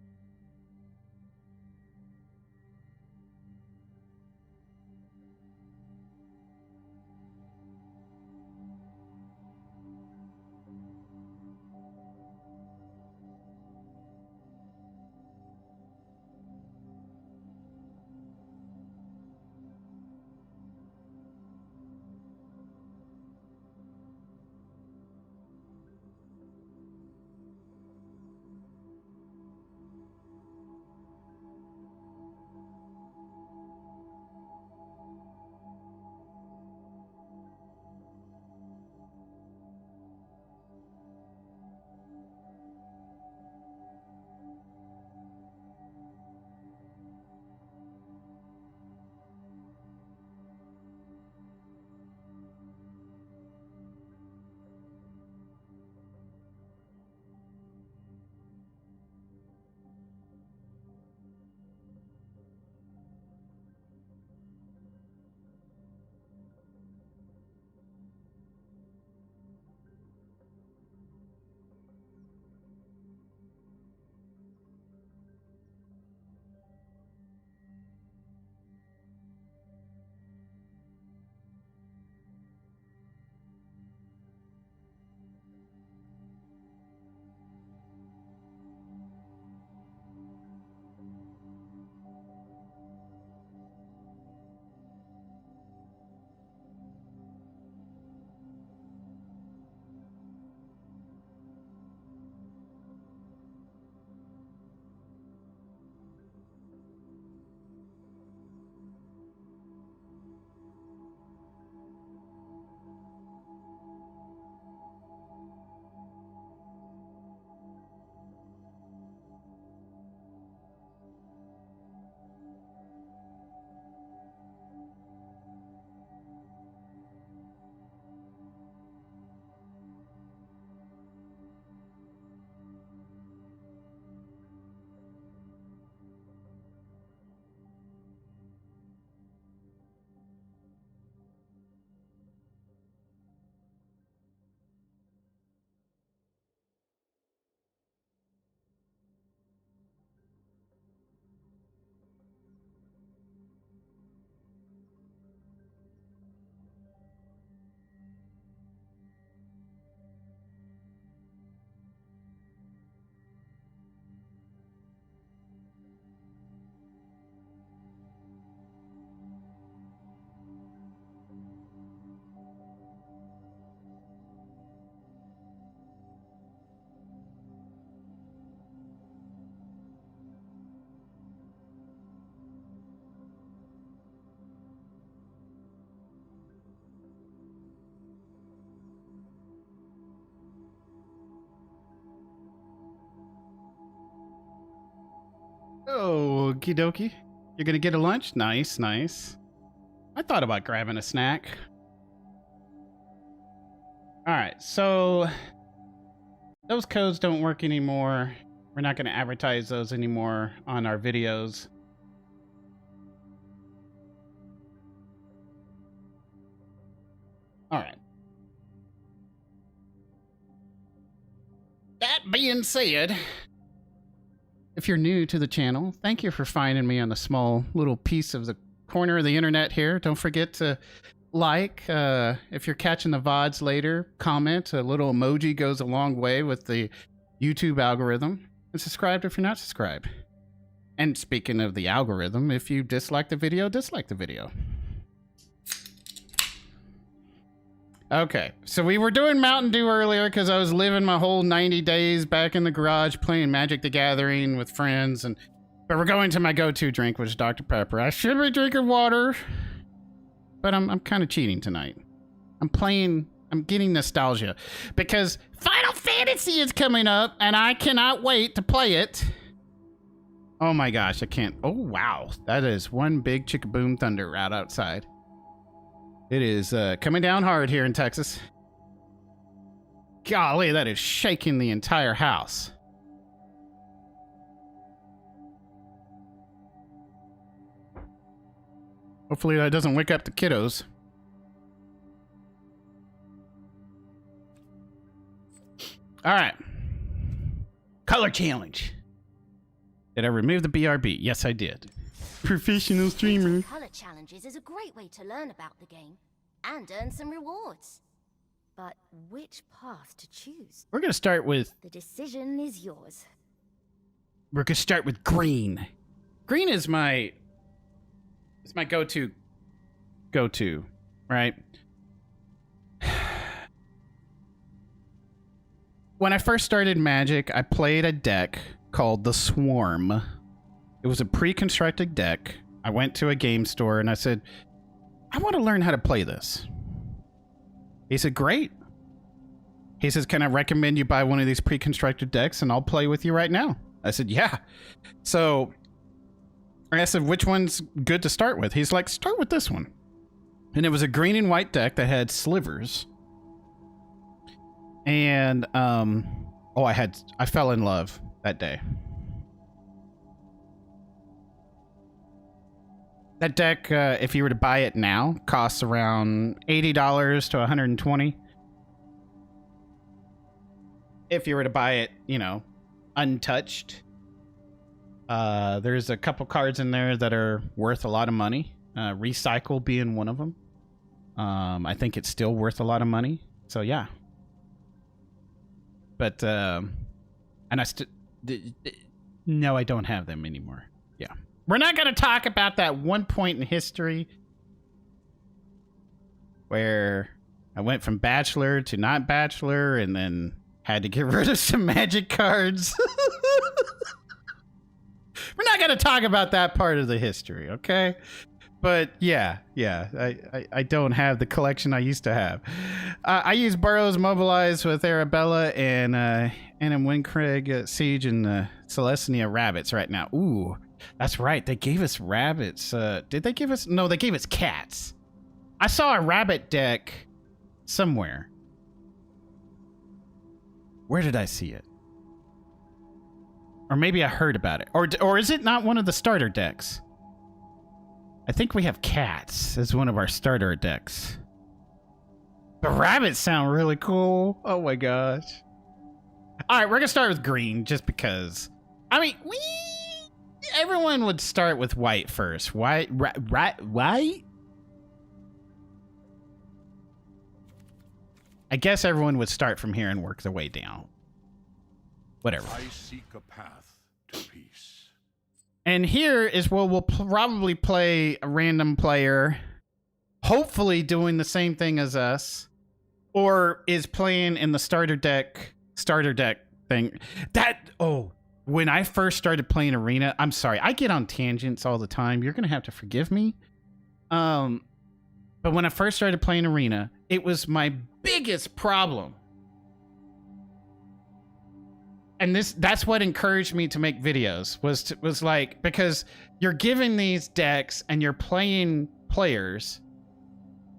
Oh, okie dokie. You're gonna get a lunch? Nice, nice. I thought about grabbing a snack. Alright, so those codes don't work anymore. We're not gonna advertise those anymore on our videos. Alright. That being said, if you're new to the channel, thank you for finding me on the small little piece of the corner of the internet here. Don't forget to like. If you're catching the VODs later, comment. A little emoji goes a long way with the YouTube algorithm. And subscribe if you're not subscribed. And speaking of the algorithm, if you dislike the video, dislike the video. Okay, so we were doing Mountain Dew earlier because I was living my whole 90 days back in the garage playing Magic the Gathering with friends, but we're going to my go-to drink, which is Dr. Pepper. I should be drinking water, but I'm kind of cheating tonight. I'm getting nostalgia because Final Fantasy is coming up and I cannot wait to play it. Oh my gosh, I can't. Oh wow, that is one big chickaboom thunder right outside. It is coming down hard here in Texas. Golly, that is shaking the entire house. Hopefully that doesn't wake up the kiddos. All right. Color challenge. Did I remove the BRB? Yes, I did. Professional streamer. Color challenges is a great way to learn about the game and earn some rewards. But which path to choose? We're gonna start with. The decision is yours. We're gonna start with green. Green is my. It's my go-to, right? When I first started Magic, I played a deck called the Swarm. It was a pre-constructed deck. I went to a game store and I said, I want to learn how to play this. He said, great. He says, can I recommend you buy one of these pre-constructed decks and I'll play with you right now? I said, yeah. So I asked him, which one's good to start with? He's like, start with this one. And it was a green and white deck that had slivers. And, I fell in love that day. That deck, if you were to buy it now, costs around $80 to $120. If you were to buy it, untouched. There's a couple cards in there that are worth a lot of money. Recycle being one of them. I think it's still worth a lot of money. So yeah. But, and no, I don't have them anymore. Yeah. We're not going to talk about that one point in history where I went from bachelor to not bachelor and then had to get rid of some Magic cards. We're not going to talk about that part of the history, okay? But yeah, I don't have the collection I used to have. I use Burrows Mobilize with Arabella and Windcraig Siege and Celestia Rabbits right now. Ooh, that's right. They gave us rabbits. Did they give us? No, they gave us cats. I saw a rabbit deck somewhere. Where did I see it? Or maybe I heard about it. Or is it not one of the starter decks? I think we have cats as one of our starter decks. The rabbits sound really cool. Oh my gosh. All right, we're gonna start with green just because. I mean, everyone would start with white first. White? White? I guess everyone would start from here and work their way down. Whatever. I seek a path to peace. And here is where we'll probably play a random player, hopefully doing the same thing as us, or is playing in the starter deck thing. When I first started playing Arena, I'm sorry, I get on tangents all the time. You're gonna have to forgive me. But when I first started playing Arena, it was my biggest problem and that's what encouraged me to make videos was like, because you're giving these decks and you're playing players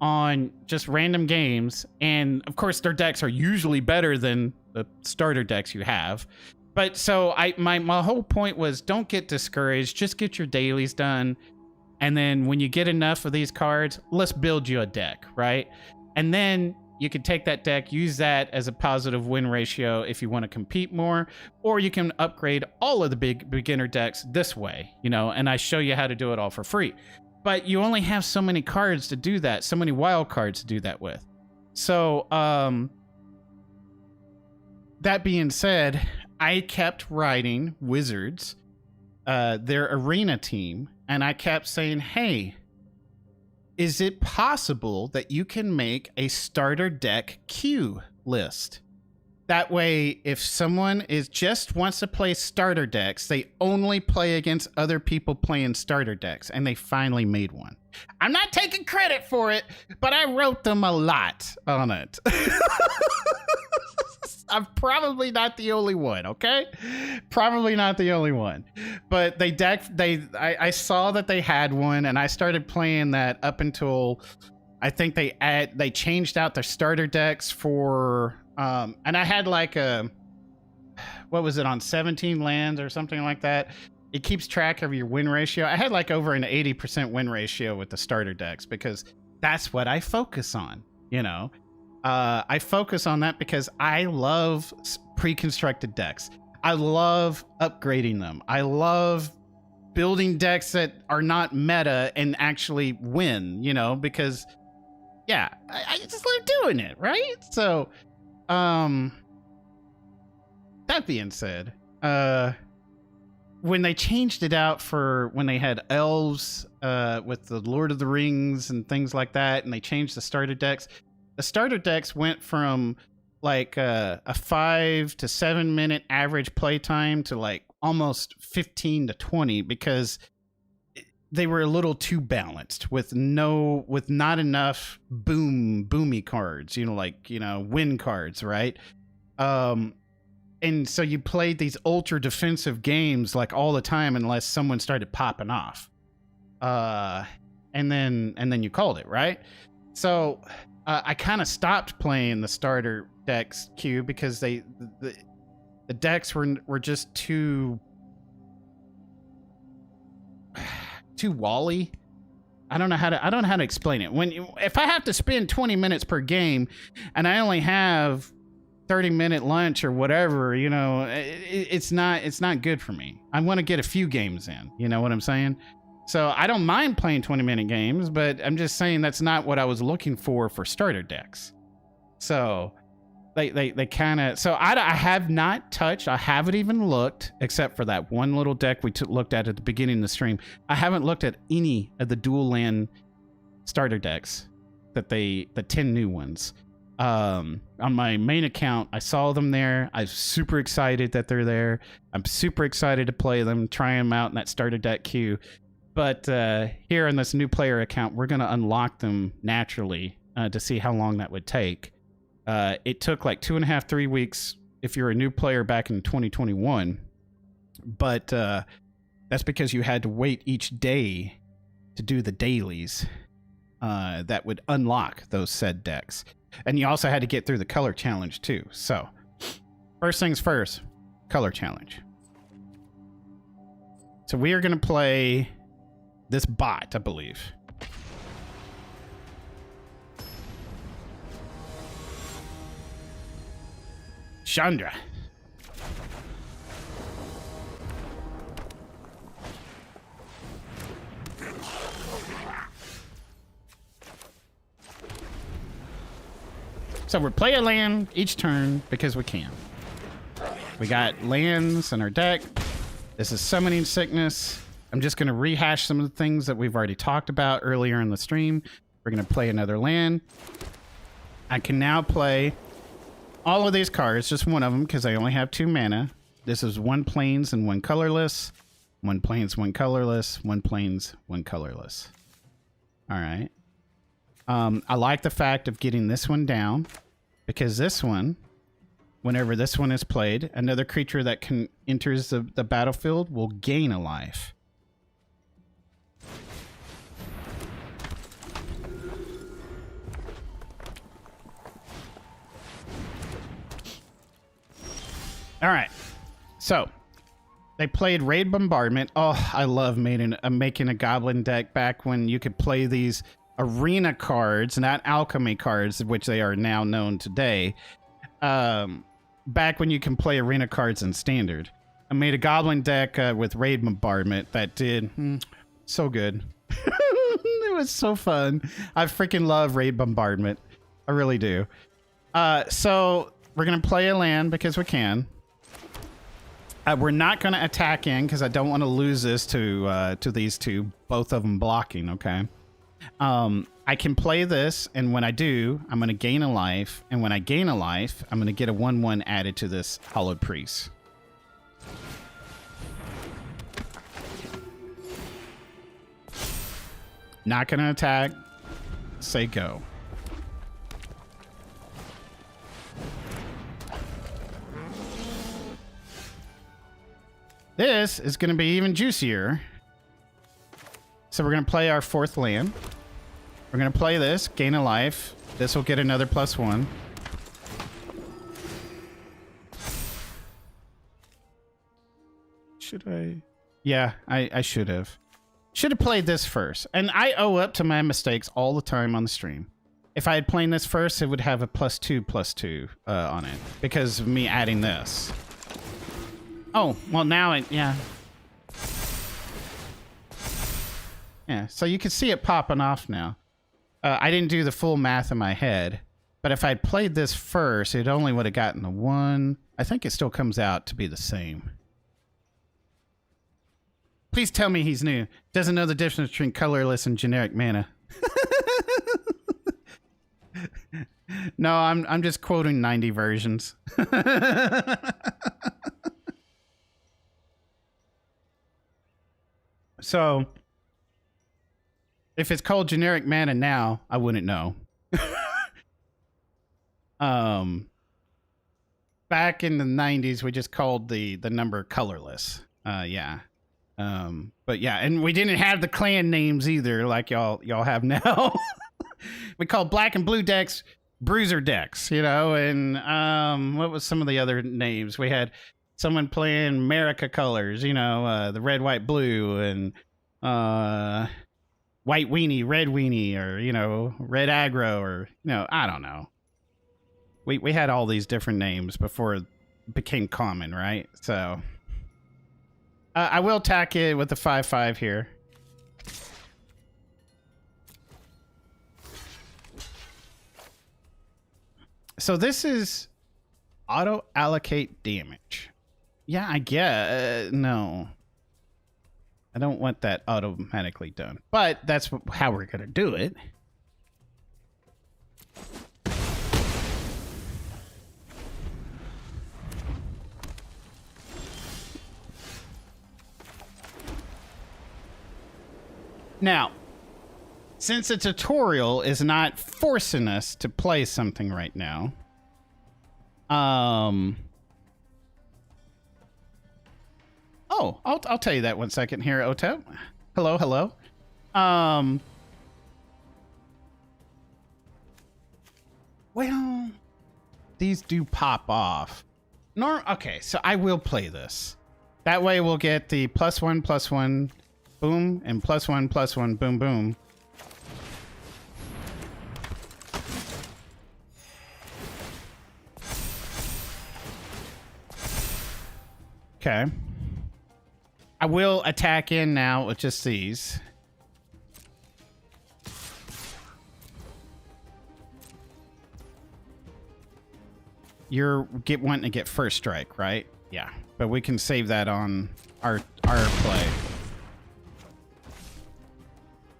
on just random games, and of course their decks are usually better than the starter decks you have. But so my whole point was, don't get discouraged, just get your dailies done, and then when you get enough of these cards, let's build you a deck, right? And then you can take that deck, use that as a positive win ratio if you want to compete more, or you can upgrade all of the big beginner decks this way, you know, and I show you how to do it all for free. But you only have so many cards to do that, so many wild cards to do that with. So, that being said, I kept writing Wizards, their arena team, and I kept saying, hey, is it possible that you can make a starter deck queue list? That way, if someone just wants to play starter decks, they only play against other people playing starter decks, and they finally made one. I'm not taking credit for it, but I wrote them a lot on it. I'm probably not the only one, okay? Probably not the only one. But I saw that they had one, and I started playing that up until I think they changed out their starter decks for and I had like what was it, on 17 lands or something like that. It keeps track of your win ratio. I had like over an 80% win ratio with the starter decks because that's what I focus on, you know. I focus on that because I love pre-constructed decks. I love upgrading them. I love building decks that are not meta and actually win, you know, because yeah, I just love doing it, right? So, that being said, when they changed it out for when they had elves with the Lord of the Rings and things like that, and they changed the starter decks went from like a 5 to 7 minute average playtime to like almost 15 to 20 because they were a little too balanced with not enough boomy cards, you know, like, you know, win cards, right? And so you played these ultra defensive games like all the time unless someone started popping off. And then you called it, right? So I kind of stopped playing the starter decks queue because the decks were just too wally. I don't know how to explain it. If I have to spend 20 minutes per game and I only have 30-minute lunch or whatever, you know, it's not good for me. I want to get a few games in, you know what I'm saying? So I don't mind playing 20-minute games, but I'm just saying that's not what I was looking for starter decks. So they kind of, so I have not touched, I haven't even looked, except for that one little deck we looked at the beginning of the stream. I haven't looked at any of the dual land starter decks the 10 new ones. On my main account, I saw them there. I'm super excited that they're there. I'm super excited to play them, try them out in that starter deck queue. But here on this new player account, we're going to unlock them naturally to see how long that would take. It took like 2.5, 3 weeks if you're a new player back in 2021. But that's because you had to wait each day to do the dailies that would unlock those said decks. And you also had to get through the color challenge too. So first things first, color challenge. So we are going to play this bot, I believe. Chandra. So we play a land each turn because we can. We got lands in our deck. This is Summoning Sickness. I'm just going to rehash some of the things that we've already talked about earlier in the stream. We're going to play another land. I can now play all of these cards, just one of them, because I only have 2 mana. This is 1 plains and 1 colorless. 1 plains, 1 colorless. 1 plains, 1 colorless. All right. I like the fact of getting this one down, because this one Whenever this one is played, another creature that enters the battlefield will gain a life. All right, so they played Raid Bombardment. Oh, I love making a Goblin deck back when you could play these arena cards, not alchemy cards, which they are now known today. Back when you can play arena cards in Standard. I made a Goblin deck with Raid Bombardment that did so good. It was so fun. I freaking love Raid Bombardment. I really do. So we're going to play a land because we can. We're not going to attack in because I don't want to lose this to these two, both of them blocking, okay? I can play this, and when I do, I'm going to gain a life, and when I gain a life, I'm going to get a 1/1 added to this Hallowed Priest. Not going to attack. Say go. This is going to be even juicier. So we're going to play our 4th land. We're going to play this, gain a life. This will get another +1. Should I? Yeah, I should have. Should have played this first. And I owe up to my mistakes all the time on the stream. If I had played this first, it would have a +2/+2 on it. Because of me adding this. Oh, well now yeah. Yeah, so you can see it popping off now. I didn't do the full math in my head, but if I'd played this first, it only would have gotten a 1. I think it still comes out to be the same. Please tell me he's new. Doesn't know the difference between colorless and generic mana. No, I'm just quoting 90 versions. So, if it's called generic mana now, I wouldn't know. Back in the 90s, we just called the number colorless. Yeah. But yeah, and we didn't have the clan names either, like y'all have now. We called black and blue decks bruiser decks, you know, and what was some of the other names? We had someone playing America colors, you know, the red, white, blue, and white weenie, red weenie, or, you know, red aggro, or, you know, I don't know. We had all these different names before it became common, right? So I will attack it with the 5/5 here. So this is auto allocate damage. Yeah, I get no. I don't want that automatically done, but that's how we're gonna do it. Now, since the tutorial is not forcing us to play something right now, oh, I'll tell you that 1 second here, Otep. Hello, hello. Well, these do pop off. Okay, so I will play this. That way we'll get the +1/+1, boom, and +1/+1, boom, boom. Okay. I will attack in now with just these. You're wanting to get first strike, right? Yeah, but we can save that on our play.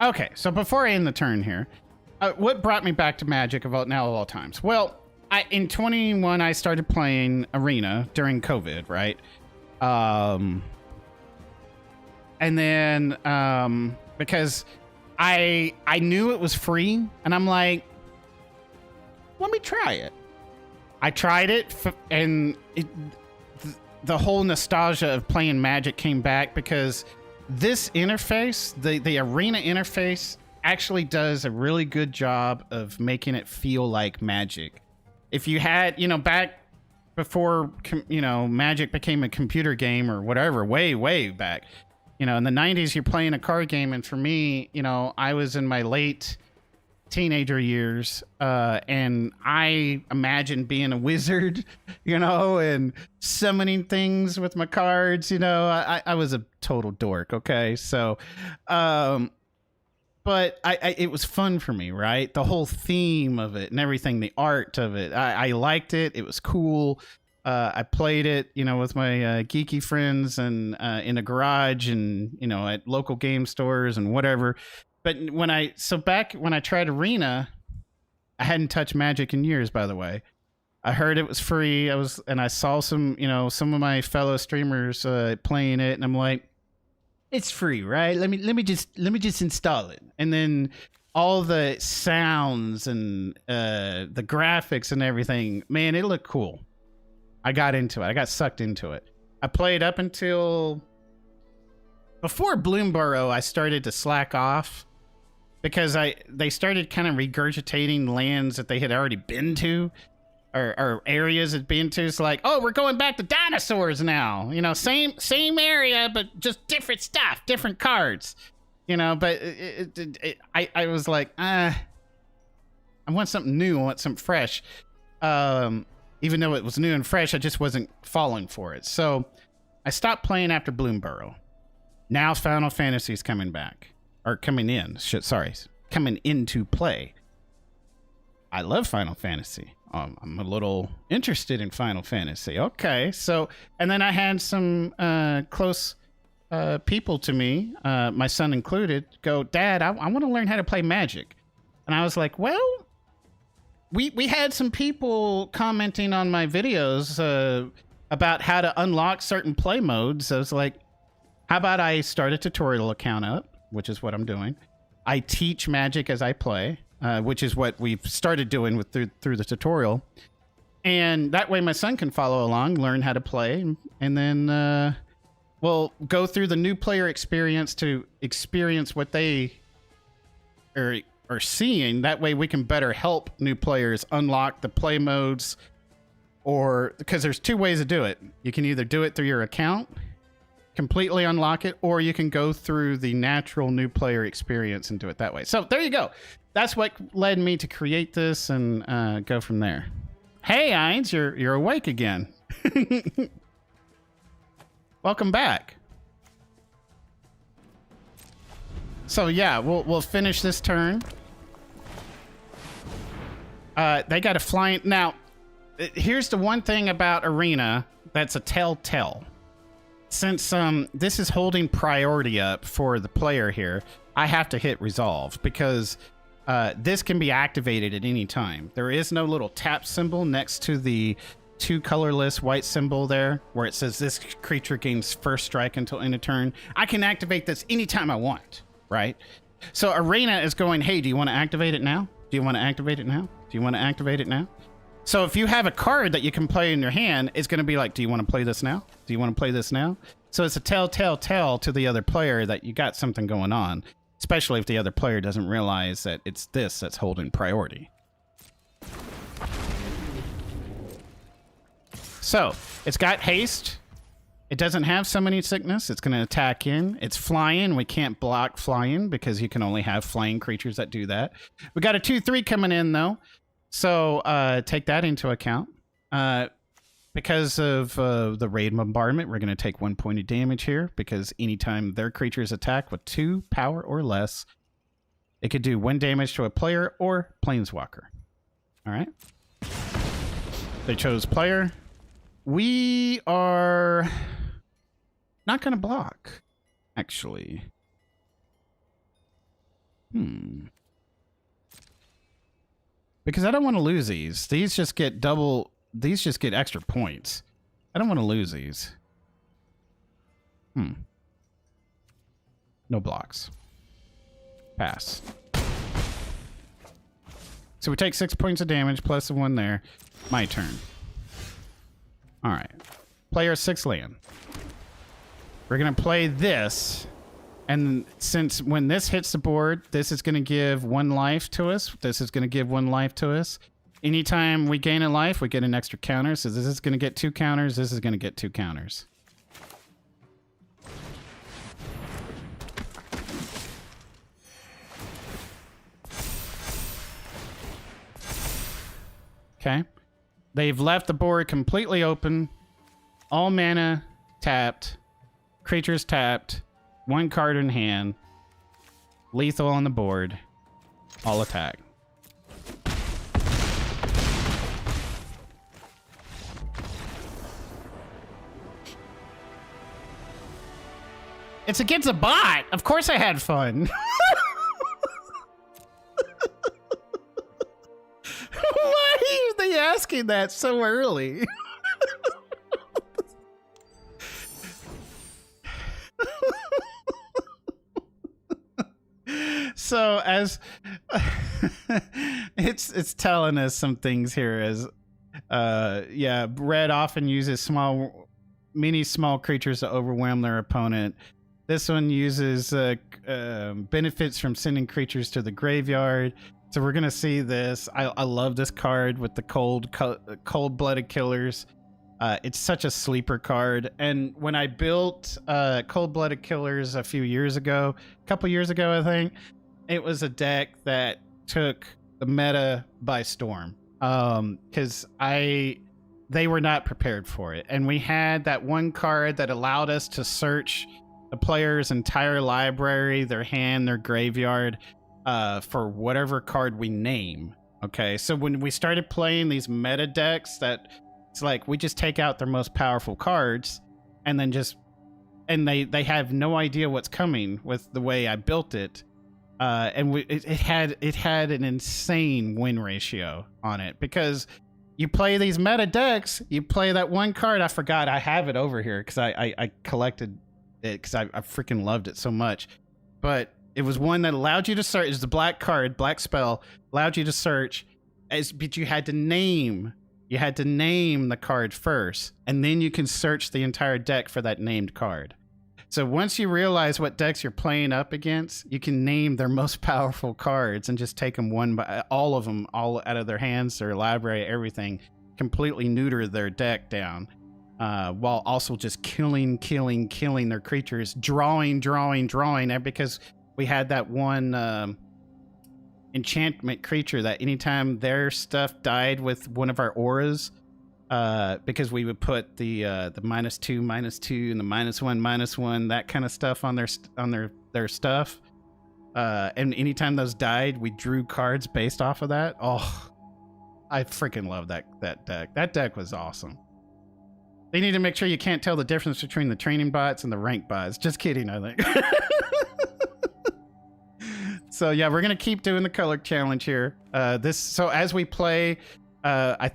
Okay, so before I end the turn here, what brought me back to Magic of all times? Well, in 21 I started playing Arena during COVID, right? And then because I knew it was free, and I'm like, let me try it. I tried it, and the whole nostalgia of playing Magic came back because this interface, the arena interface, actually does a really good job of making it feel like Magic. If you had, back before, Magic became a computer game or whatever, way back, in the 90s, you're playing a card game. And for me, I was in my late teenager years, and I imagined being a wizard, and summoning things with my cards. I was a total dork. Okay. So, but it was fun for me, right? The whole theme of it and everything, the art of it, I liked it. It was cool. I played it, with my geeky friends and in a garage and, at local game stores and whatever. But back when I tried Arena, I hadn't touched Magic in years, by the way. I heard it was free. I saw some of my fellow streamers playing it, and I'm like, it's free, right? Let me just install it. And then all the sounds and the graphics and everything, man, it looked cool. I got into it. I got sucked into it. I played up until before Bloomborough. I started to slack off because they started kind of regurgitating lands that they had already been to, or areas had been to. It's like, oh, we're going back to dinosaurs now. Same area, but just different stuff, different cards. But I was like, I want something new. I want something fresh. Even though it was new and fresh, I just wasn't falling for it. So I stopped playing after Bloomborough. Now Final Fantasy is coming back. Or coming in. Coming into play. I love Final Fantasy. I'm a little interested in Final Fantasy. Okay, so... And then I had some close people to me, my son included, go, Dad, I want to learn how to play Magic. And I was like, well... We had some people commenting on my videos about how to unlock certain play modes. I was like, how about I start a tutorial account up, which is what I'm doing. I teach Magic as I play, which is what we've started doing through the tutorial. And that way my son can follow along, learn how to play, and then we'll go through the new player experience to experience what they are seeing. That way we can better help new players unlock the play modes, or because there's two ways to do it. You can either do it through your account, completely unlock it, or you can go through the natural new player experience and do it that way. So there you go. That's what led me to create this and go from there. Hey, Ainz, you're awake again. Welcome back. So yeah, we'll finish this turn. They got a flying... Now, here's the one thing about Arena that's a telltale. Since this is holding priority up for the player here, I have to hit resolve because this can be activated at any time. There is no little tap symbol next to the two colorless white symbol there where it says this creature gains first strike until end of turn. I can activate this anytime I want. Right? So Arena is going, hey, do you want to activate it now? Do you want to activate it now? Do you want to activate it now? So if you have a card that you can play in your hand, it's going to be like, do you want to play this now? Do you want to play this now? So it's a telltale to the other player that you got something going on, especially if the other player doesn't realize that it's this that's holding priority. So it's got haste. It doesn't have summoning sickness. It's going to attack in. It's flying. We can't block flying because you can only have flying creatures that do that. We got a 2/3 coming in, though. So take that into account. Because of the raid bombardment, we're going to take 1 point of damage here because anytime their creatures attack with 2 power or less, it could do 1 damage to a player or planeswalker. All right. They chose player. We are not going to block, actually. Because I don't want to lose these. These just get extra points. I don't want to lose these. No blocks. Pass. So we take 6 points of damage plus the 1 there. My turn. All right. Player 6 land. We're going to play this. And since when this hits the board, this is going to give 1 life to us. This is going to give 1 life to us. Anytime we gain a life, we get an extra counter. So this is going to get 2 counters. This is going to get 2 counters. Okay. They've left the board completely open. All mana tapped. Creatures tapped. 1 card in hand. Lethal on the board. All attack. It's against a bot. Of course I had fun. Why are they asking that so early? So as it's telling us some things here as yeah, red often uses small creatures to overwhelm their opponent. This one uses benefits from sending creatures to the graveyard. So we're gonna see this. I love this card with the cold-blooded killers. It's such a sleeper card. And when I built cold-blooded killers a couple years ago, I think, it was a deck that took the meta by storm. Because they were not prepared for it. And we had that 1 card that allowed us to search the player's entire library, their hand, their graveyard, for whatever card we name. Okay, so when we started playing these meta decks, that it's like we just take out their most powerful cards, and then they have no idea what's coming with the way I built it, and it had an insane win ratio on it because you play these meta decks, you play that 1 card. I forgot I have it over here because I collected it because I freaking loved it so much, but it was one that allowed you to search. It's the black card, black spell, allowed you to search, but you had to name the card first, and then you can search the entire deck for that named card. So once you realize what decks you're playing up against, you can name their most powerful cards and just take them all out of their hands, their library, everything, completely neuter their deck down. While also just killing their creatures, drawing, because we had that one enchantment creature that anytime their stuff died with one of our auras, because we would put the -2/-2 and the -1/-1, that kind of stuff on their stuff, and anytime those died, we drew cards based off of that. Oh, I freaking love that deck. That deck was awesome. They need to make sure you can't tell the difference between the training bots and the rank bots. Just kidding, I think. So yeah, we're gonna keep doing the color challenge here. So as we play, I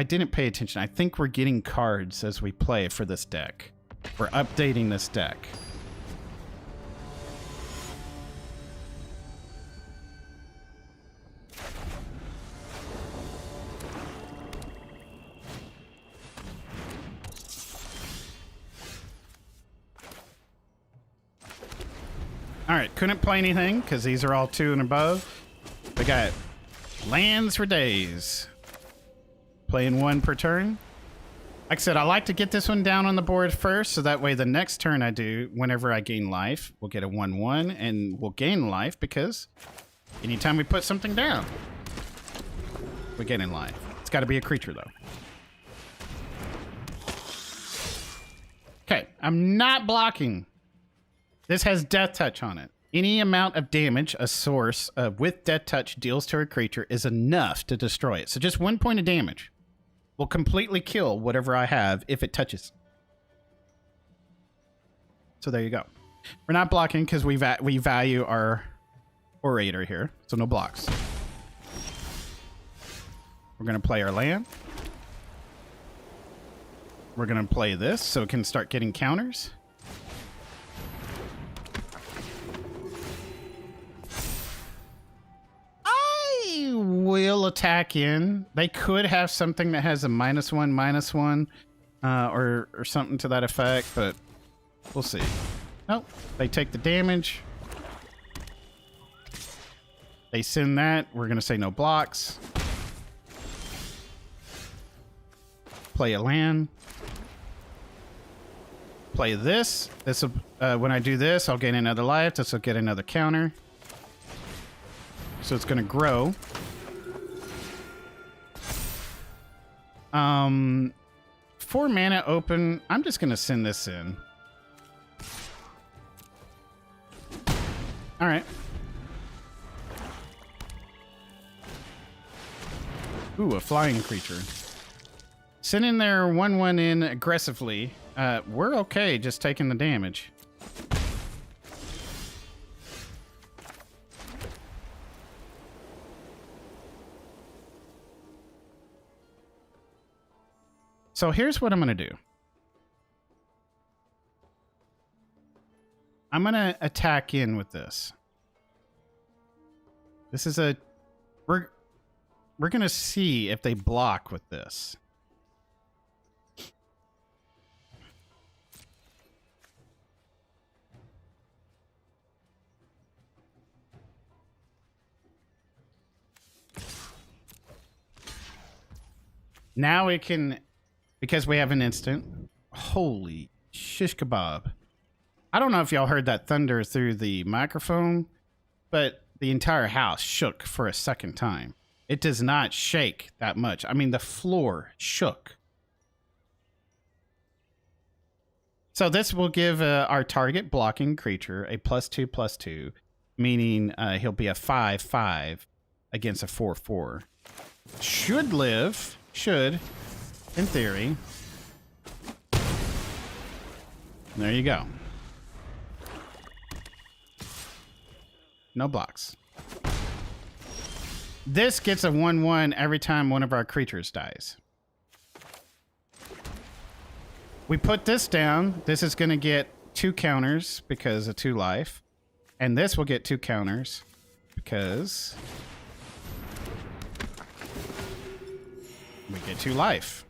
didn't pay attention. I think we're getting cards as we play for this deck. We're updating this deck. All right, couldn't play anything because these are all 2 and above. We got lands for days. Playing 1 per turn. Like I said, I like to get this one down on the board first, so that way the next turn I do, whenever I gain life, we'll get a 1/1, and we'll gain life because anytime we put something down, we get in life. It's got to be a creature, though. Okay, I'm not blocking. This has Death Touch on it. Any amount of damage a source with Death Touch deals to a creature is enough to destroy it. So just 1 point of damage will completely kill whatever I have if it touches. So there you go. We're not blocking because we value our Orator here. So no blocks. We're going to play our land. We're going to play this so it can start getting counters. will attack in. They could have something that has a -1/-1, or something to that effect, but we'll see. Nope, they take the damage. They send that. We're gonna say no blocks. Play a land. Play this. This will, when I do this, I'll gain another life. This will get another counter. So it's gonna grow. 4 mana open. I'm just gonna send this in. All right. Ooh, a flying creature. Sending their 1/1 in aggressively. We're okay just taking the damage. So here's what I'm going to do. I'm going to attack in with this. This is a... We're going to see if they block with this. Now we can, because we have an instant. Holy shish kebab. I don't know if y'all heard that thunder through the microphone, but the entire house shook for a second time. It does not shake that much. I mean, the floor shook. So this will give our target blocking creature a +2/+2, meaning he'll be a 5/5 against a 4/4. Should live. Should, in theory. There you go. No blocks. This gets a 1/1 every time one of our creatures dies. We put this down. This is going to get 2 counters because of 2 life. And this will get 2 counters because... we get 2 life.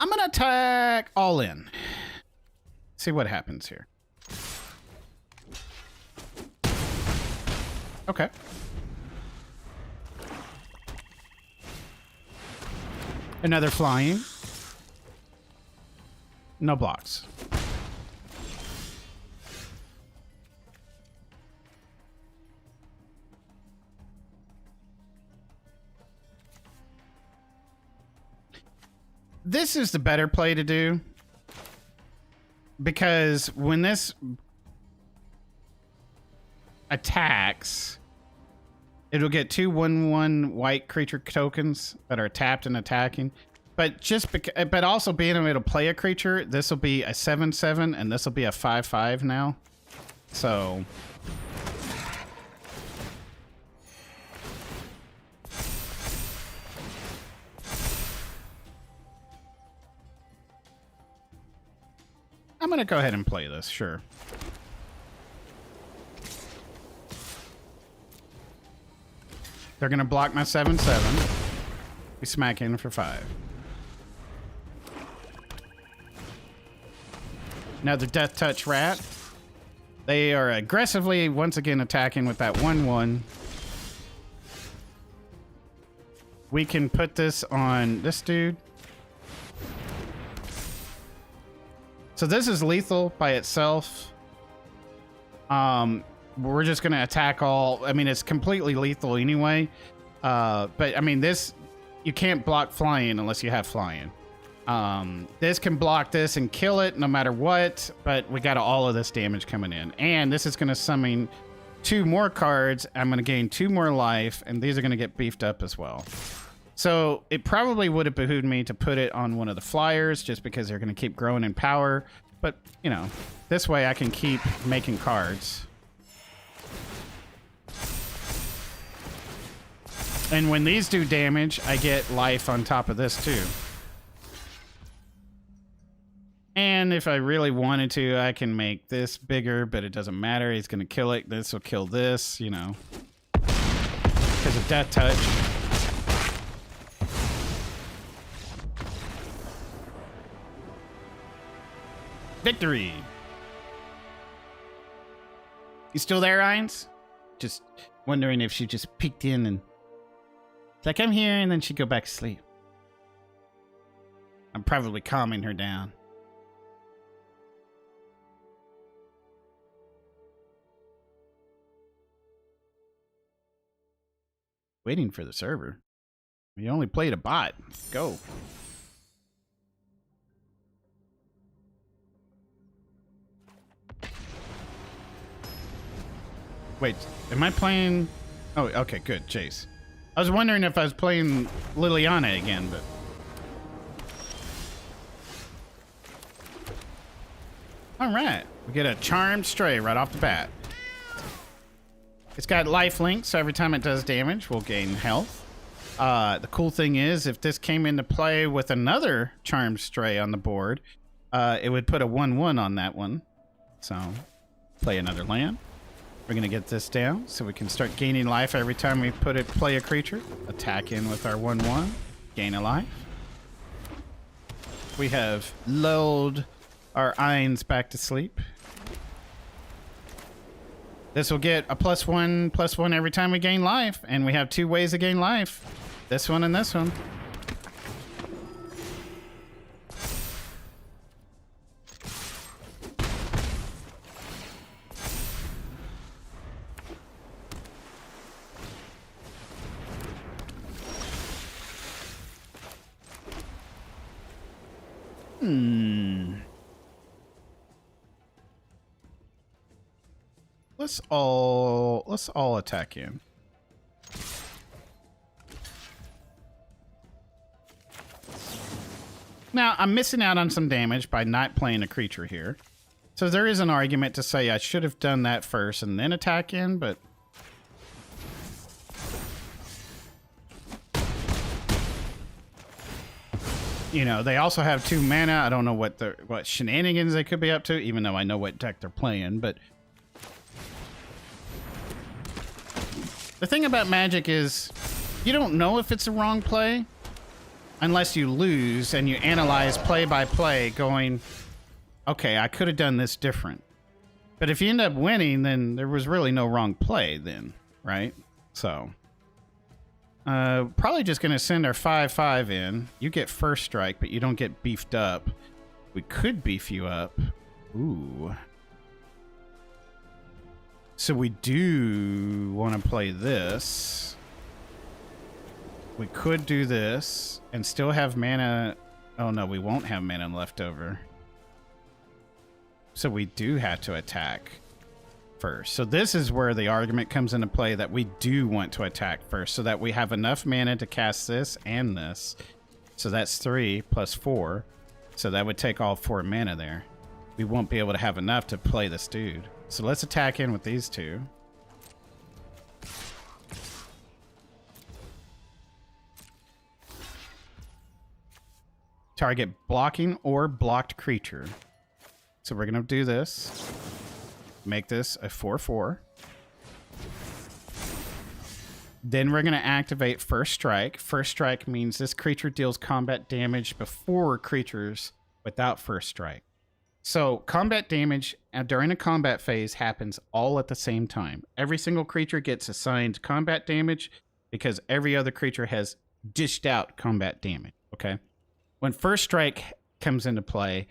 I'm gonna attack all in. See what happens here. Okay. Another flying. No blocks. This is the better play to do, because when this attacks, it'll get 2 1/1 white creature tokens that are tapped and attacking. But but also being able to play a creature, this will be a 7/7 and this will be a 5/5 now. So I'm gonna go ahead and play this, sure. They're gonna block my 7/7. We smack in for 5. Another Death Touch Rat. They are aggressively once again attacking with that 1/1. We can put this on this dude. So this is lethal by itself. We're just gonna attack all. I mean, it's completely lethal anyway. But I mean, this, you can't block flying unless you have flying. This can block this and kill it no matter what, but we got all of this damage coming in. And this is gonna summon 2 more cards. I'm gonna gain 2 more life, and these are gonna get beefed up as well. So it probably would have behooved me to put it on one of the flyers just because they're going to keep growing in power. But, you know, this way I can keep making cards. And when these do damage, I get life on top of this too. can, if I really wanted to, I can make this bigger, but it doesn't matter. He's going to kill it. This will kill this, you know, because of Death Touch. Victory. You still there, Irons? Just wondering if she just peeked in and it's like, I'm here, and then she'd go back to sleep. I'm probably calming her down. Waiting for the server. We only played a bot. Go. Wait, am I playing? Oh, okay, good. Chase. I was wondering if I was playing Liliana again, but. All right, we get a Charmed Stray right off the bat. It's got life link, so every time it does damage, we'll gain health. The cool thing is, if this came into play with another Charmed Stray on the board, it would put a 1/1 on that one. So, play another land. We're gonna get this down so we can start gaining life every time we play a creature. Attack in with our 1/1, gain a life. We have lulled our Ainz back to sleep. This will get a +1/+1 every time we gain life, and we have 2 ways to gain life. This one and this one. Let's all attack in. Now, I'm missing out on some damage by not playing a creature here. So there is an argument to say I should have done that first and then attack in, but you know, they also have 2 mana. I don't know what shenanigans they could be up to, even though I know what deck they're playing, but the thing about Magic is you don't know if it's a wrong play unless you lose and you analyze play by play going, okay, I could have done this different. But if you end up winning, then there was really no wrong play then, right? So, probably just going to send our 5/5 in. You get first strike, but you don't get beefed up. We could beef you up. Ooh. So we do want to play this. We could do this and still have mana. Oh no, we won't have mana left over. So we do have to attack first. So this is where the argument comes into play that we do want to attack first so that we have enough mana to cast this and this. So that's 3 + 4. So that would take all 4 mana there. We won't be able to have enough to play this dude. So let's attack in with these 2. Target blocking or blocked creature. So we're going to do this. Make this a 4/4. Then we're going to activate First Strike. First Strike means this creature deals combat damage before creatures without First Strike. So combat damage during a combat phase happens all at the same time. Every single creature gets assigned combat damage because every other creature has dished out combat damage, okay? When First Strike comes into play,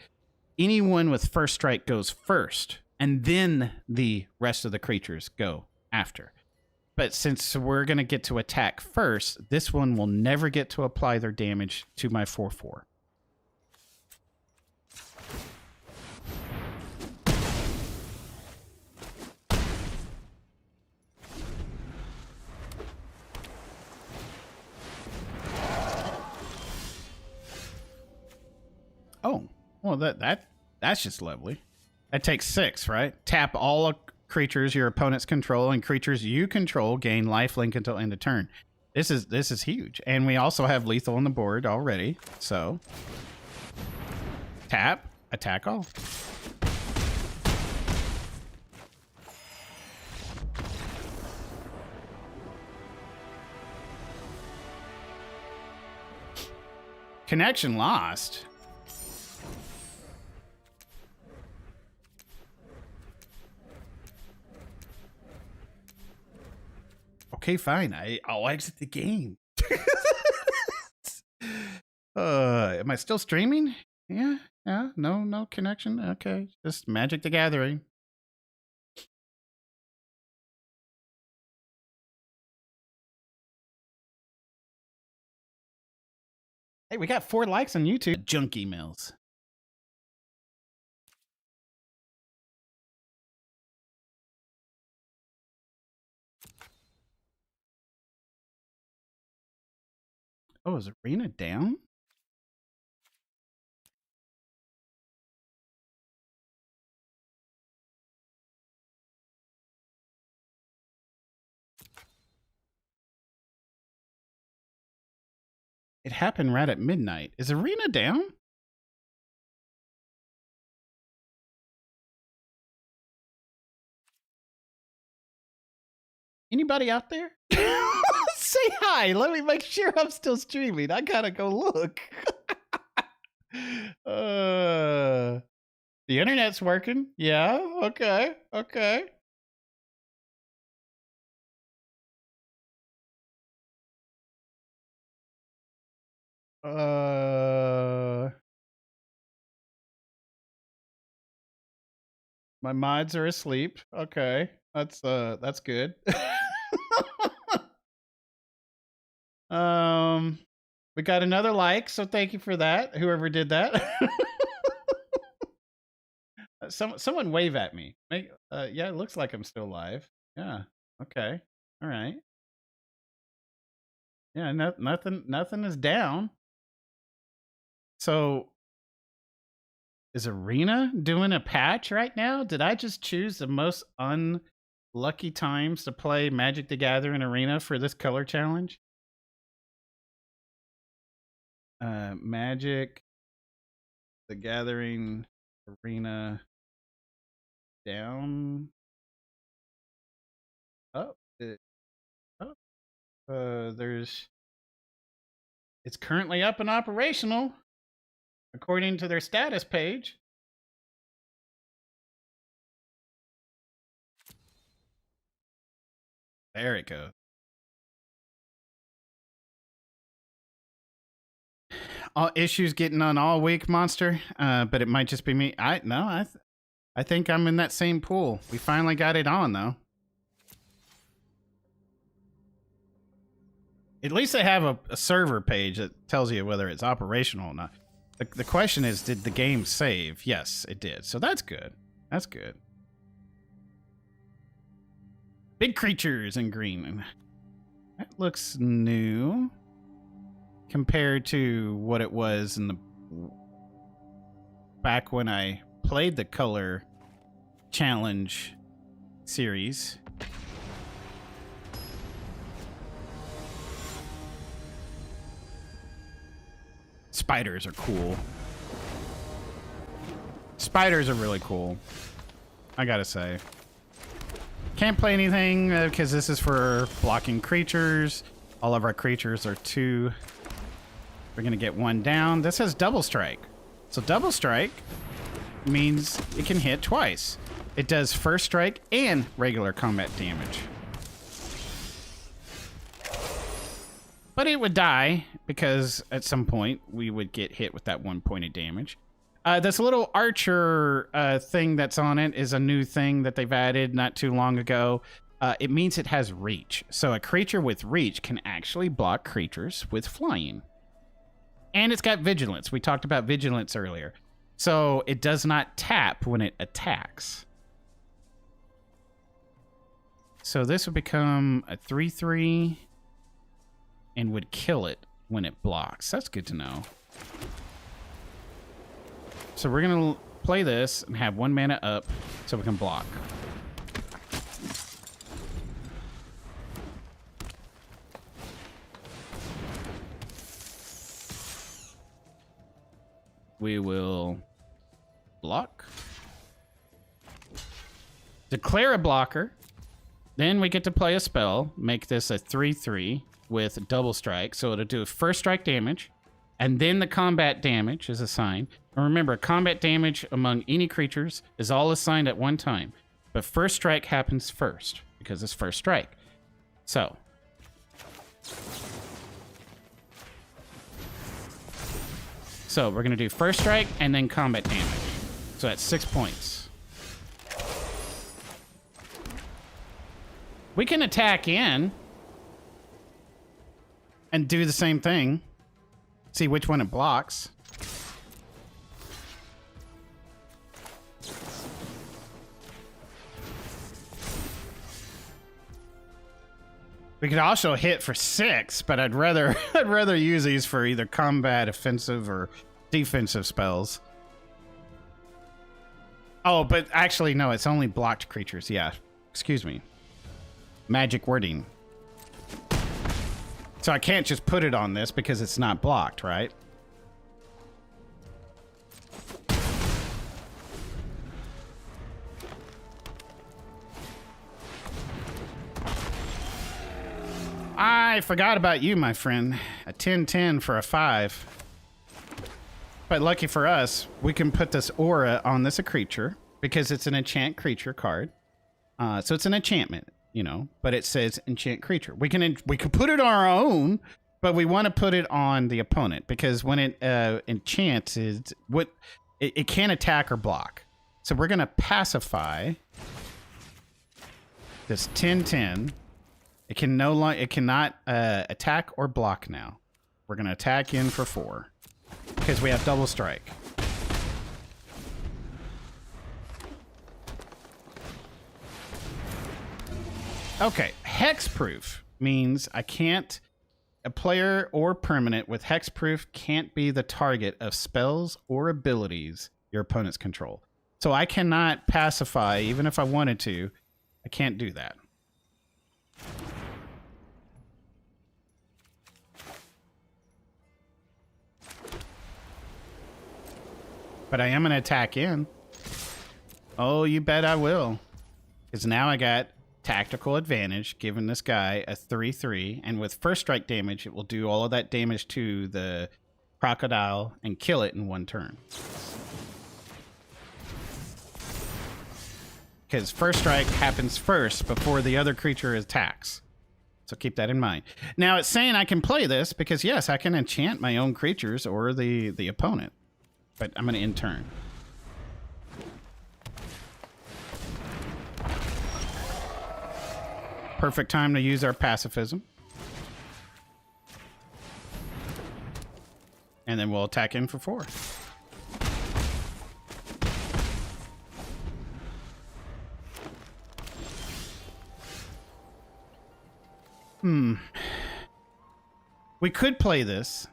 anyone with First Strike goes first, and then the rest of the creatures go after. But since we're going to get to attack first, this one will never get to apply their damage to my 4/4. Oh, well, that's just lovely. That takes 6, right? Tap all creatures your opponents control and creatures you control gain lifelink until end of turn. This is huge. And we also have lethal on the board already. So tap, attack all. Connection lost. Okay, fine. I'll exit the game. Am I still streaming? Yeah. No connection. Okay, just Magic the Gathering. Hey, we got 4 likes on YouTube. Junk emails. Oh, is Arena down? It happened right at midnight. Is Arena down? Anybody out there? Say hi. Let me make sure I'm still streaming. I gotta go look. The internet's working. Yeah. Okay. Okay. My mods are asleep. Okay. That's good. We got another like, so thank you for that. Whoever did that. Someone wave at me. Yeah, it looks like I'm still live. Yeah. Okay. All right. Yeah, nothing is down. So is Arena doing a patch right now? Did I just choose the most unlucky times to play Magic the Gathering Arena for this color challenge? Magic the Gathering Arena down. It's currently up and operational according to their status page. There it goes. All issues getting on all week, Monster. But it might just be me. I think I'm in that same pool. We finally got it on though. At least they have a server page that tells you whether it's operational or not. The question is, did the game save? Yes, it did. So that's good. That's good. Big creatures in green. That looks new compared to what it was in the back when I played the color challenge series. Spiders are cool. Spiders are really cool, I gotta say. Can't play anything because this is for blocking creatures. All of our creatures are 2. We're gonna get 1 down. This has double strike. So double strike means it can hit twice. It does first strike and regular combat damage. But it would die because at some point we would get hit with that 1 point of damage. This little archer thing that's on it is a new thing that they've added not too long ago. It means it has reach. So a creature with reach can actually block creatures with flying. And it's got vigilance. We talked about vigilance earlier. So it does not tap when it attacks. So this would become a 3/3 and would kill it when it blocks. That's good to know. So we're going to play this and have 1 mana up so we can block. We will block. Declare a blocker. Then we get to play a spell. Make this a 3/3 with double strike. So it'll do first strike damage. And then the combat damage is assigned. And remember, combat damage among any creatures is all assigned at one time. But first strike happens first because it's first strike. So. So we're going to do first strike and then combat damage. So that's 6 points. We can attack in and do the same thing. See which one it blocks. We could also hit for 6, but I'd rather use these for either combat, offensive, or defensive spells. Oh, but actually, no, it's only blocked creatures. Yeah, excuse me. Magic wording. So I can't just put it on this because it's not blocked, right? I forgot about you, my friend. A 10/10 for a 5. But lucky for us, we can put this aura on this creature because it's an enchant creature card. So it's an enchantment, you know, but it says enchant creature. We can put it on our own, but we want to put it on the opponent because when it enchants, it can't attack or block. So we're going to pacify this 10/10. It cannot attack or block now. We're going to attack in for 4 because we have double strike. Okay, hexproof means a player or permanent with hexproof can't be the target of spells or abilities your opponents control. So I cannot pacify, even if I wanted to. I can't do that. But I am going to attack in. Oh, you bet I will. Because now I got tactical advantage, giving this guy a 3/3. And with first strike damage, it will do all of that damage to the crocodile and kill it in one turn. Because first strike happens first before the other creature attacks. So keep that in mind. Now it's saying I can play this because, yes, I can enchant my own creatures or the opponent. But I'm going to end turn. Perfect time to use our pacifism. And then we'll attack in for 4. We could play this,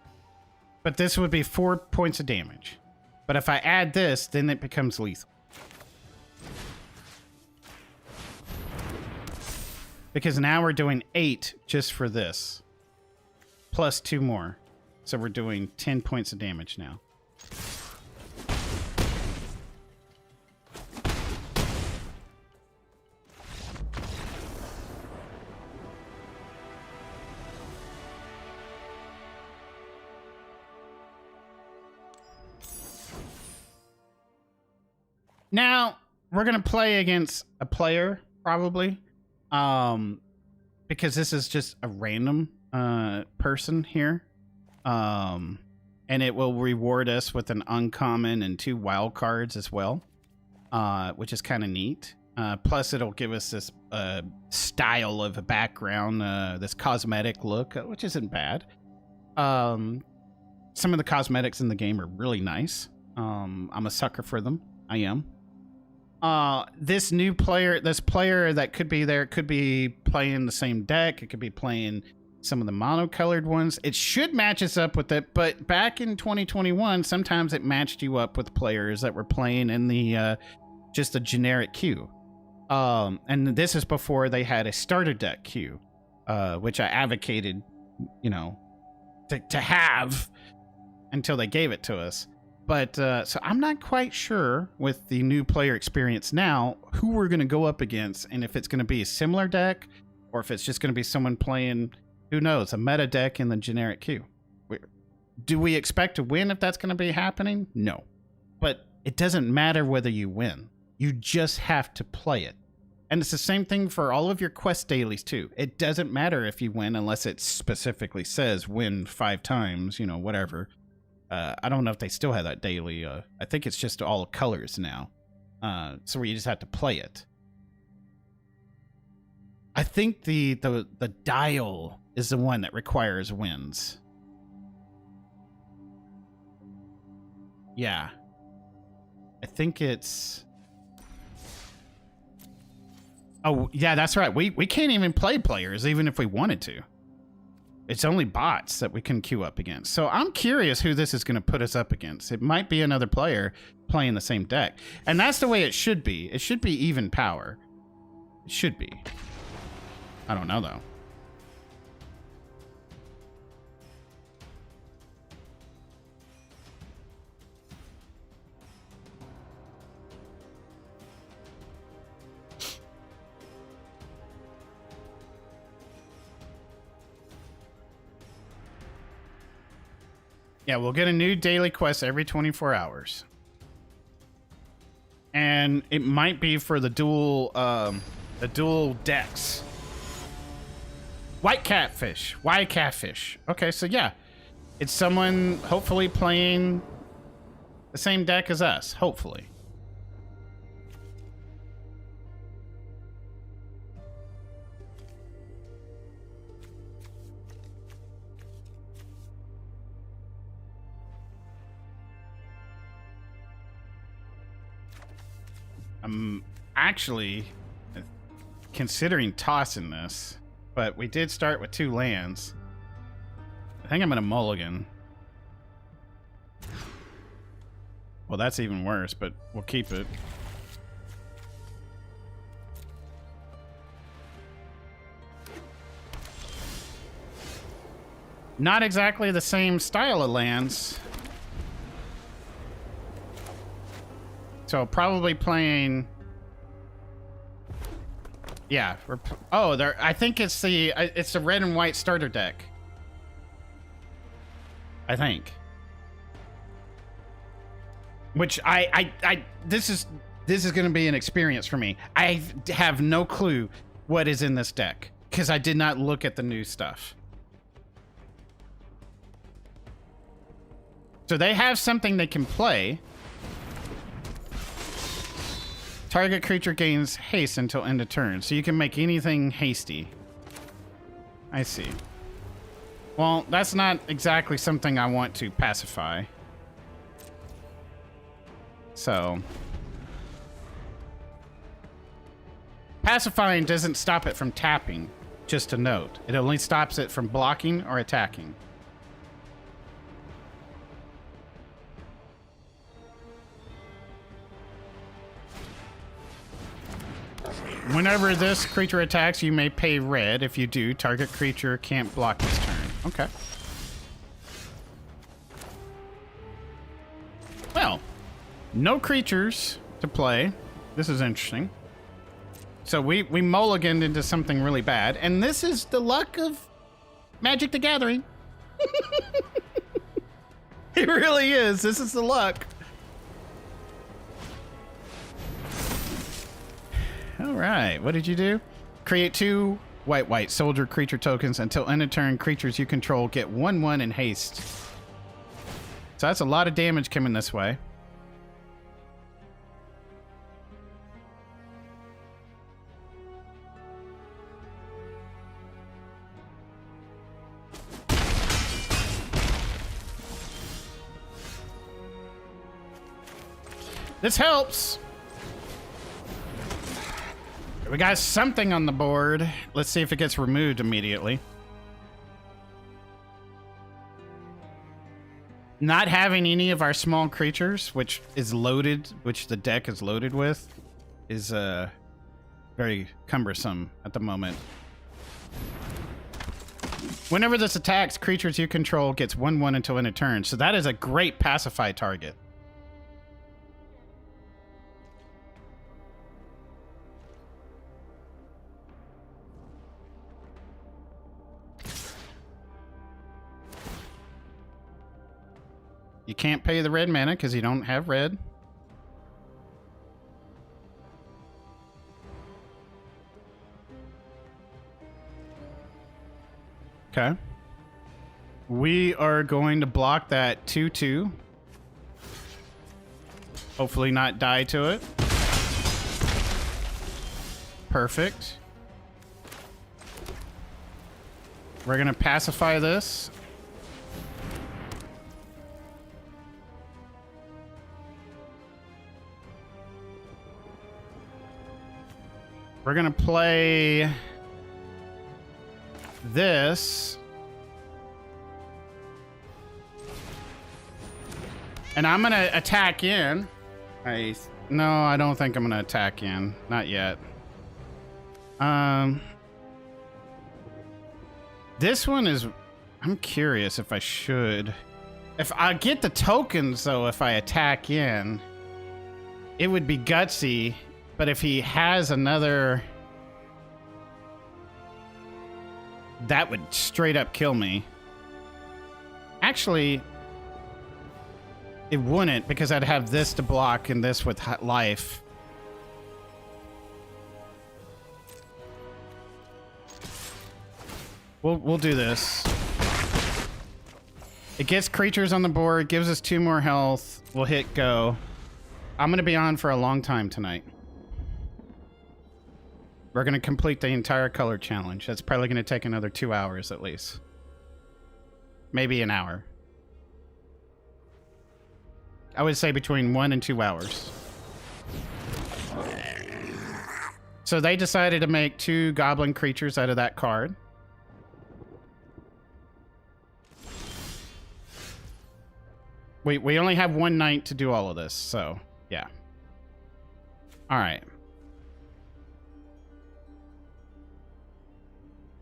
but this would be 4 points of damage. But if I add this, then it becomes lethal. Because now we're doing 8 just for this. Plus 2 more. So we're doing 10 points of damage now. Now, we're going to play against a player, probably. Because this is just a random person here. And it will reward us with an uncommon and 2 wild cards as well. Which is kind of neat. Plus, it'll give us this style of a background, this cosmetic look, which isn't bad. Some of the cosmetics in the game are really nice. I'm a sucker for them. I am. This player that could be there could be playing the same deck. It could be playing some of the monocolored ones. It should match us up with it, but back in 2021, sometimes it matched you up with players that were playing in the just a generic queue. And this is before they had a starter deck queue, which I advocated, you know, to have until they gave it to us. But so I'm not quite sure with the new player experience now who we're going to go up against, and if it's going to be a similar deck or if it's just going to be someone playing, who knows, a meta deck in the generic queue. Do we expect to win if that's going to be happening? No. But it doesn't matter whether you win. You just have to play it. And it's the same thing for all of your quest dailies too. It doesn't matter if you win unless it specifically says win 5 times, you know, whatever. I don't know if they still have that daily. I think it's just all colors now. So where you just have to play it. I think the dial is the one that requires wins. Yeah. I think it's... Oh, yeah, that's right. We can't even play players even if we wanted to. It's only bots that we can queue up against. So I'm curious who this is going to put us up against. It might be another player playing the same deck. And that's the way it should be. It should be even power. It should be. I don't know, though. Yeah, we'll get a new daily quest every 24 hours. And it might be for the dual decks. White catfish. Okay, so yeah. It's someone hopefully playing the same deck as us. Hopefully. I'm actually considering tossing this, but we did start with 2 lands. I think I'm gonna mulligan. Well, that's even worse, but we'll keep it. Not exactly the same style of lands. So probably playing. Yeah. I think it's the red and white starter deck. I think. Which this is going to be an experience for me. I have no clue what is in this deck because I did not look at the new stuff. So they have something they can play. Target creature gains haste until end of turn, so you can make anything hasty. I see. Well, that's not exactly something I want to pacify. So... pacifying doesn't stop it from tapping, just a note. It only stops it from blocking or attacking. Whenever this creature attacks, you may pay red. If you do, target creature can't block this turn. Okay. Well, no creatures to play. This is interesting. So we mulliganed into something really bad, and this is the luck of Magic the Gathering. It really is. This is the luck. All right, what did you do? Create 2 white soldier creature tokens until end of turn. Creatures you control get 1/1 in haste. So that's a lot of damage coming this way. This helps. We got something on the board. Let's see if it gets removed immediately. Not having any of our small creatures, which the deck is loaded with, is very cumbersome at the moment. Whenever this attacks, creatures you control gets 1/1 until end of turn. So that is a great pacify target. You can't pay the red mana because you don't have red. Okay. We are going to block that 2/2. Hopefully not die to it. Perfect. We're going to pacify this. We're going to play this. And I'm going to attack in. No, I don't think I'm going to attack in. Not yet. This one is... I'm curious if I should. If I get the tokens, though, if I attack in, it would be gutsy. But if he has another... That would straight up kill me. Actually... It wouldn't, because I'd have this to block and this with life. We'll do this. It gets creatures on the board, gives us 2 more health. We'll hit go. I'm going to be on for a long time tonight. We're going to complete the entire color challenge. That's probably going to take another 2 hours at least. Maybe an hour. I would say between 1 and 2 hours. So they decided to make 2 goblin creatures out of that card. We only have 1 night to do all of this, so yeah. All right.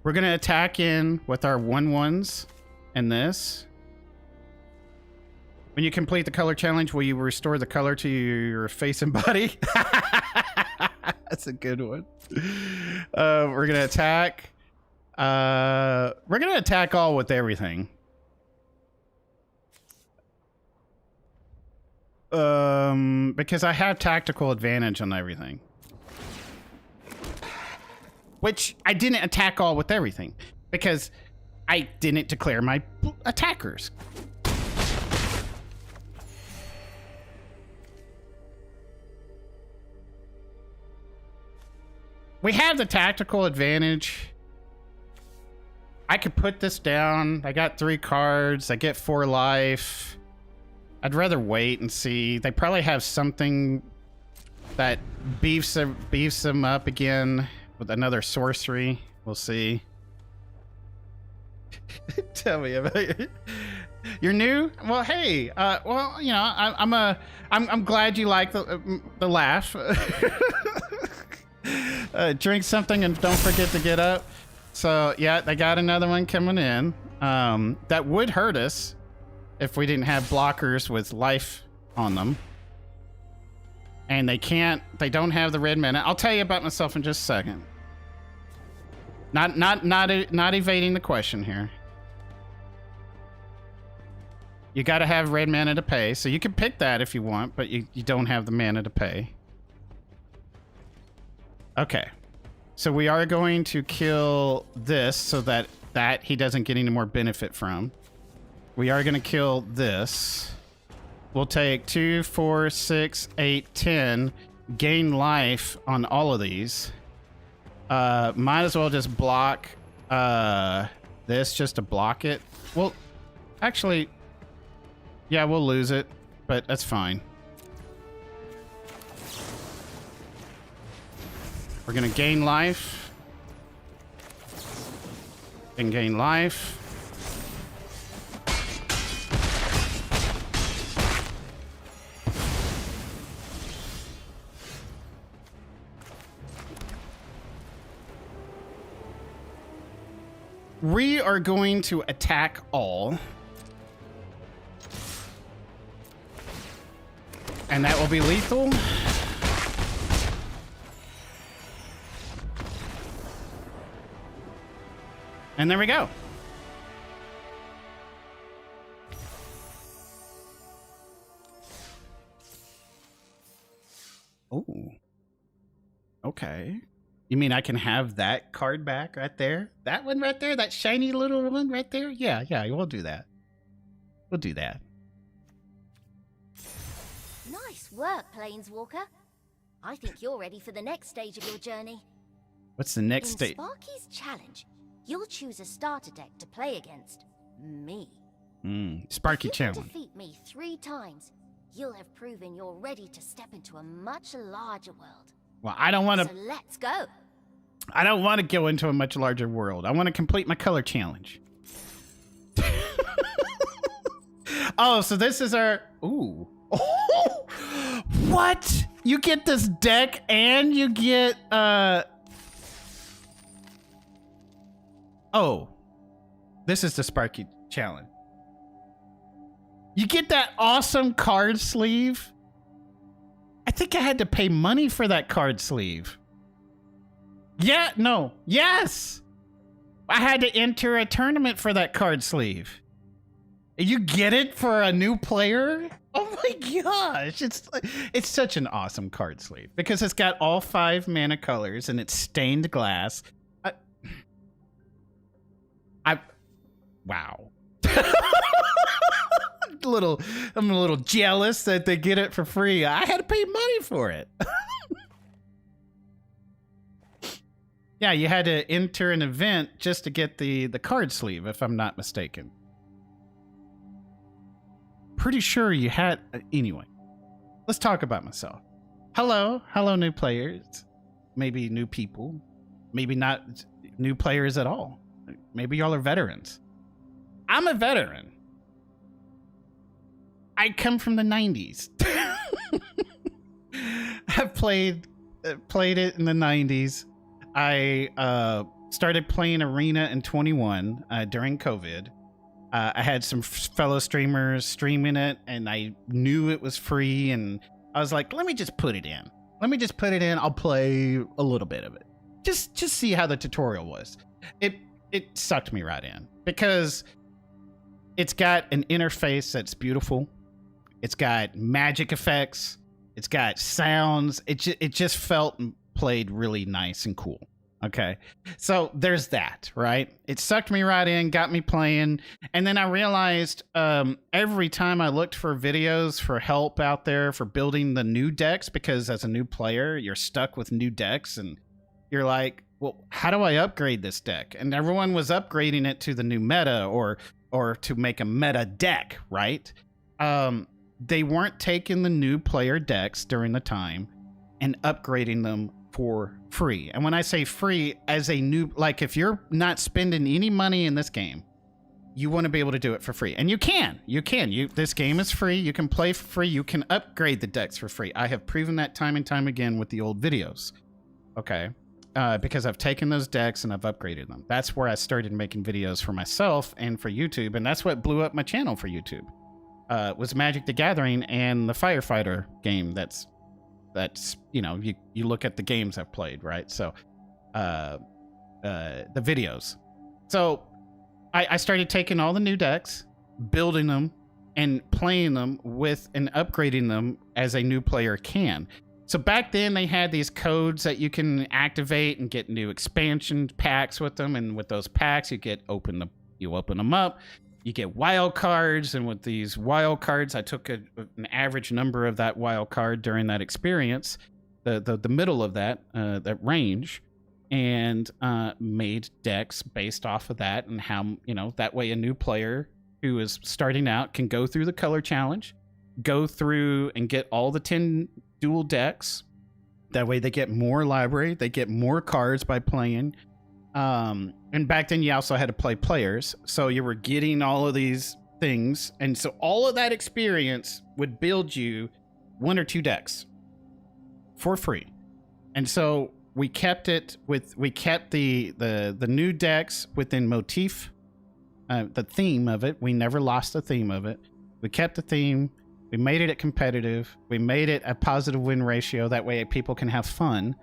We're gonna attack in with our 1/1s and this. When you complete the color challenge, will you restore the color to your face and body? That's a good one. We're gonna attack. We're gonna attack all with everything. Because I have tactical advantage on everything. Which I didn't attack all with everything because I didn't declare my attackers. We have the tactical advantage. I could put this down. I got 3 cards. I get 4 life. I'd rather wait and see. They probably have something that beefs them up again with another sorcery. We'll see. Tell me about it. You're new? Well, hey. Well, you know, I'm glad you like the laugh. Drink something and don't forget to get up. So yeah, they got another one coming in. That would hurt us if we didn't have blockers with life on them. And they don't have the red mana. I'll tell you about myself in just a second. Not evading the question here. You got to have red mana to pay, so you can pick that if you want, but you don't have the mana to pay. Okay. So we are going to kill this so that he doesn't get any more benefit from. We are going to kill this. We'll take 2, 4, 6, 8, 10. Gain life on all of these. Might as well just block this just to block it. Well, actually, yeah, we'll lose it, but that's fine. We're going to gain life. And gain life. We are going to attack all. And that will be lethal. And there we go. Oh. Okay. You mean I can have that card back right there? That one right there? That shiny little one right there? Yeah, we'll do that. We'll do that. Nice work, Planeswalker. I think you're ready for the next stage of your journey. What's the next In stage? Sparky's challenge, you'll choose a starter deck to play against me. Sparky if you can challenge. defeat me 3 times, you'll have proven you're ready to step into a much larger world. Well, I don't want So to. let's go. I don't want to go into a much larger world. I want to complete my color challenge. Oh, so this is our. Ooh. What? You get this deck and you get Oh. This is the Sparky challenge. You get that awesome card sleeve. I think I had to pay money for that card sleeve. Yeah, no. Yes. I had to enter a tournament for that card sleeve. You get it for a new player? Oh my gosh. It's such an awesome card sleeve because it's got all 5 mana colors and it's stained glass. Wow. I'm a little jealous that they get it for free. I had to pay money for it. Yeah, you had to enter an event just to get the card sleeve, if I'm not mistaken. Pretty sure you had... Anyway, let's talk about myself. Hello, new players. Maybe new people. Maybe not new players at all. Maybe y'all are veterans. I'm a veteran. I come from the 90s. I've played it in the 90s. I started playing Arena in 21 during COVID. I had some fellow streamers streaming it, and I knew it was free, and I was like, let me just put it in. I'll play a little bit of it. Just see how the tutorial was. It sucked me right in because it's got an interface that's beautiful. It's got magic effects. It's got sounds. It just felt and played really nice and cool. Okay. So there's that, right? It sucked me right in, got me playing. And then I realized every time I looked for videos for help out there for building the new decks, because as a new player, you're stuck with new decks and you're like, well, how do I upgrade this deck? And everyone was upgrading it to the new meta or to make a meta deck, right? They weren't taking the new player decks during the time and upgrading them for free. And when I say free, as a new, like if you're not spending any money in this game, you want to be able to do it for free. And you can. This game is free. You can play for free. You can upgrade the decks for free. I have proven that time and time again with the old videos. Okay. Because I've taken those decks and I've upgraded them. That's where I started making videos for myself and for YouTube. And that's what blew up my channel for YouTube. Was Magic the Gathering and the Firefighter game. That's you look at the games I've played, right? So the videos. So I started taking all the new decks, building them, and playing them with and upgrading them as a new player can. So back then they had these codes that you can activate and get new expansion packs with them, and with those packs you open them up, you get wild cards, and with these wild cards I took an average number of that wild card during that experience, the middle of that range, and made decks based off of that, and how that way a new player who is starting out can go through the color challenge, go through and get all the 10 dual decks. That way they get more library, they get more cards by playing. And back then you also had to play players, so you were getting all of these things, and so all of that experience would build you 1 or 2 decks for free. And so we kept the new decks within motif, the theme of it. We never lost the theme of it. We kept the theme. We made it competitive. We made it a positive win ratio. That way people can have fun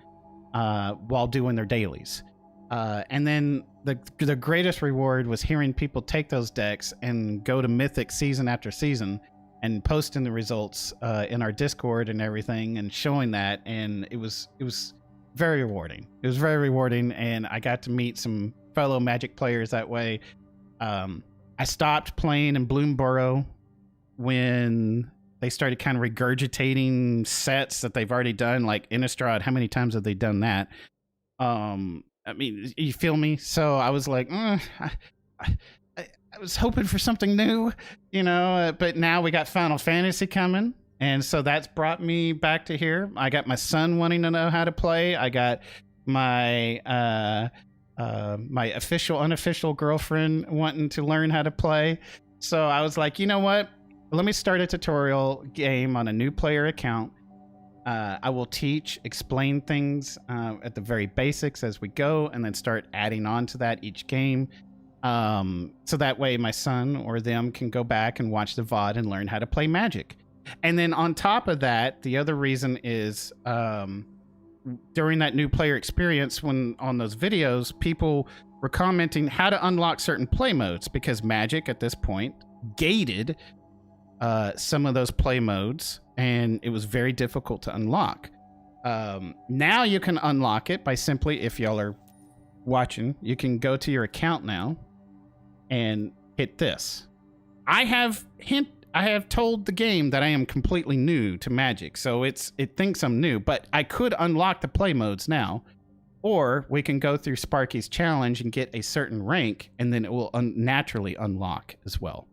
while doing their dailies. And then the greatest reward was hearing people take those decks and go to Mythic season after season and posting the results in our Discord and everything, and showing that, and it was very rewarding. It was very rewarding, and I got to meet some fellow Magic players that way. I stopped playing in Bloomborough when they started kind of regurgitating sets that they've already done, like Innistrad. How many times have they done that? I mean, you feel me? So I was like, I was hoping for something new, you know, but now we got Final Fantasy coming. And so that's brought me back to here. I got my son wanting to know how to play. I got my my official, unofficial girlfriend wanting to learn how to play. So I was like, you know what? Let me start a tutorial game on a new player account. I will teach, explain things at the very basics as we go, and then start adding on to that each game. So that way my son or them can go back and watch the VOD and learn how to play Magic. And then on top of that, the other reason is during that new player experience, when on those videos, people were commenting how to unlock certain play modes, because Magic at this point gated some of those play modes, and it was very difficult to unlock. Now you can unlock it by simply, if y'all are watching, you can go to your account now and hit this. I have told the game that I am completely new to Magic, so it thinks I'm new, but I could unlock the play modes now, or we can go through Sparky's challenge and get a certain rank, and then it will naturally unlock as well.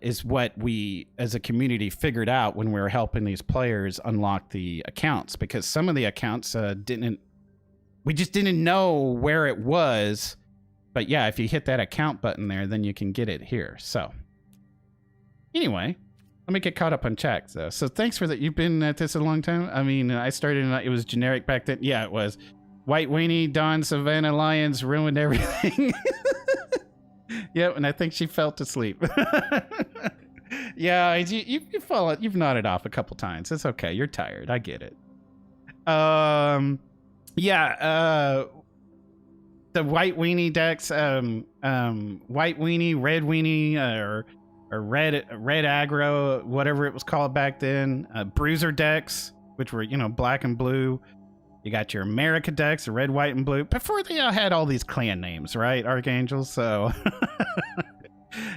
Is what we as a community figured out when we were helping these players unlock the accounts, because some of the accounts we just didn't know where it was. But yeah, if you hit that account button there, then you can get it here. So anyway, let me get caught up on chat though. So thanks for that. You've been at this a long time. I mean, I started, it was generic back then. Yeah, it was. White Weenie, Dawn, Savannah Lions ruined everything. Yep, and I think she fell asleep. Yeah, you've nodded off a couple times. It's okay. You're tired. I get it. Yeah, the White Weenie decks, White Weenie, Red Weenie, or Red Aggro, whatever it was called back then. Bruiser decks, which were, you know, black and blue. You got your America decks, the red, white, and blue. Before they all had all these clan names, right, Archangels? So,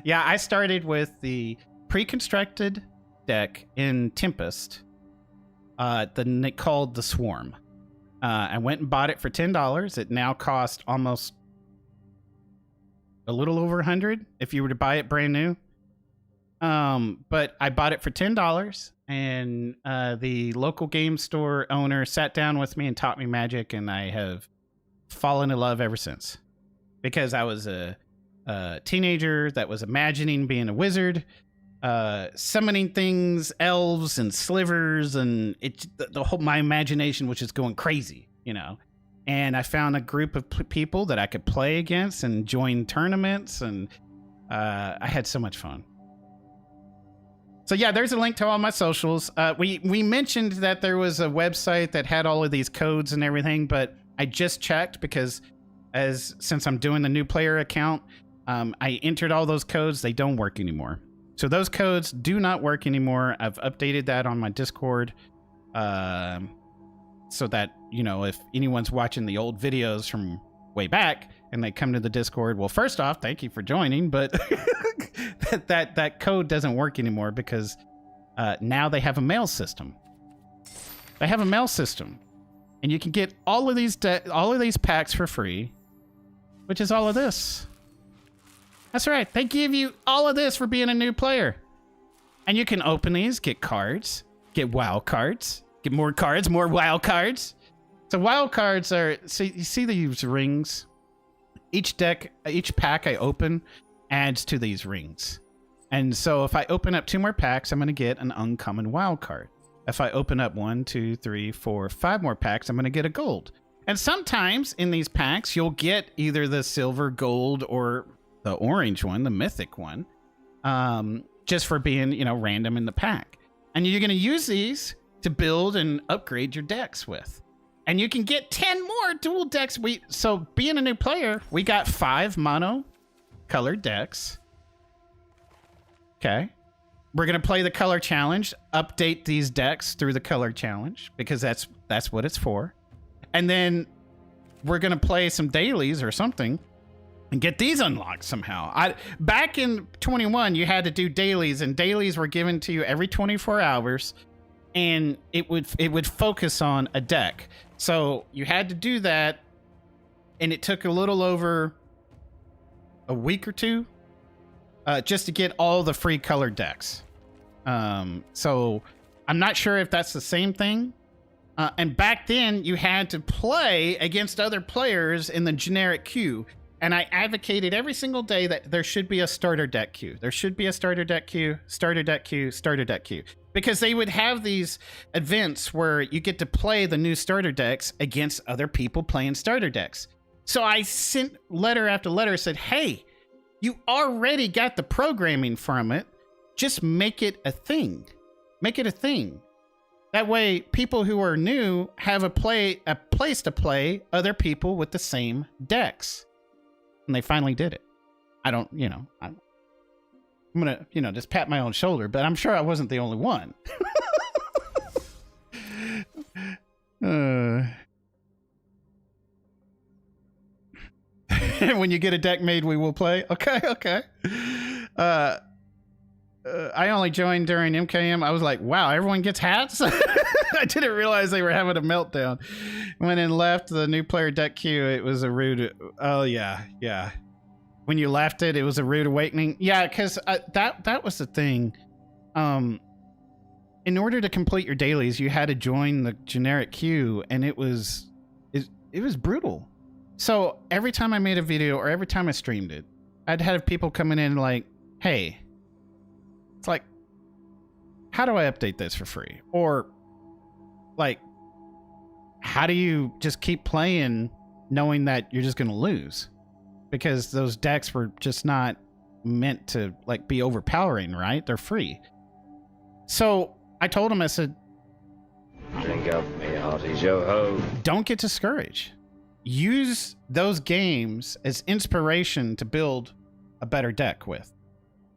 yeah, I started with the pre-constructed deck in Tempest, called the Swarm. I went and bought it for $10. It now costs almost a little over $100 if you were to buy it brand new. But I bought it for $10, and the local game store owner sat down with me and taught me Magic, and I have fallen in love ever since. Because I was a teenager that was imagining being a wizard, summoning things, elves and slivers, and my imagination was just going crazy, you know. And I found a group of people that I could play against and join tournaments, and I had so much fun. So yeah, there's a link to all my socials. We mentioned that there was a website that had all of these codes and everything, but I just checked because since I'm doing the new player account, I entered all those codes. They don't work anymore. So those codes do not work anymore. I've updated that on my Discord, so that, you know, if anyone's watching the old videos from way back and they come to the Discord, well, first off, thank you for joining, but that code doesn't work anymore because now they have a mail system. They have a mail system, and you can get all of these packs for free, which is all of this. That's right. They give you all of this for being a new player. And you can open these, get cards, get wild cards, get more cards, more wild cards. So wild cards are, so you see these rings? Each pack I open adds to these rings. And so if I open up 2 more packs, I'm going to get an uncommon wild card. If I open up 1, 2, 3, 4, 5 more packs, I'm going to get a gold. And sometimes in these packs, you'll get either the silver, gold, or the orange one, the mythic one, just for being, you know, random in the pack. And you're going to use these to build and upgrade your decks with. And you can get 10 more dual decks. So being a new player, we got 5 mono colored decks. Okay. we're gonna play the color challenge, update these decks through the color challenge because that's what it's for, and then we're gonna play some dailies or something and get these unlocked somehow. Back in 21, you had to do dailies, and dailies were given to you every 24 hours, and it would focus on a deck. So you had to do that, and it took a little over a week or two just to get all the free colored decks. So I'm not sure if that's the same thing. And back then, you had to play against other players in the generic queue. And I advocated every single day that there should be a starter deck queue. There should be a starter deck queue, starter deck queue, starter deck queue. Because they would have these events where you get to play the new starter decks against other people playing starter decks. So I sent letter after letter, said, hey, you already got the programming from it. Just make it a thing. Make it a thing. That way, people who are new have a place to play other people with the same decks. And they finally did it. I don't, I'm going to, just pat my own shoulder, but I'm sure I wasn't the only one. When you get a deck made, we will play. Okay. I only joined during MKM. I was like, wow, everyone gets hats? I didn't realize they were having a meltdown. Went and left the new player deck queue. It was a rude... Oh, yeah. When you left it, it was a rude awakening. Yeah, because that was the thing. In order to complete your dailies, you had to join the generic queue, and it was brutal. So every time I made a video or every time I streamed it, I'd have people coming in like, hey, it's like, how do I update this for free? Or like, how do you just keep playing knowing that you're just going to lose? Because those decks were just not meant to like be overpowering, right? They're free. So I told him, I said, Drink up, me hearties, yo ho. Don't get discouraged. Use those games as inspiration to build a better deck with.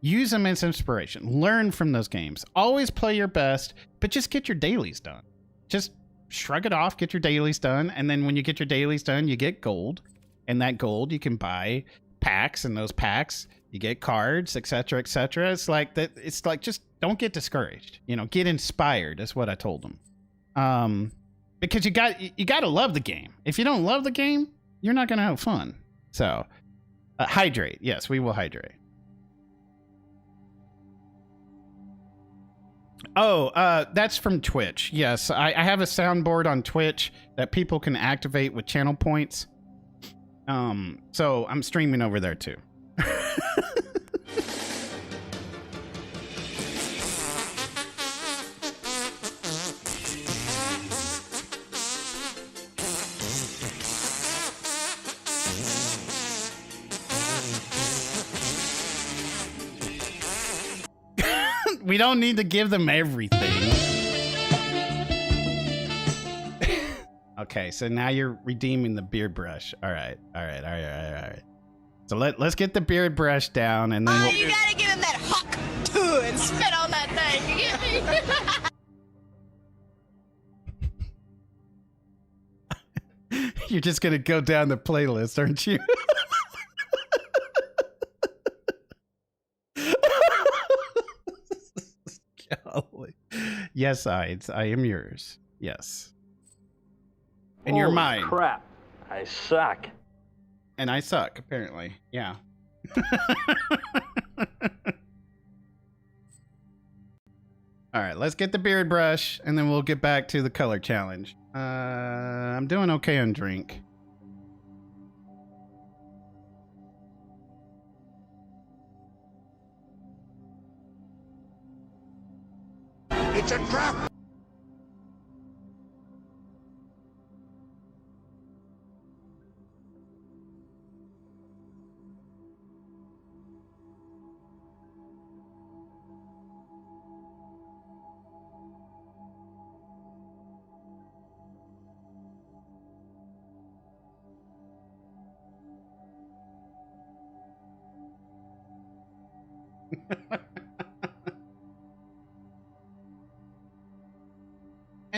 Use them as inspiration. Learn from those games. Always play your best, but just get your dailies done. Just shrug it off, get your dailies done, and then when you get your dailies done, you get gold. And that gold, you can buy packs, and those packs, you get cards, etc., etc. It's like that. It's like, just don't get discouraged. Get inspired. Is what I told them. Because you got to love the game. If you don't love the game, you're not going to have fun. So, hydrate. Yes, we will hydrate. Oh, that's from Twitch. Yes, I have a soundboard on Twitch that people can activate with channel points. So I'm streaming over there too. We don't need to give them everything. Okay, so now you're redeeming the beard brush. All right. So let's get the beard brush down, and then you gotta give him that hawk too and spit on that thing. You get me? You're just gonna go down the playlist, aren't you? Golly. Yes, I am yours. Yes. And you're mine. Crap. I suck. And I suck, apparently. Yeah. All right, let's get the beard brush, and then we'll get back to the color challenge. I'm doing okay on drink. It's a trap!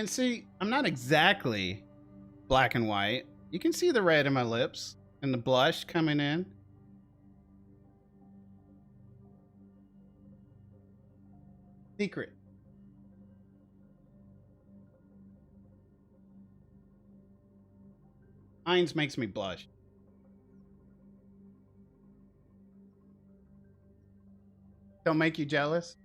And see, I'm not exactly black and white. You can see the red in my lips and the blush coming in. Secret. Heinz makes me blush. Don't make you jealous?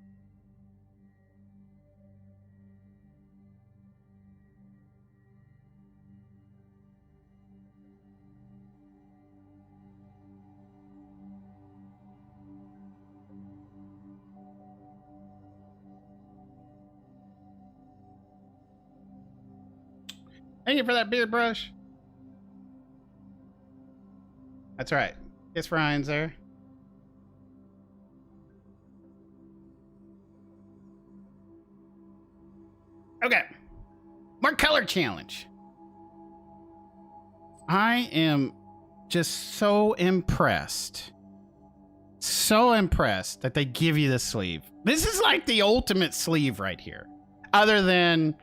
Thank you for that beard brush. That's right. Kiss for Heinz there. Okay. More color challenge. I am just so impressed. So impressed that they give you the sleeve. This is like the ultimate sleeve right here. Other than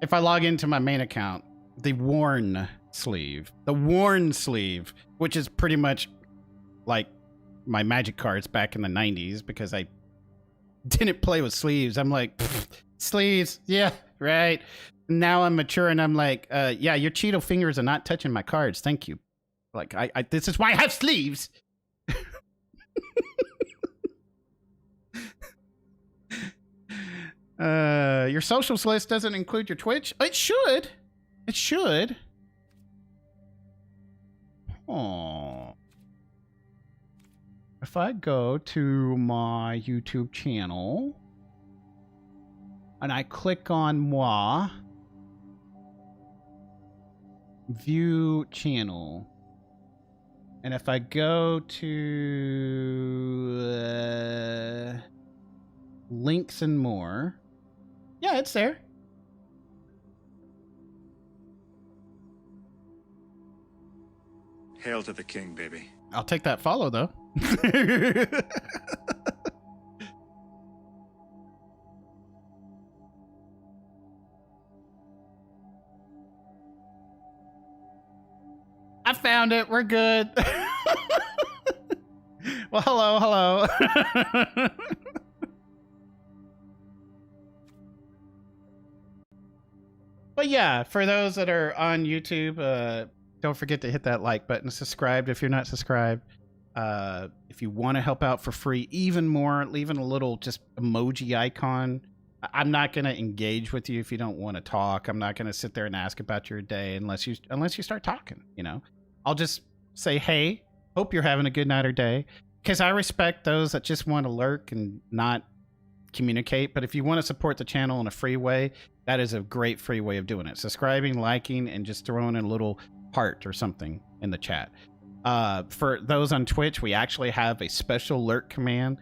if I log into my main account, the worn sleeve. The worn sleeve, which is pretty much like my Magic cards back in the 90s because I didn't play with sleeves. I'm like, sleeves, yeah, right. Now I'm mature and I'm like, yeah, your Cheeto fingers are not touching my cards. Thank you. Like, I this is why I have sleeves. Your socials list doesn't include your Twitch. It should. It should. Oh. If I go to my YouTube channel and I click on moi, view channel, and if I go to links and more, yeah, it's there. Hail to the king, baby. I'll take that follow, though. I found it. We're good. Well, hello. But yeah, for those that are on YouTube, don't forget to hit that like button, subscribe if you're not subscribed. If you want to help out for free, even more, leaving a little just emoji icon. I'm not going to engage with you if you don't want to talk. I'm not going to sit there and ask about your day unless you start talking, you know. I'll just say, hey, hope you're having a good night or day, because I respect those that just want to lurk and not communicate. But if you want to support the channel in a free way, that is a great free way of doing it. Subscribing, liking, and just throwing in a little heart or something in the chat. For those on Twitch, we actually have a special lurk command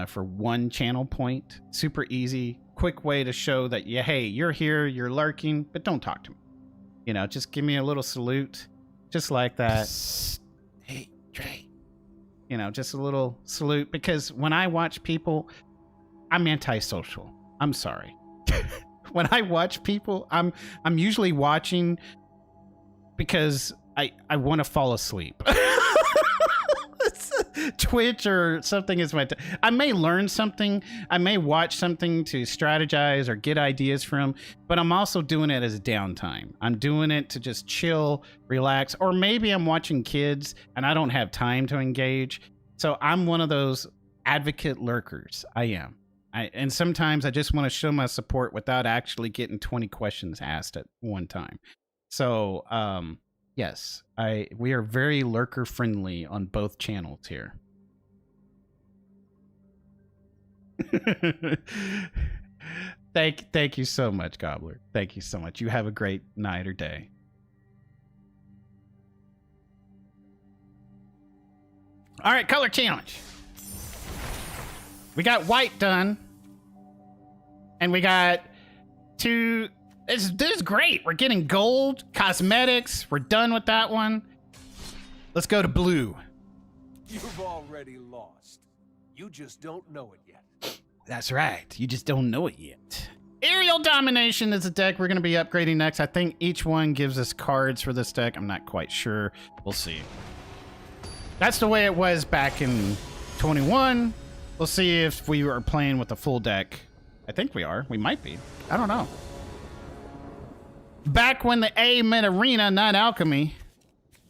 for one channel point. Super easy, quick way to show that, yeah, hey, you're here, you're lurking, but don't talk to me. You know, just give me a little salute, just like that. Psst. Hey, Trey. You know, just a little salute, because when I watch people, I'm antisocial. I'm sorry. When I watch people, I'm usually watching because I want to fall asleep. Twitch or something is my I may learn something, I may watch something to strategize or get ideas from, but I'm also doing it as downtime. I'm doing it to just chill, relax, or maybe I'm watching kids and I don't have time to engage. So I'm one of those advocate lurkers. I am. And sometimes I just want to show my support without actually getting 20 questions asked at one time. So, yes, we are very lurker friendly on both channels here. Thank you so much, Gobbler. Thank you so much. You have a great night or day. All right, color challenge. We got white done. And we got two. This is great. We're getting gold, cosmetics. We're done with that one. Let's go to blue. You've already lost. You just don't know it yet. That's right. You just don't know it yet. Aerial Domination is a deck we're going to be upgrading next. I think each one gives us cards for this deck. I'm not quite sure. We'll see. That's the way it was back in 21. We'll see if we are playing with a full deck. I think we are. We might be. I don't know. Back when the A meant arena, not alchemy.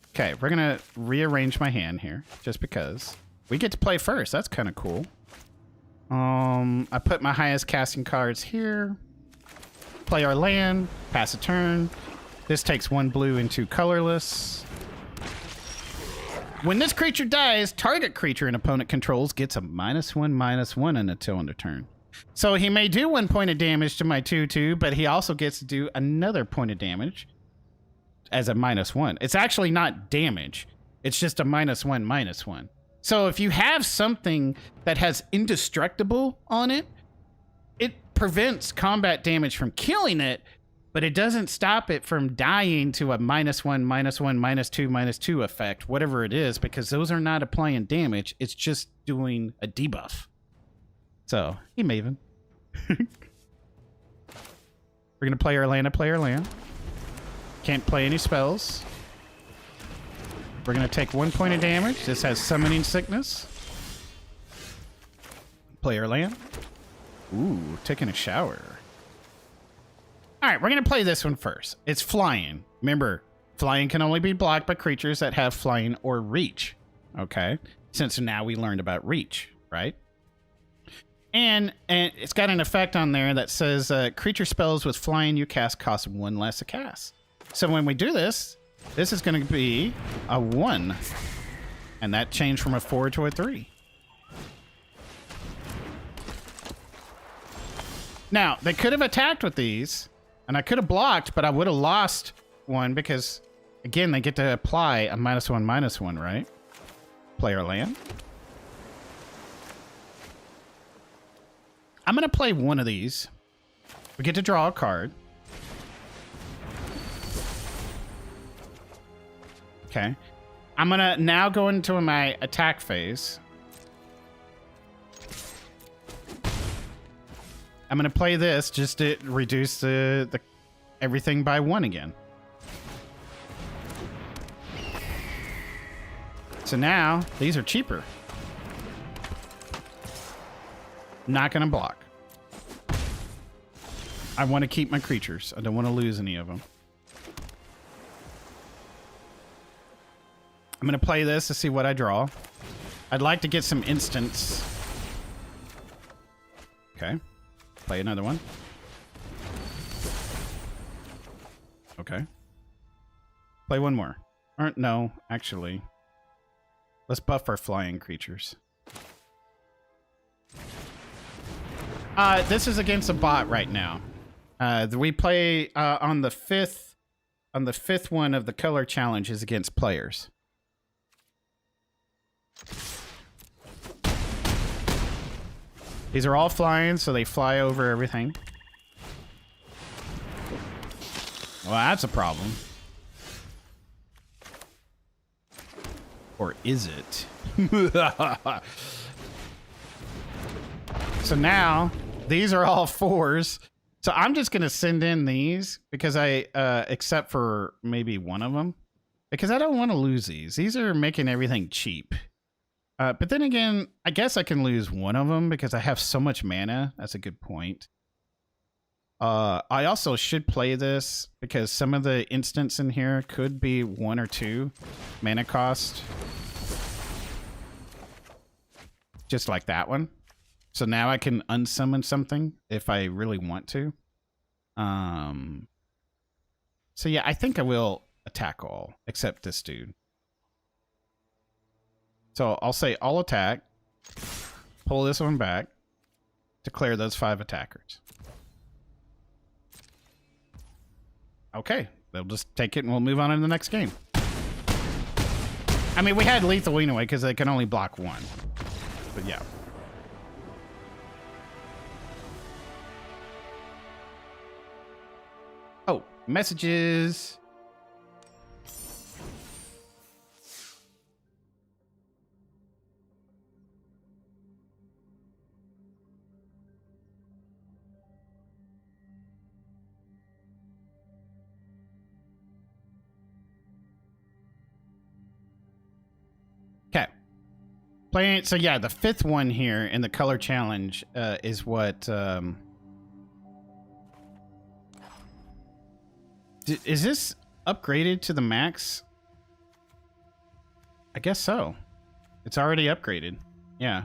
Okay, we're going to rearrange my hand here just because. We get to play first. That's kind of cool. I put my highest casting cards here. Play our land. Pass a turn. This takes 1 blue and 2 colorless. When this creature dies, target creature an opponent controls gets a -1/-1 until end of turn. So he may do 1 point of damage to my 2/2, but he also gets to do another point of damage as a -1. It's actually not damage. It's just a -1/-1. So if you have something that has indestructible on it, it prevents combat damage from killing it, but it doesn't stop it from dying to a -1/-1, -2/-2 effect, whatever it is, because those are not applying damage. It's just doing a debuff. So, hey, Maven. We're going to play our land. Can't play any spells. We're going to take 1 point of damage. This has Summoning Sickness. Play our land. Ooh, taking a shower. All right, we're going to play this one first. It's flying. Remember, flying can only be blocked by creatures that have flying or reach. Okay? Since now we learned about reach, right? And it's got an effect on there that says creature spells with flying you cast cost 1 less to cast. So when we do this, this is going to be a 1. And that changed from a 4 to a 3. Now, they could have attacked with these, and I could have blocked, but I would have lost 1 because, again, they get to apply a -1/-1, right? Play our land. I'm going to play one of these. We get to draw a card. Okay. I'm going to now go into my attack phase. I'm going to play this just to reduce the everything by 1 again. So now, these are cheaper. Not going to block. I want to keep my creatures. I don't want to lose any of them. I'm going to play this to see what I draw. I'd like to get some instants. Okay. Play another one. Okay. Play one more. Or, no, actually. Let's buff our flying creatures. This is against a bot right now. We play on the fifth one of the color challenge is against players. These are all flying, so they fly over everything. Well, that's a problem. Or is it? So now, these are all 4s. So I'm just going to send in these because except for maybe one of them. Because I don't want to lose these. These are making everything cheap. But then again, I guess I can lose one of them because I have so much mana. That's a good point. I also should play this because some of the instants in here could be 1 or 2 mana cost. Just like that one. So now I can unsummon something if I really want to. So yeah, I think I will attack all except this dude. So I'll say all attack, pull this one back, declare those 5 attackers. Okay, they'll just take it and we'll move on to the next game. I mean, we had lethal anyway because they can only block 1. But yeah. Oh, messages. Playing, so yeah, the fifth one here in the color challenge is what... is this upgraded to the max? I guess so. It's already upgraded. Yeah.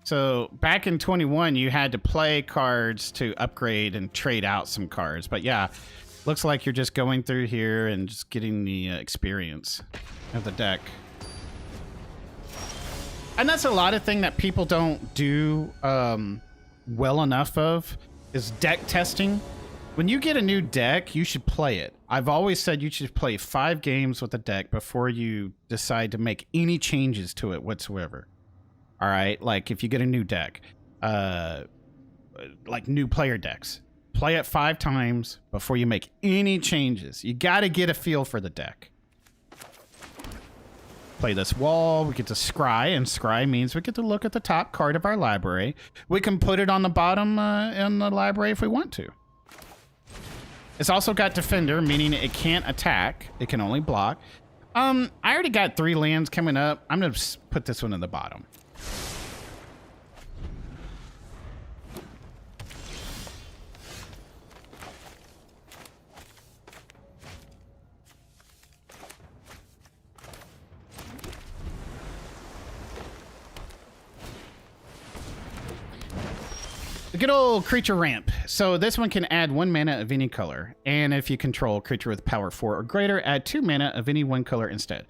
So back in 21, you had to play cards to upgrade and trade out some cards. But yeah, looks like you're just going through here and just getting the experience of the deck. And that's a lot of thing that people don't do well enough of is deck testing. When you get a new deck, you should play it. I've always said you should play 5 games with a deck before you decide to make any changes to it whatsoever. All right, like if you get a new deck, like new player decks, play it 5 times before you make any changes. You got to get a feel for the deck. Play this wall, we get to scry, and scry means we get to look at the top card of our library. We can put it on the bottom in the library if we want to. It's also got defender, meaning it can't attack. It can only block. I already got 3 lands coming up. I'm going to put this one in the bottom. The good old creature ramp. So this one can add 1 mana of any color. And if you control a creature with power 4 or greater, add 2 mana of any 1 color instead.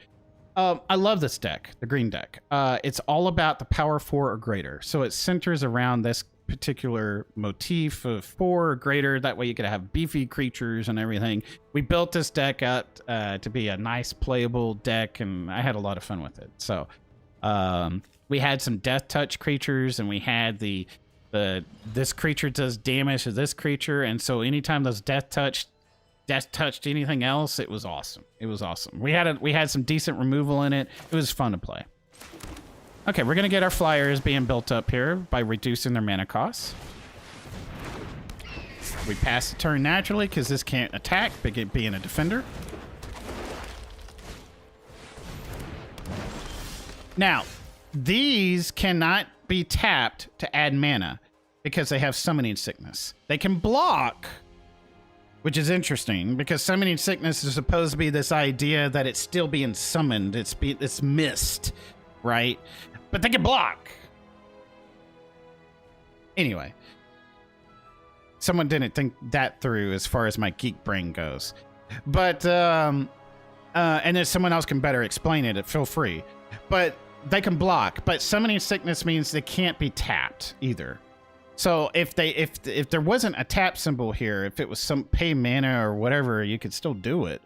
I love this deck, the green deck. It's all about the power 4 or greater. So it centers around this particular motif of 4 or greater. That way you could have beefy creatures and everything. We built this deck out to be a nice playable deck, and I had a lot of fun with it. So we had some death touch creatures, and we had this creature does damage to this creature, and so anytime those death touched anything else, it was awesome. It was awesome. We had some decent removal in it. It was fun to play. Okay, we're gonna get our flyers being built up here by reducing their mana costs. We pass the turn naturally because this can't attack, being a defender. Now, these cannot be tapped to add mana because they have summoning sickness. They can block, which is interesting because summoning sickness is supposed to be this idea that it's still being summoned. It's missed, right? But they can block. Anyway, someone didn't think that through as far as my geek brain goes. But and if someone else can better explain it, feel free. But they can block, but summoning sickness means they can't be tapped either. So if there wasn't a tap symbol here, if it was some pay mana or whatever, you could still do it.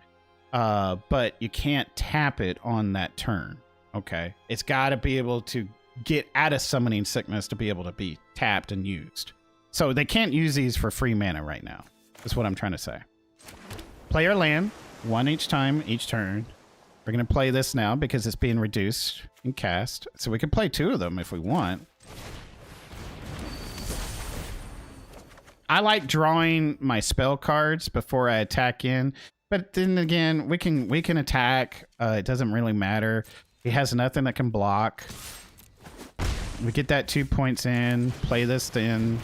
But you can't tap it on that turn. Okay, it's got to be able to get out of summoning sickness to be able to be tapped and used. So they can't use these for free mana right now. That's what I'm trying to say. Play our land, 1 each time, each turn. We're going to play this now because it's being reduced and cast. So we can play 2 of them if we want. I like drawing my spell cards before I attack in. But then again, we can attack. It doesn't really matter. He has nothing that can block. We get that 2 points in. Play this then.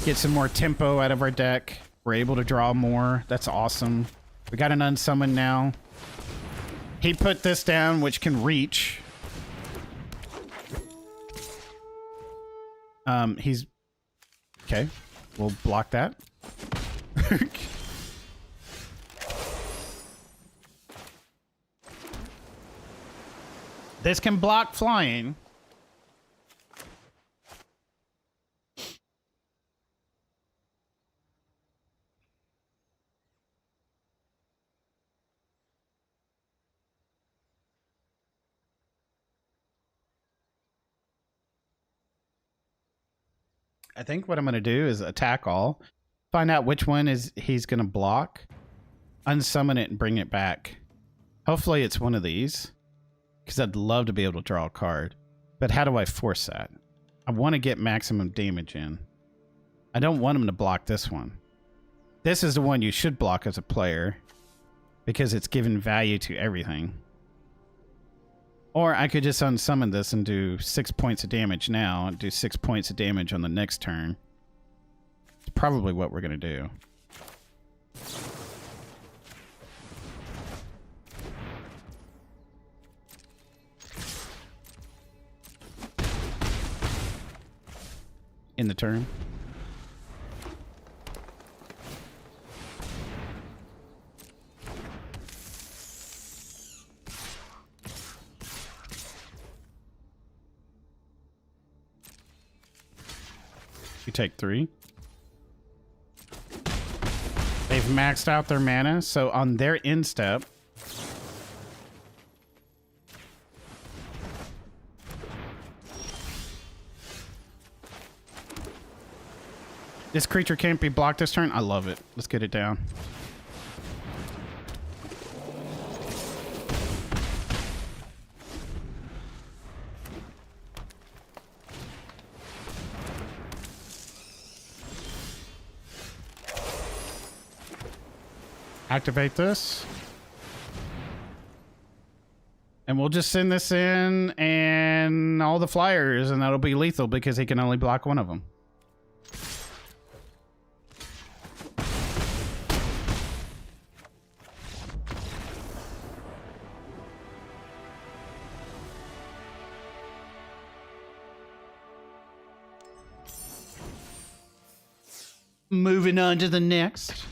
Get some more tempo out of our deck. We're able to draw more. That's awesome. We got an unsummon now. He put this down, which can reach. He's... Okay. We'll block that. This can block flying. I think what I'm going to do is attack all, find out which one he's going to block, unsummon it, and bring it back. Hopefully it's one of these, because I'd love to be able to draw a card. But how do I force that? I want to get maximum damage in. I don't want him to block this one. This is the one you should block as a player, because it's given value to everything. Or I could just unsummon this and do 6 points of damage now and do 6 points of damage on the next turn. It's probably what we're going to do. In the turn. You take 3. They've maxed out their mana, so on their end step, this creature can't be blocked this turn. I love it. Let's get it down. Activate this. And we'll just send this in and all the flyers, and that'll be lethal because he can only block one of them. Moving on to the next.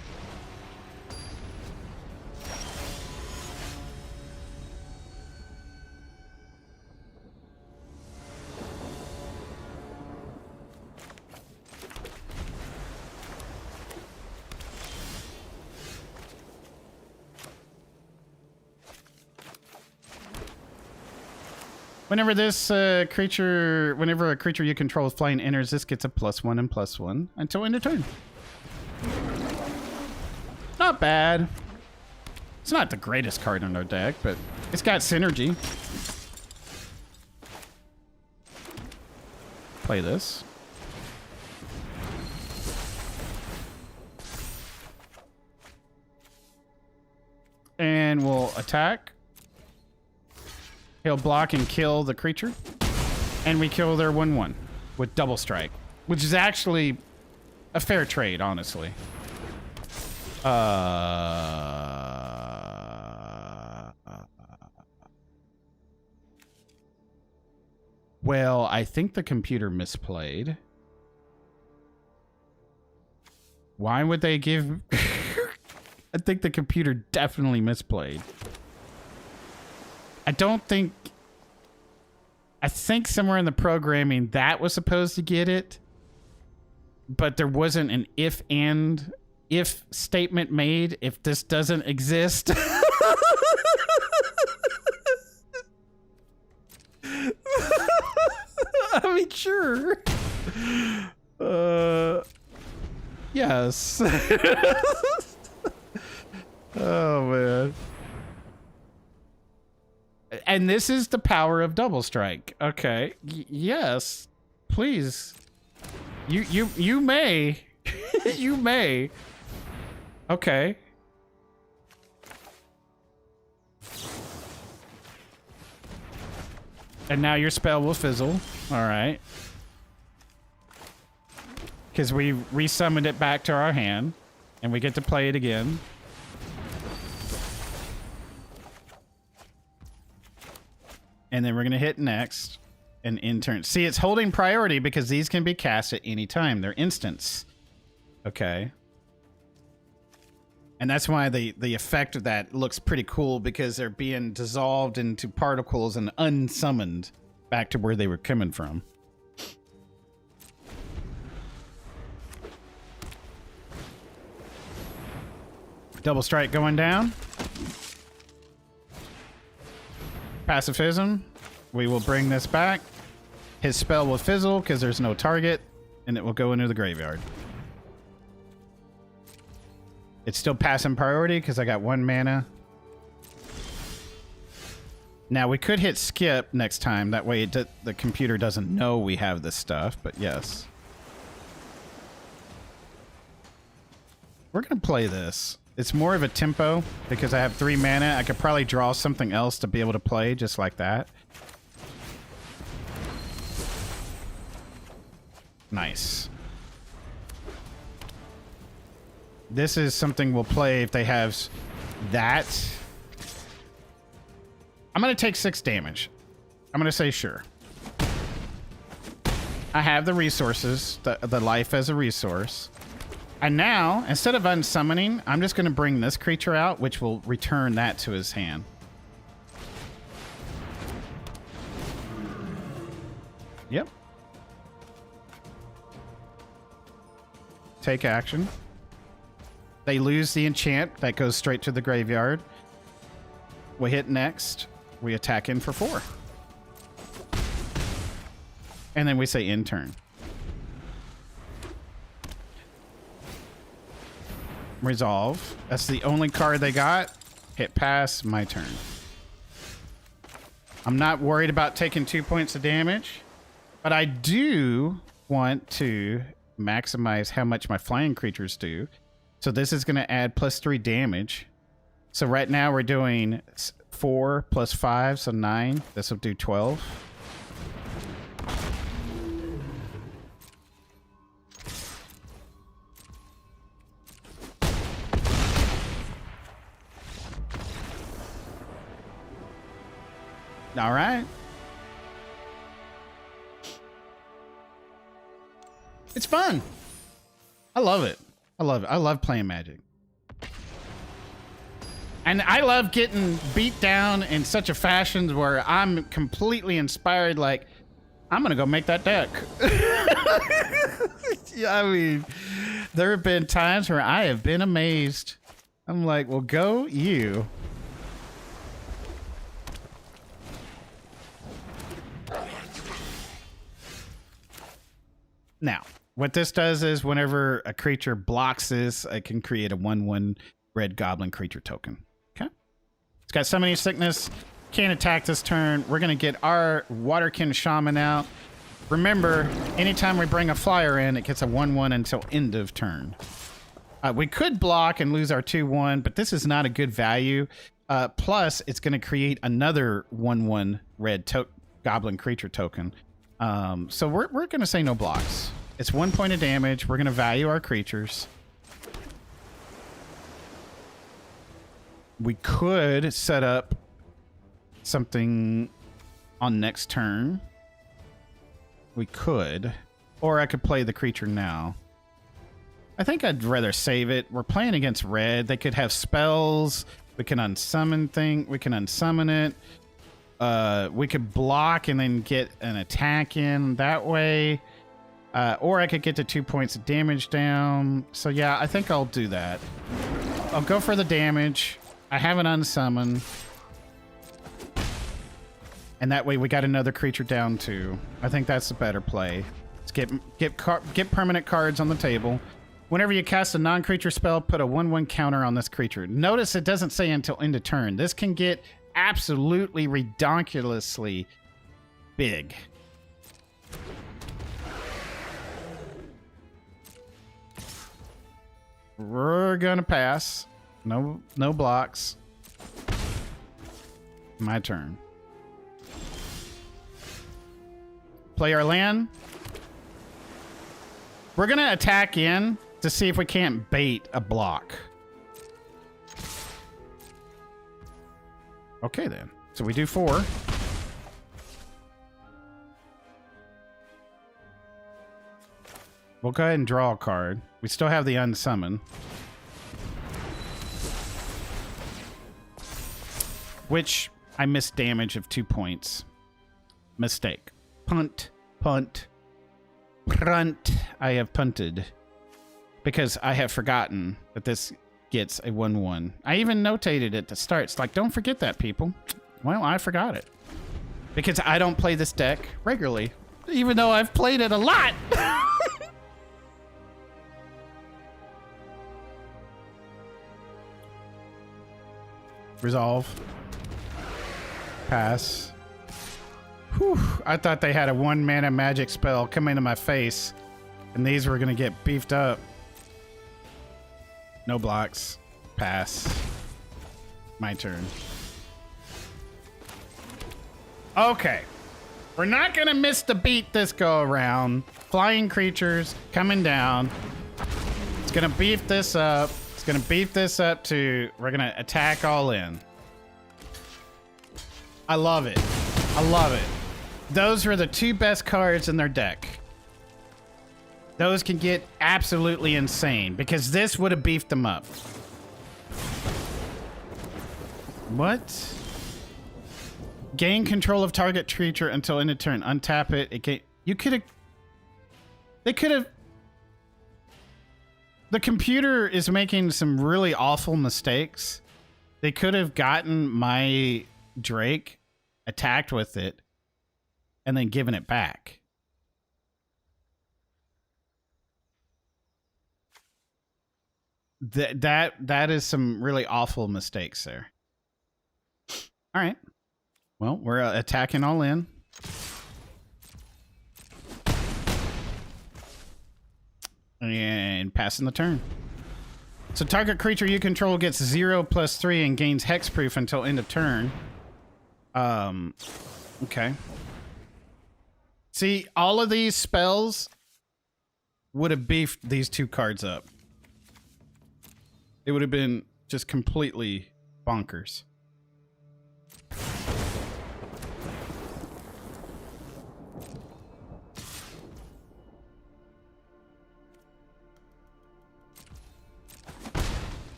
Whenever a creature you control is flying enters, this gets a +1 and +1 until end of turn. Not bad. It's not the greatest card in our deck, but it's got synergy. Play this. And we'll attack. He'll block and kill the creature. And we kill their 1/1 with double strike, which is actually a fair trade, honestly. Well, I think the computer misplayed. Why would they give... I think the computer definitely misplayed. I think somewhere in the programming that was supposed to get it, but there wasn't an if statement made if this doesn't exist. I mean, sure. Yes. Oh, man. And this is the power of double strike. Okay. Yes. Please. You may. You may. Okay. And now your spell will fizzle. All right. Because we resummoned it back to our hand. And we get to play it again. And then we're going to hit next. And end turn. See, it's holding priority because these can be cast at any time. They're instants. Okay. And that's why the effect of that looks pretty cool, because they're being dissolved into particles and unsummoned back to where they were coming from. Double strike going down. Pacifism. We will bring this back. His spell will fizzle because there's no target, and it will go into the graveyard. It's still passing priority because I got 1 mana. Now, we could hit skip next time. That way the computer doesn't know we have this stuff, but yes. We're going to play this. It's more of a tempo because I have 3 mana. I could probably draw something else to be able to play just like that. Nice. This is something we'll play if they have that. I'm going to take 6 damage. I'm going to say sure. I have the resources, the life as a resource. And now, instead of unsummoning, I'm just going to bring this creature out, which will return that to his hand. Yep. Take action. They lose the enchant. That goes straight to the graveyard. We hit next. We attack in for 4. And then we say end turn. Resolve. That's the only card they got. Hit pass. My turn. I'm not worried about taking 2 points of damage, but I do want to maximize how much my flying creatures do. So this is going to add +3 damage. So right now we're doing 4 + 5, so 9. This will do 12. All right. It's fun. I love it. I love it. I love playing Magic. And I love getting beat down in such a fashion where I'm completely inspired, like, I'm going to go make that deck. Yeah, I mean, there have been times where I have been amazed. I'm like, well, go you. Now, what this does is whenever a creature blocks this, it can create a 1/1 red goblin creature token. Okay. It's got summoning sickness. Can't attack this turn. We're going to get our Waterkin Shaman out. Remember, anytime we bring a flyer in, it gets a 1/1 until end of turn. We could block and lose our 2/1, but this is not a good value. Plus, it's going to create another 1/1 red goblin creature token. So we're going to say no blocks. It's 1 point of damage. We're going to value our creatures. We could set up something on next turn. We could. Or I could play the creature now. I think I'd rather save it. We're playing against red. They could have spells. We can unsummon thing. We can unsummon it. We could block and then get an attack in that way. Or I could get to 2 points of damage down. So yeah, I think I'll do that. I'll go for the damage. I have an unsummon. And that way we got another creature down too. I think that's a better play. Let's get permanent cards on the table. Whenever you cast a non-creature spell, put a 1/1 counter on this creature. Notice it doesn't say until end of turn. This can get absolutely ridiculously big. We're gonna pass. No blocks. My turn. Play our land. We're gonna attack in to see if we can't bait a block. Okay then. So we do 4. We'll go ahead and draw a card. We still have the unsummon. Which I missed damage of 2 points. Mistake. Punt. Punt. I have punted. Because I have forgotten that this gets a 1/1. I even notated it to start. It's like, don't forget that, people. Well, I forgot it. Because I don't play this deck regularly. Even though I've played it a lot. Resolve. Pass. Whew. I thought they had a 1-mana magic spell come into my face. And these were going to get beefed up. No blocks. Pass. My turn. Okay. We're not gonna miss the beat this go around. Flying creatures coming down. It's gonna beef this up. It's gonna beef this up to, we're gonna attack all in. I love it. I love it. Those were the 2 best cards in their deck. Those can get absolutely insane because this would have beefed them up. What? Gain control of target creature until end of turn. Untap it. You could have. They could have. The computer is making some really awful mistakes. They could have gotten my Drake, attacked with it, and then given it back. That is some really awful mistakes there. All right. Well, we're attacking all in. And passing the turn. So target creature you control gets 0+3 and gains hexproof until end of turn. Okay. See, all of these spells would have beefed these 2 cards up. It would have been just completely bonkers.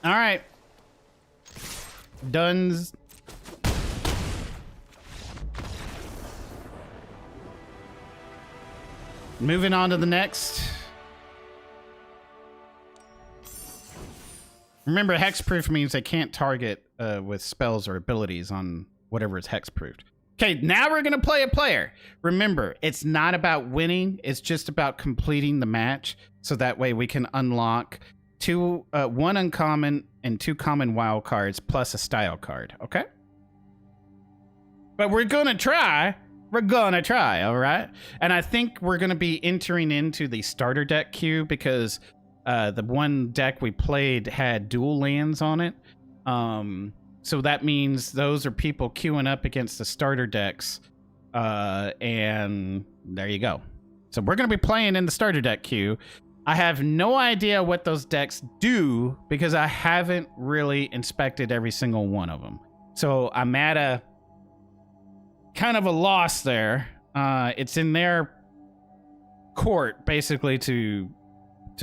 All right. Duns. Moving on to the next. Remember, hexproof means they can't target with spells or abilities on whatever is hexproofed. Okay, now we're going to play a player. Remember, it's not about winning. It's just about completing the match. So that way we can unlock 1 uncommon and 2 common wild cards plus a style card. Okay? But we're going to try. We're going to try, all right? And I think we're going to be entering into the starter deck queue because the one deck we played had dual lands on it. So that means those are people queuing up against the starter decks. And there you go. So we're going to be playing in the starter deck queue. I have no idea what those decks do because I haven't really inspected every single one of them. So I'm at a kind of a loss there. It's in their court basically to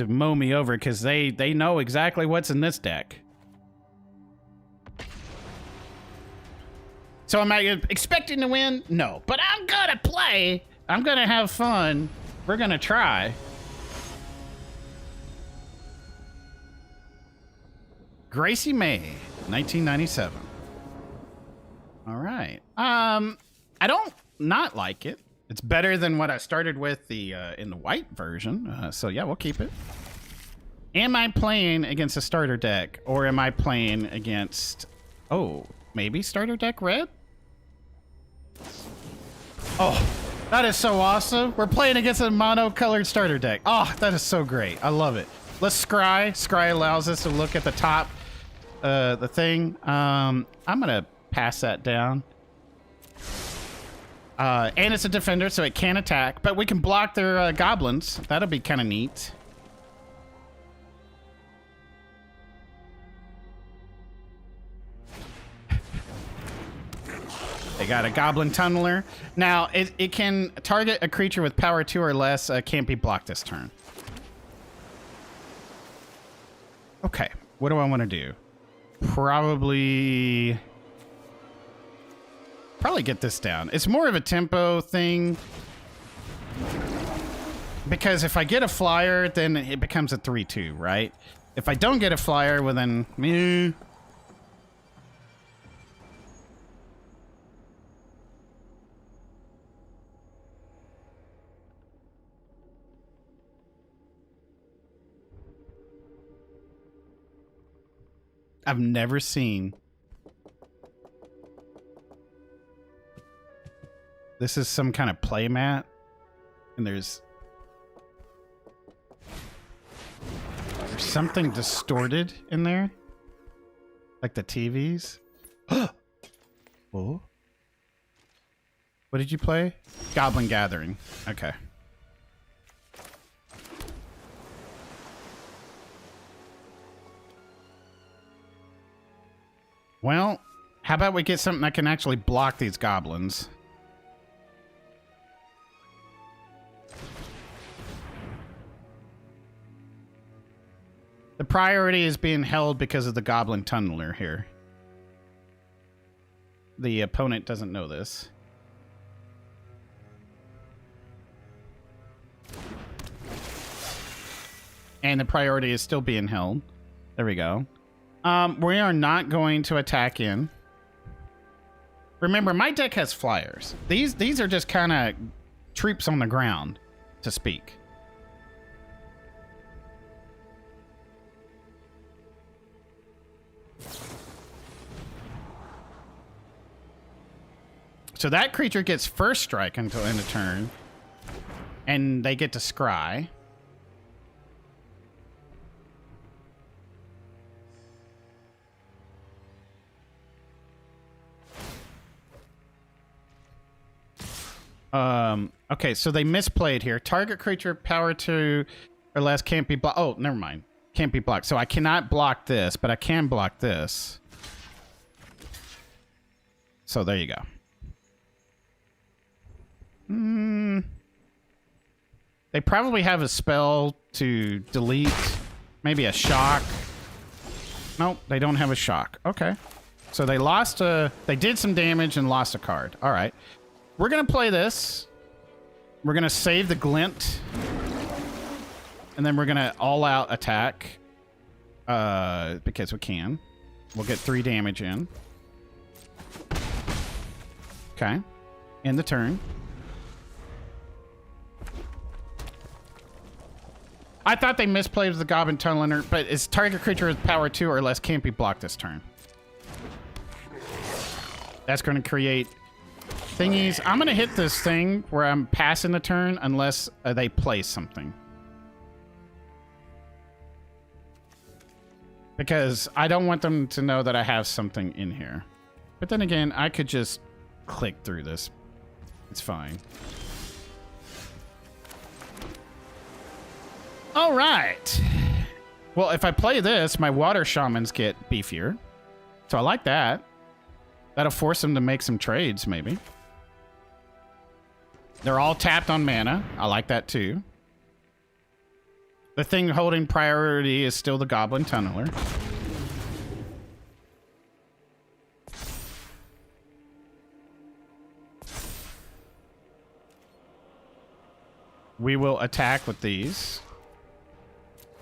mow me over because they know exactly what's in this deck. So am I expecting to win? No, but I'm gonna play. I'm gonna have fun. We're gonna try. Gracie May, 1997. All right. I don't not like it. It's better than what I started with in the white version. So yeah, we'll keep it. Am I playing against a starter deck or am I playing against, maybe starter deck red? Oh, that is so awesome. We're playing against a mono-colored starter deck. Oh, that is so great. I love it. Let's scry. Scry allows us to look at the top, the thing. I'm gonna pass that down. And it's a defender, so it can attack, but we can block their goblins. That'll be kind of neat. They got a goblin tunneler. Now, it can target a creature with power 2 or less, can't be blocked this turn. Okay, what do I want to do? Probably get this down. It's more of a tempo thing. Because if I get a flyer, then it becomes a 3-2, right? If I don't get a flyer, well then, meh. I've never seen This is some kind of play mat. And there's something distorted in there. Like the TVs. Oh. What did you play? Goblin Gathering. Okay. Well, how about we get something that can actually block these goblins? The priority is being held because of the Goblin Tunneler here. The opponent doesn't know this. And the priority is still being held. There we go. We are not going to attack in. Remember, my deck has flyers. These are just kind of troops on the ground, to speak. So that creature gets first strike until end of turn. And they get to scry. Okay, so they misplayed here. Target creature power 2 or less can't be blocked. Oh, never mind. Can't be blocked. So I cannot block this, but I can block this. So there you go. They probably have a spell to delete. Maybe a shock. Nope, they don't have a shock. Okay. So they lost a... They did some damage and lost a card. All right. We're going to play this. We're going to save the glint. And then we're going to all-out attack. Because we can. We'll get 3 damage in. Okay. End the turn. I thought they misplayed the Goblin Tunneler, but its target creature with power 2 or less can't be blocked this turn. That's going to create thingies. I'm going to hit this thing where I'm passing the turn unless they play something. Because I don't want them to know that I have something in here. But then again, I could just click through this. It's fine. All right. Well, if I play this, my water shamans get beefier. So I like that. That'll force them to make some trades, maybe. They're all tapped on mana. I like that, too. The thing holding priority is still the Goblin Tunneler. We will attack with these.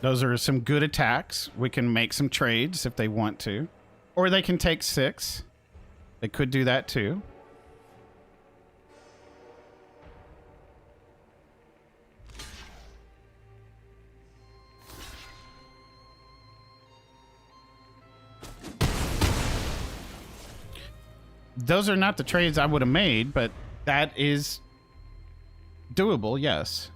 Those are some good attacks. We can make some trades if they want to. Or they can take 6. They could do that too. Those are not the trades I would have made, but that is doable, yes.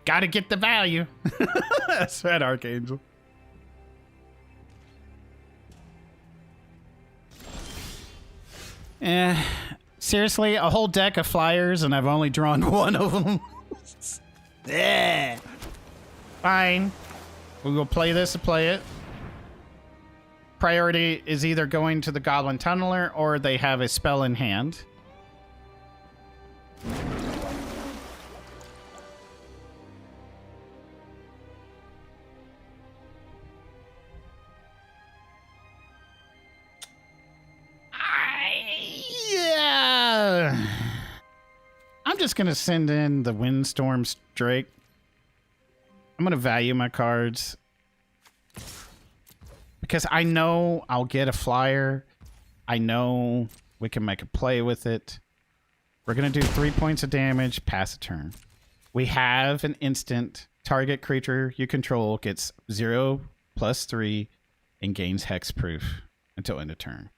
Gotta get the value. That's right, Archangel. Seriously, a whole deck of flyers and I've only drawn one of them. Yeah. Fine. We will play this to play it. Priority is either going to the Goblin Tunneler or they have a spell in hand. Yeah. I'm just going to send in the Windstorm Drake. I'm going to value my cards. Because I know I'll get a flyer. I know we can make a play with it. We're going to do 3 points of damage, pass a turn. We have an instant target creature you control gets 0+3 and gains hexproof until end of turn.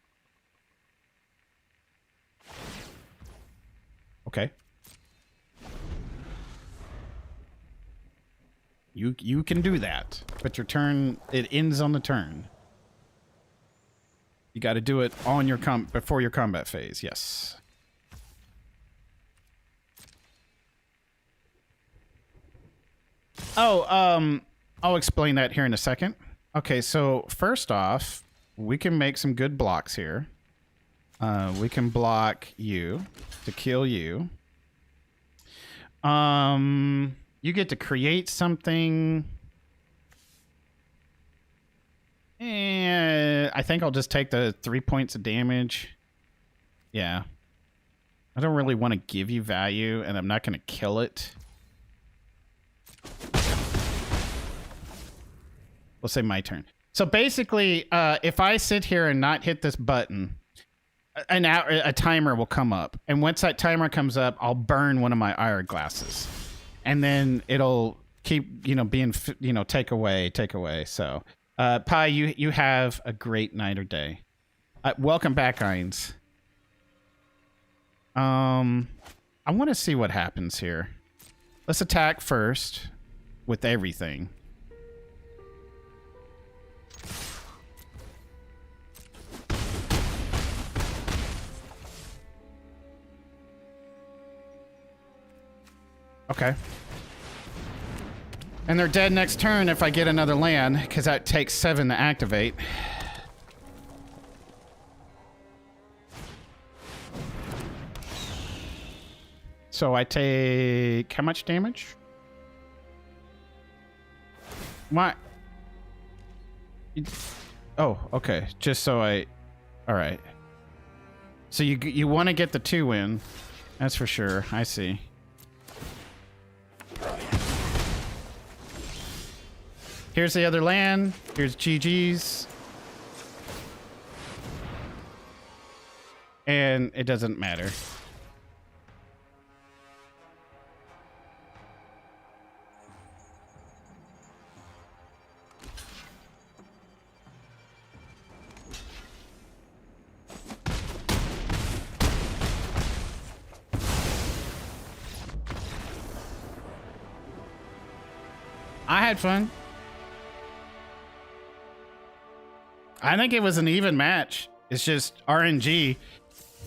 Okay. You can do that, but your turn, it ends on the turn. You got to do it on your before your combat phase. Yes. Oh, I'll explain that here in a second. Okay, so first off, we can make some good blocks here. We can block you to kill you. You get to create something. And I think I'll just take the 3 points of damage. Yeah. I don't really want to give you value, and I'm not going to kill it. We'll say my turn. So basically, if I sit here and not hit this button, a timer will come up. And once that timer comes up, I'll burn one of my ire glasses. And then it'll keep, being, take away. So, Pi, you have a great night or day. Welcome back, Ines. I want to see what happens here. Let's attack first with everything. Okay. And they're dead next turn if I get another land, because that takes 7 to activate. So I take how much damage? What? Oh, okay. Just so I... Alright. So you want to get the 2 in. That's for sure. I see. Here's the other land. Here's GG's. And it doesn't matter. I had fun. I think it was an even match. It's just RNG.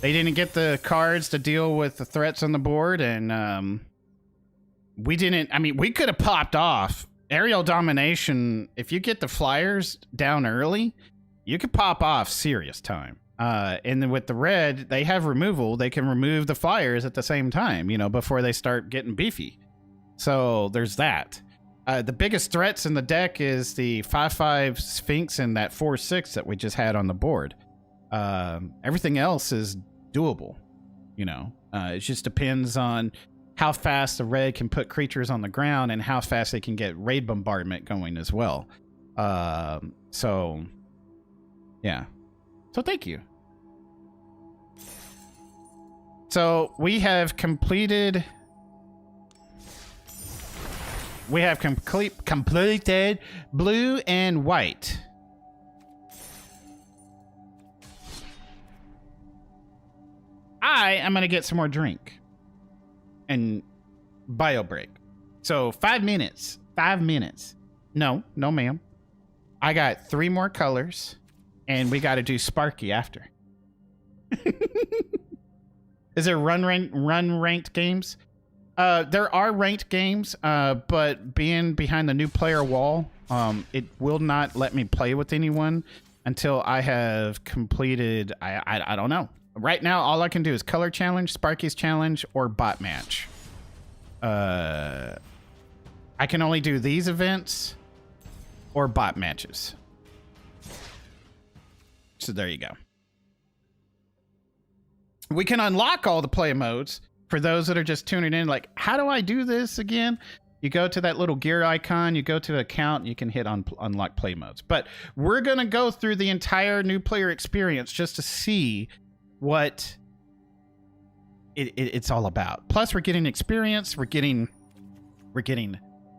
They didn't get the cards to deal with the threats on the board, and we didn't. I mean, we could have popped off. Aerial domination, if you get the flyers down early, you could pop off serious time. And then with the red, they have removal. They can remove the flyers at the same time, before they start getting beefy. So there's that. The biggest threats in the deck is the 5/5 Sphinx and that 4/6 that we just had on the board. Everything else is doable. It just depends on how fast the red can put creatures on the ground and how fast they can get raid bombardment going as well. So, yeah. So thank you. So we have completed... We have completed blue and white. I am going to get some more drink and bio break. So 5 minutes. 5 minutes. No, ma'am. I got 3 more colors and we got to do Sparky after. Is there run ranked games? There are ranked games, but being behind the new player wall, it will not let me play with anyone until I have completed, I don't know. Right now, all I can do is color challenge, Sparky's challenge, or bot match. I can only do these events or bot matches. So there you go. We can unlock all the play modes. For those that are just tuning in, like, how do I do this again? You go to that little gear icon, you go to account, you can hit on unlock play modes. But we're going to go through the entire new player experience just to see what it's all about. Plus, we're getting experience. We're getting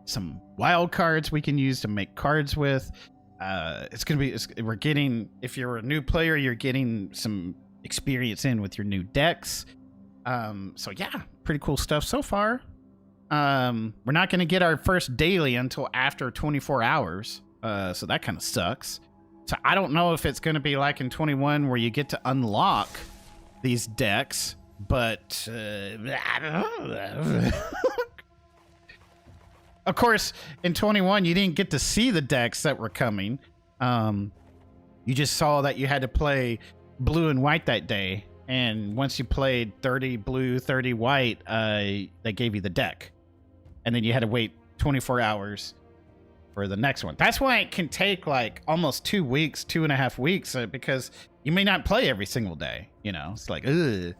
some wild cards we can use to make cards with. We're getting, if you're a new player, you're getting some experience in with your new decks. So yeah, pretty cool stuff so far. We're not going to get our first daily until after 24 hours. So that kind of sucks. So I don't know if it's going to be like in 21 where you get to unlock these decks, but of course, in 21, you didn't get to see the decks that were coming. You just saw that you had to play blue and white that day. And once you played 30 blue, 30 white, they gave you the deck. And then you had to wait 24 hours for the next one. That's why it can take like almost 2 weeks, 2.5 weeks, because you may not play every single day. You know, it's like, ugh.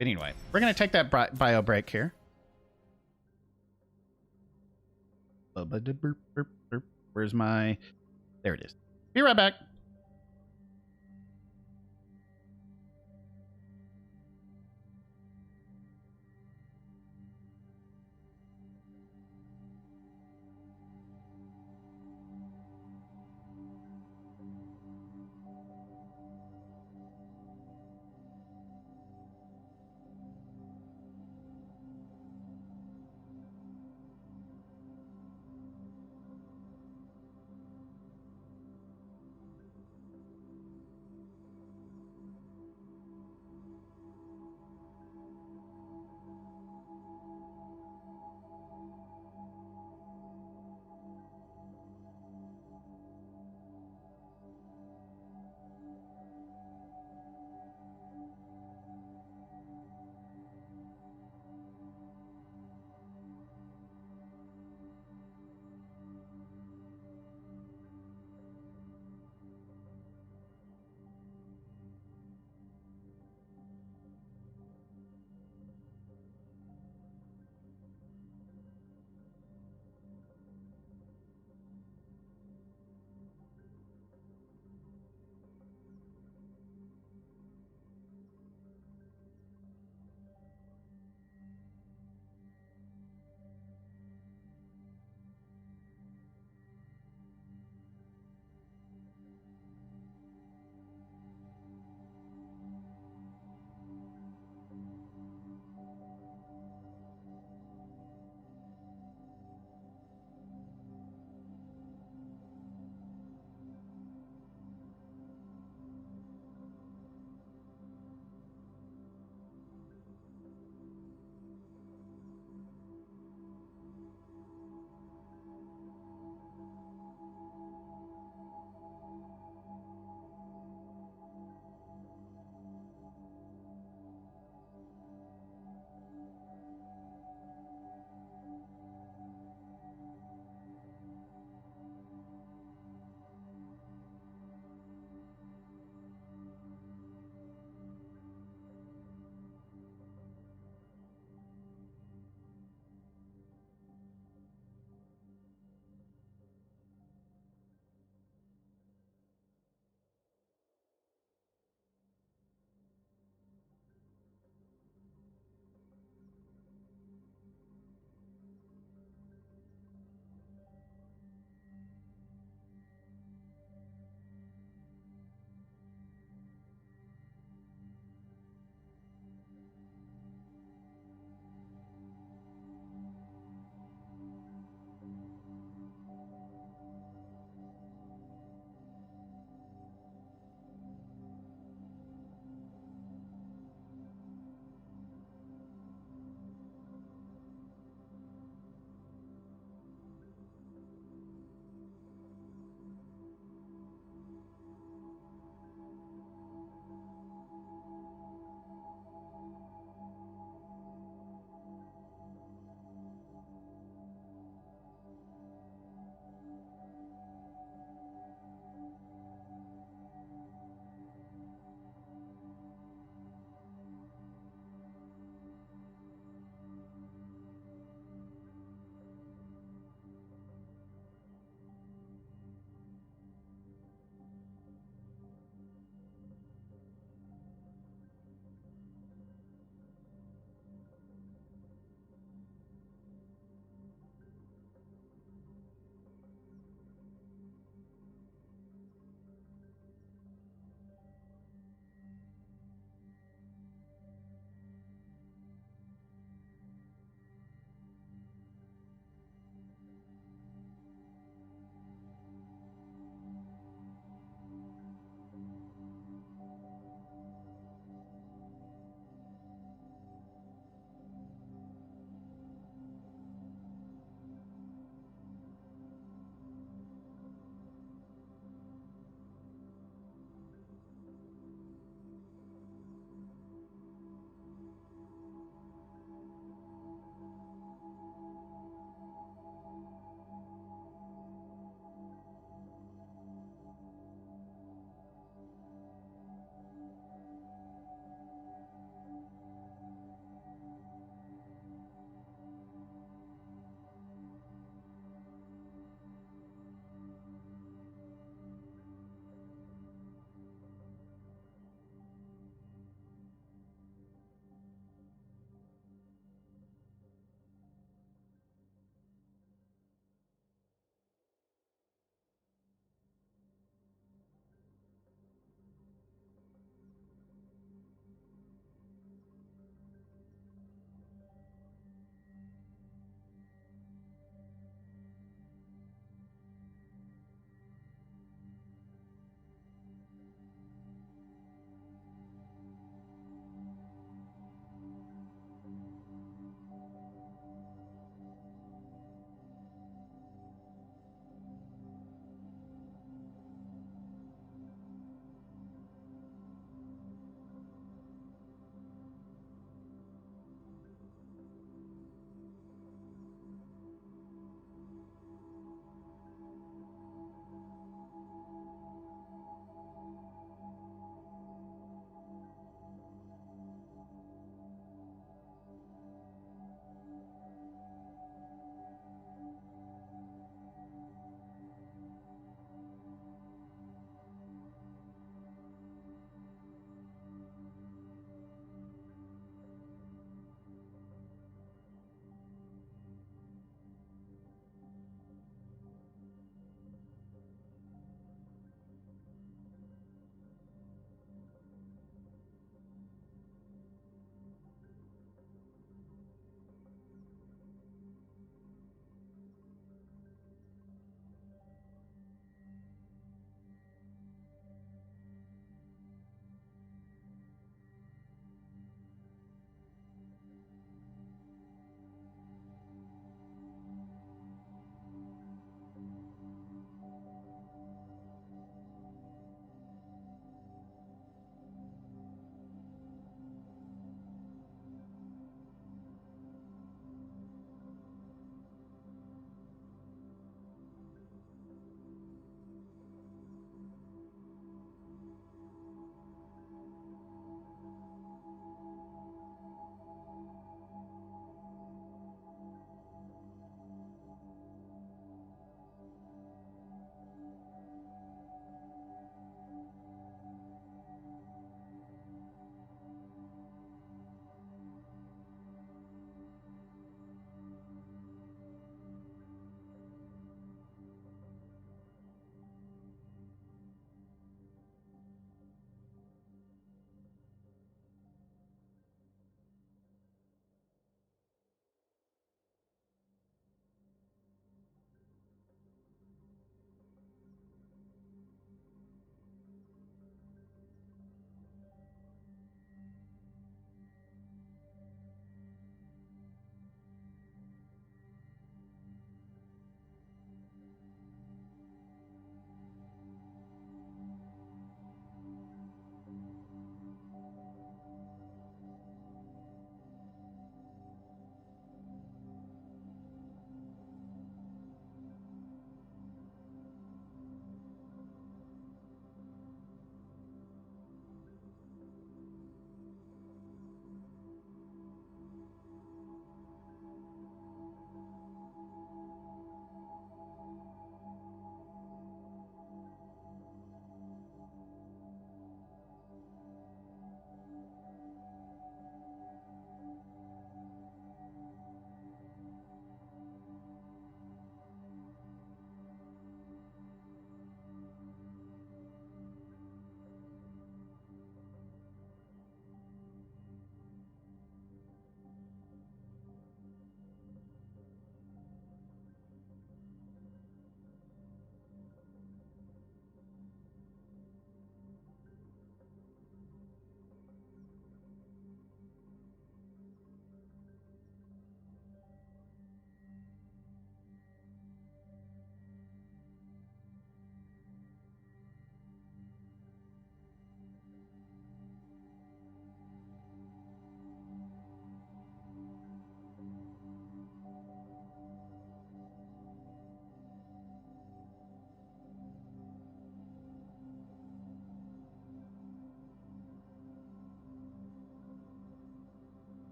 Anyway, we're going to take that bio break here. Where's my... There it is. Be right back.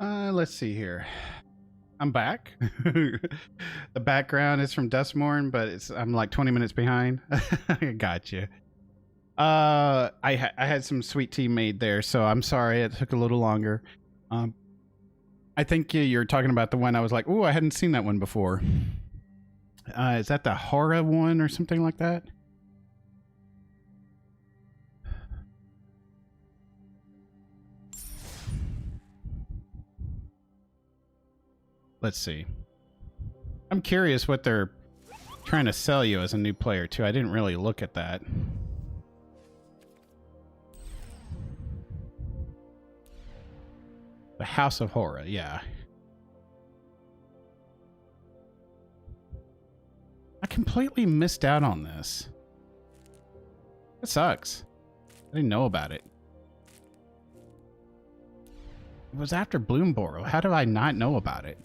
Let's see here. I'm back. The background is from Dustmorn, but I'm like 20 minutes behind. Gotcha. I had some sweet tea made there, so I'm sorry it took a little longer. I think you're talking about the one I was like, oh, I hadn't seen that one before. Is that the horror one or something like that? Let's see. I'm curious what they're trying to sell you as a new player, too. I didn't really look at that. The House of Horror, yeah. I completely missed out on this. It sucks. I didn't know about it. It was after Bloomborough. How do I not know about it?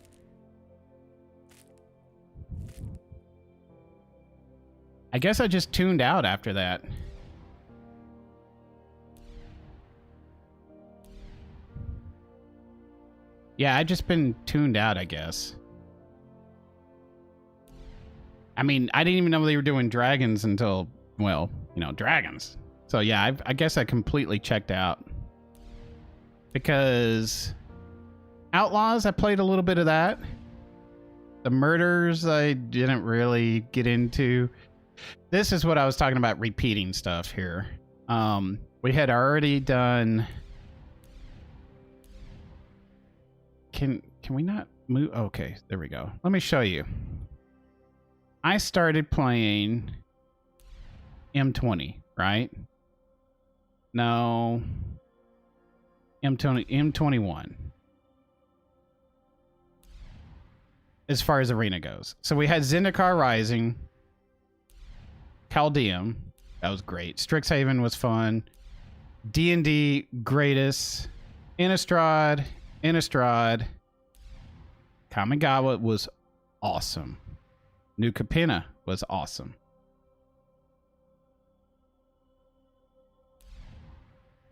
I guess I just tuned out after that. Yeah, I just been tuned out, I guess. I mean, I didn't even know they were doing dragons until, well, you know, dragons. So yeah, I guess I completely checked out. Because Outlaws, I played a little bit of that. The Murders, I didn't really get into. This is what I was talking about, repeating stuff here. We had already done... Can we not move? Okay, there we go. Let me show you. I started playing M20, right? No. M21. As far as arena goes. So we had Zendikar Rising. Chaldeum. That was great. Strixhaven was fun. D&D, greatest. Innistrad. Kamigawa was awesome. New Capenna was awesome.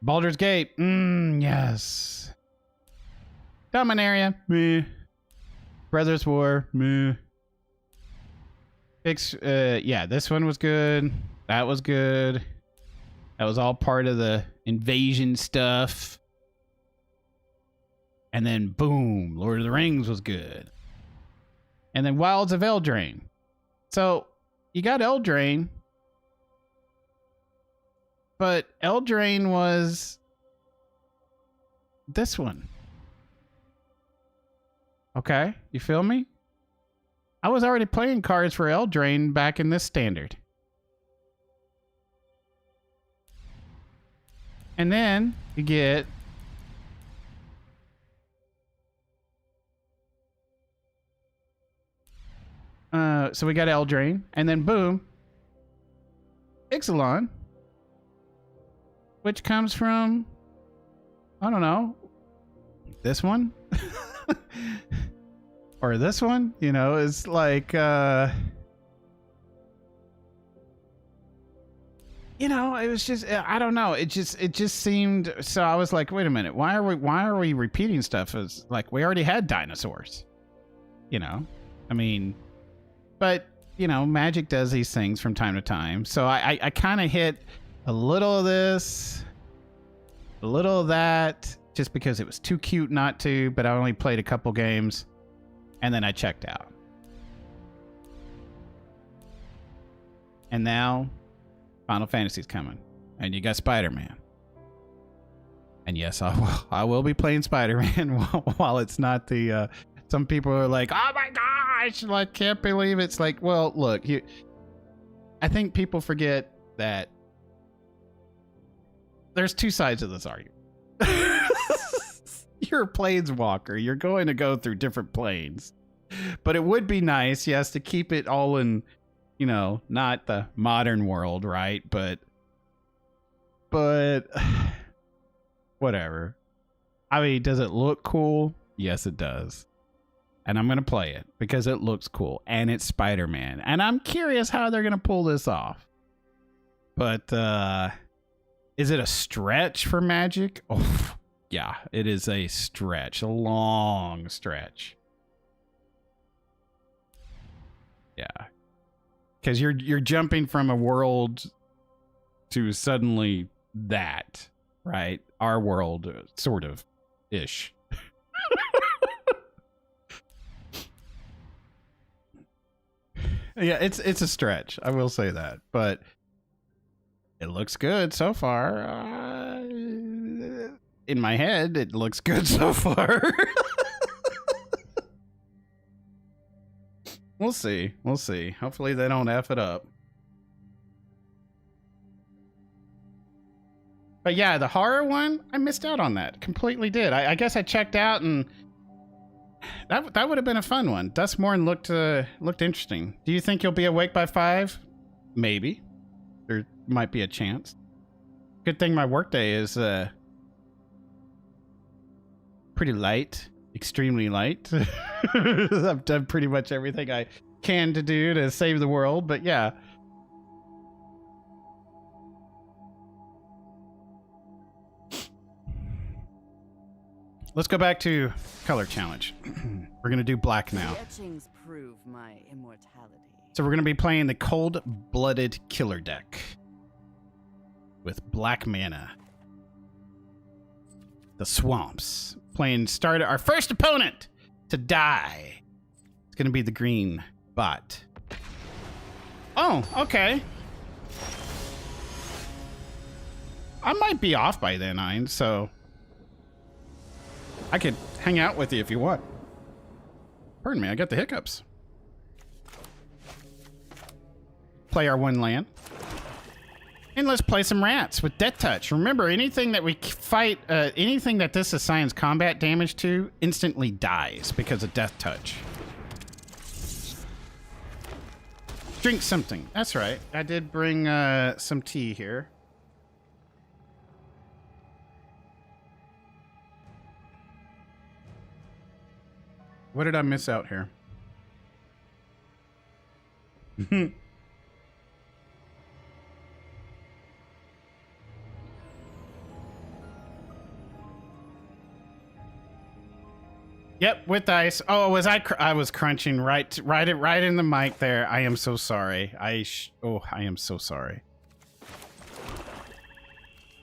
Baldur's Gate, yes. Dominaria, meh. Brothers War, meh. Yeah, this one was good. That was good. That was all part of the invasion stuff. And then, boom, Lord of the Rings was good. And then Wilds of Eldraine. So, you got Eldraine. But Eldraine was this one. Okay, you feel me? I was already playing cards for Eldraine back in this standard. And then you get... so we got Eldraine, and then boom, Ixalan, which comes from, I don't know, this one? Or this one? You know, it's like, you know, it was just, I don't know. It just seemed, so I was like, wait a minute, why are we repeating stuff? As like, we already had dinosaurs, you know? I mean, but, you know, Magic does these things from time to time. So I kind of hit a little of this, a little of that, just because it was too cute not to, but I only played a couple games, and then I checked out. And now, Final Fantasy's coming, and you got Spider-Man. And yes, I will be playing Spider-Man while it's not the... some people are like, oh my gosh, like, can't believe it. It's like, well, look, I think people forget that there's two sides of this argument. You're a planeswalker. You're going to go through different planes. But it would be nice, yes, to keep it all in, you know, not the modern world, right? But whatever. I mean, does it look cool? Yes, it does. And I'm going to play it because it looks cool. And it's Spider-Man. And I'm curious how they're going to pull this off. But is it a stretch for Magic? Oh, yeah, it is a stretch, a long stretch. Yeah, because you're jumping from a world to suddenly that, right? Our world, sort of, ish. Yeah, it's a stretch. I will say that, but it looks good so far. In my head, it looks good so far. We'll see. We'll see. Hopefully they don't F it up. But yeah, the horror one, I missed out on that. Completely did. I guess I checked out, and that would have been a fun one. Duskmorn looked interesting. Do you think you'll be awake by 5? Maybe. There might be a chance. Good thing my workday is pretty light. Extremely light. I've done pretty much everything I can to do to save the world, but yeah. Let's go back to color challenge. We're gonna do black now. The etchings prove my immortality. So we're gonna be playing the cold-blooded killer deck with black mana. The swamps. Playing start our first opponent to die. It's gonna be the green bot. Oh, okay. I might be off by then, Ein, so I could hang out with you if you want. Pardon me, I got the hiccups. Play our 1 land. And let's play some rats with Death Touch. Remember, anything that we fight, anything that this assigns combat damage to instantly dies because of Death Touch. Drink something. That's right. I did bring some tea here. What did I miss out here? Yep, with ice. Oh, was I was crunching right in the mic there. I am so sorry. I am so sorry.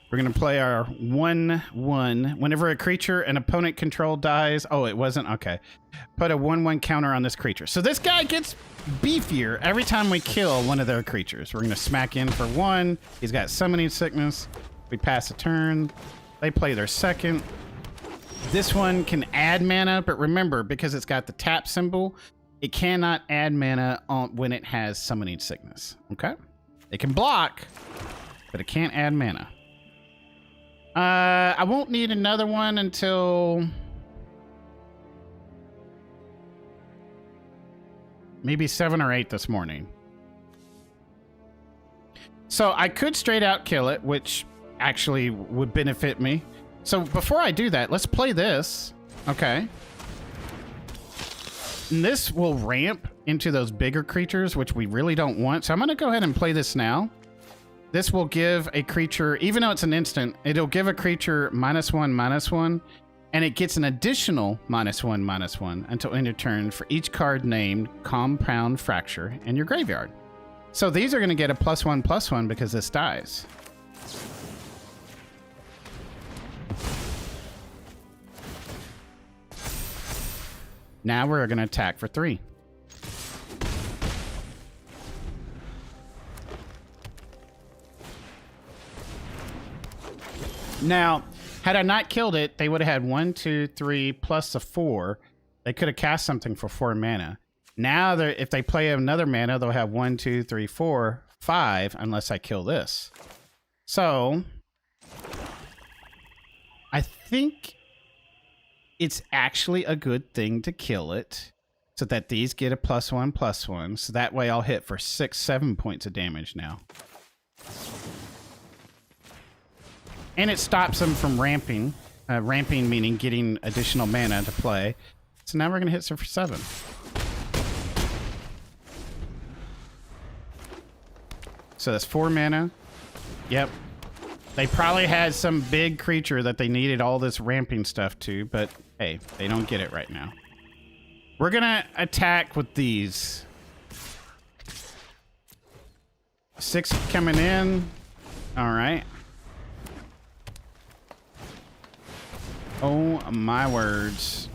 We're going to play our 1/1. Whenever a creature an opponent controlled dies. Oh, it wasn't? Okay. Put a 1/1 counter on this creature. So this guy gets beefier every time we kill one of their creatures. We're going to smack in for 1. He's got summoning sickness. We pass a turn. They play their second. This one can add mana, but remember, because it's got the tap symbol, it cannot add mana when it has summoning sickness. Okay? It can block, but it can't add mana. I won't need another one until maybe 7 or 8 this morning. So I could straight out kill it, which actually would benefit me. So before I do that, let's play this. Okay. And this will ramp into those bigger creatures, which we really don't want. So I'm going to go ahead and play this now. This will give a creature, even though it's an instant, it'll give a creature -1/-1, and it gets an additional -1/-1 until end of turn for each card named Compound Fracture in your graveyard. So these are going to get a +1/+1 because this dies. Now we're going to attack for 3. Now, had I not killed it, they would have had 1, 2, 3 plus a 4. They could have cast something for 4 mana. Now, if they play another mana, they'll have 1, 2, 3, 4, 5, unless I kill this. So, I think it's actually a good thing to kill it so that these get a +1/+1. So that way I'll hit for 6, 7 points of damage now. And it stops them from ramping. Ramping meaning getting additional mana to play. So now we're going to hit for 7. So that's 4 mana. Yep. They probably had some big creature that they needed all this ramping stuff to, but hey, they don't get it right now. We're gonna attack with these. 6 coming in. All right. Oh my words.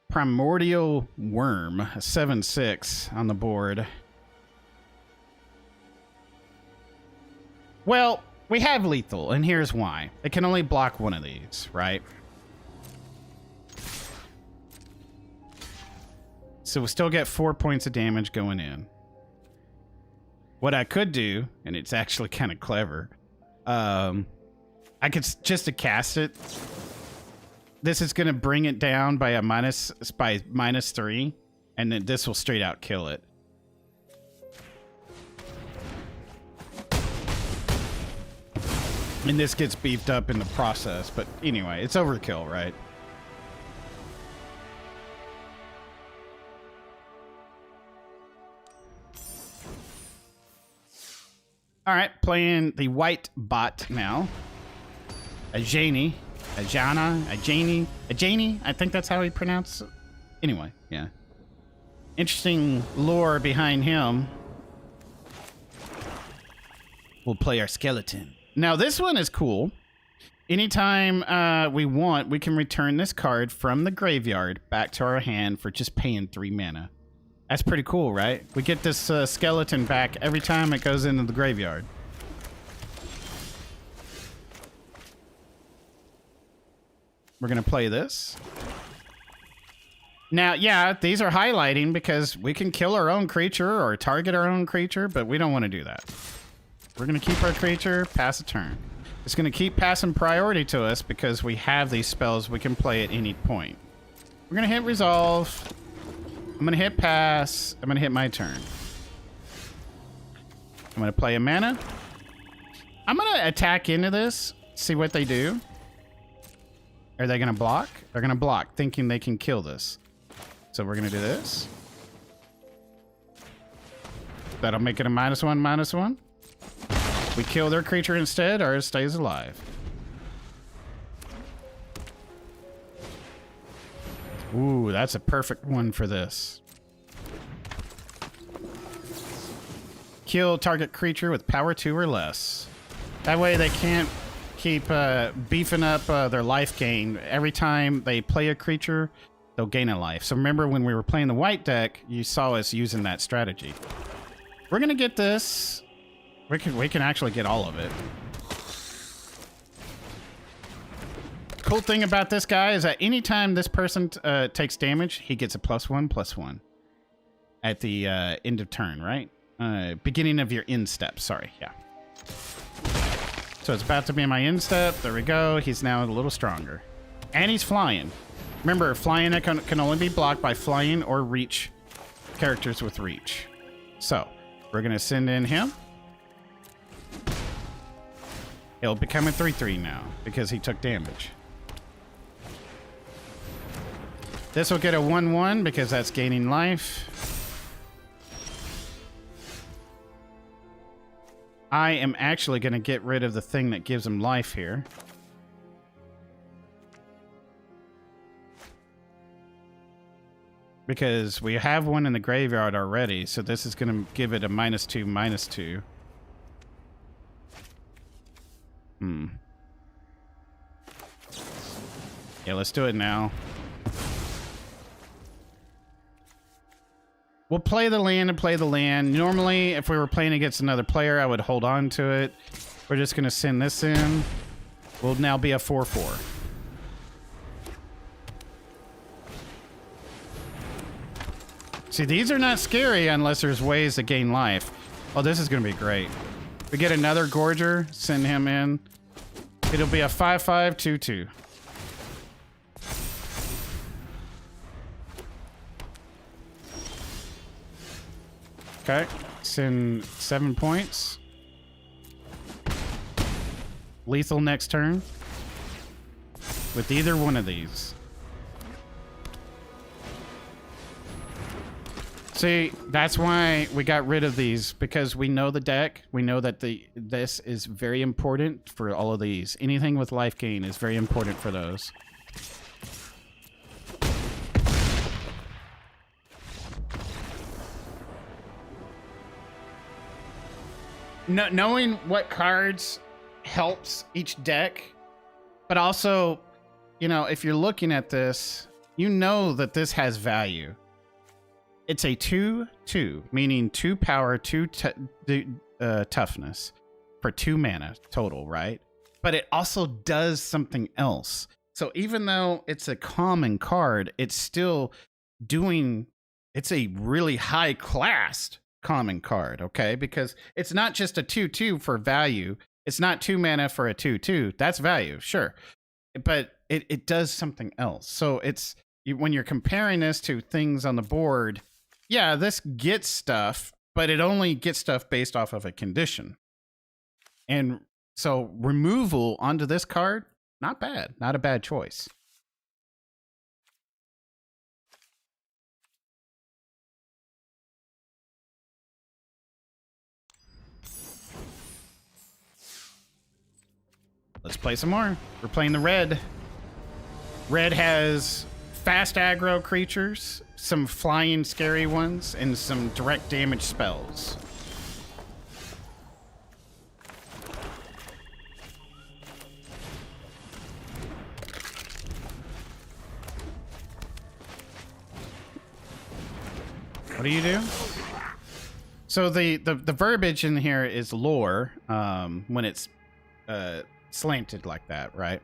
Primordial Worm, a 7/6 on the board. Well, we have lethal, and here's why. It can only block one of these, right? So we still get 4 points of damage going in. What I could do, and it's actually kind of clever, I could just to cast it. This is going to bring it down by -3, and then this will straight out kill it. And this gets beefed up in the process, but anyway, it's overkill, right? All right, playing the white bot now. A Janie, I think that's how he pronounced it. Anyway, yeah. Interesting lore behind him. We'll play our skeleton. Now, this one is cool. Anytime we want, we can return this card from the graveyard back to our hand for just paying 3 mana. That's pretty cool, right? We get this skeleton back every time it goes into the graveyard. We're going to play this. Now, yeah, these are highlighting because we can kill our own creature or target our own creature, but we don't want to do that. We're going to keep our creature, pass a turn. It's going to keep passing priority to us because we have these spells we can play at any point. We're going to hit resolve. I'm going to hit pass. I'm going to hit my turn. I'm going to play a mana. I'm going to attack into this, see what they do. Are they going to block? They're going to block, thinking they can kill this. So we're going to do this. That'll make it a -1/-1. We kill their creature instead, ours stays alive. Ooh, that's a perfect one for this. Kill target creature with power 2 or less. That way they can't keep beefing up their life gain. Every time they play a creature, they'll gain a life. So remember when we were playing the white deck, you saw us using that strategy. We're going to get this. We can actually get all of it. Cool thing about this guy is that anytime this person takes damage, he gets a +1/+1 at the end of turn, right? Beginning of your end step, sorry, yeah. So it's about to be my end step. There we go. He's now a little stronger. And he's flying. Remember, flying can only be blocked by flying or reach characters with reach. So we're going to send in him. He'll become a 3/3 now because he took damage. This will get a 1/1 because that's gaining life. I am actually going to get rid of the thing that gives him life here. Because we have one in the graveyard already, so this is going to give it a -2/-2. Yeah, let's do it now. We'll play the land and play the land. Normally, if we were playing against another player, I would hold on to it. We're just going to send this in. We'll now be a 4/4. See, these are not scary unless there's ways to gain life. Oh, this is going to be great. We get another Gorger, send him in. It'll be a 5/5/2/2. Okay, send 7 points. Lethal next turn. With either one of these. See, that's why we got rid of these, because we know the deck. We know that this is very important for all of these. Anything with life gain is very important for those. Knowing what cards helps each deck, but also, you know, if you're looking at this, you know that this has value. It's a 2/2, meaning 2 power, 2 toughness for 2 mana total, right? But it also does something else. So even though it's a common card, it's still doing, it's a really high class common card, okay? Because it's not just a 2/2 for value. It's not 2 mana for a 2/2. That's value, sure. But it does something else. So it's, when you're comparing this to things on the board, yeah, this gets stuff, but it only gets stuff based off of a condition. And so removal onto this card, not bad. Not a bad choice. Let's play some more. We're playing the red. Red has fast aggro creatures, some flying scary ones, and some direct damage spells. What do you do? So the verbiage in here is lore, when it's slanted like that, right?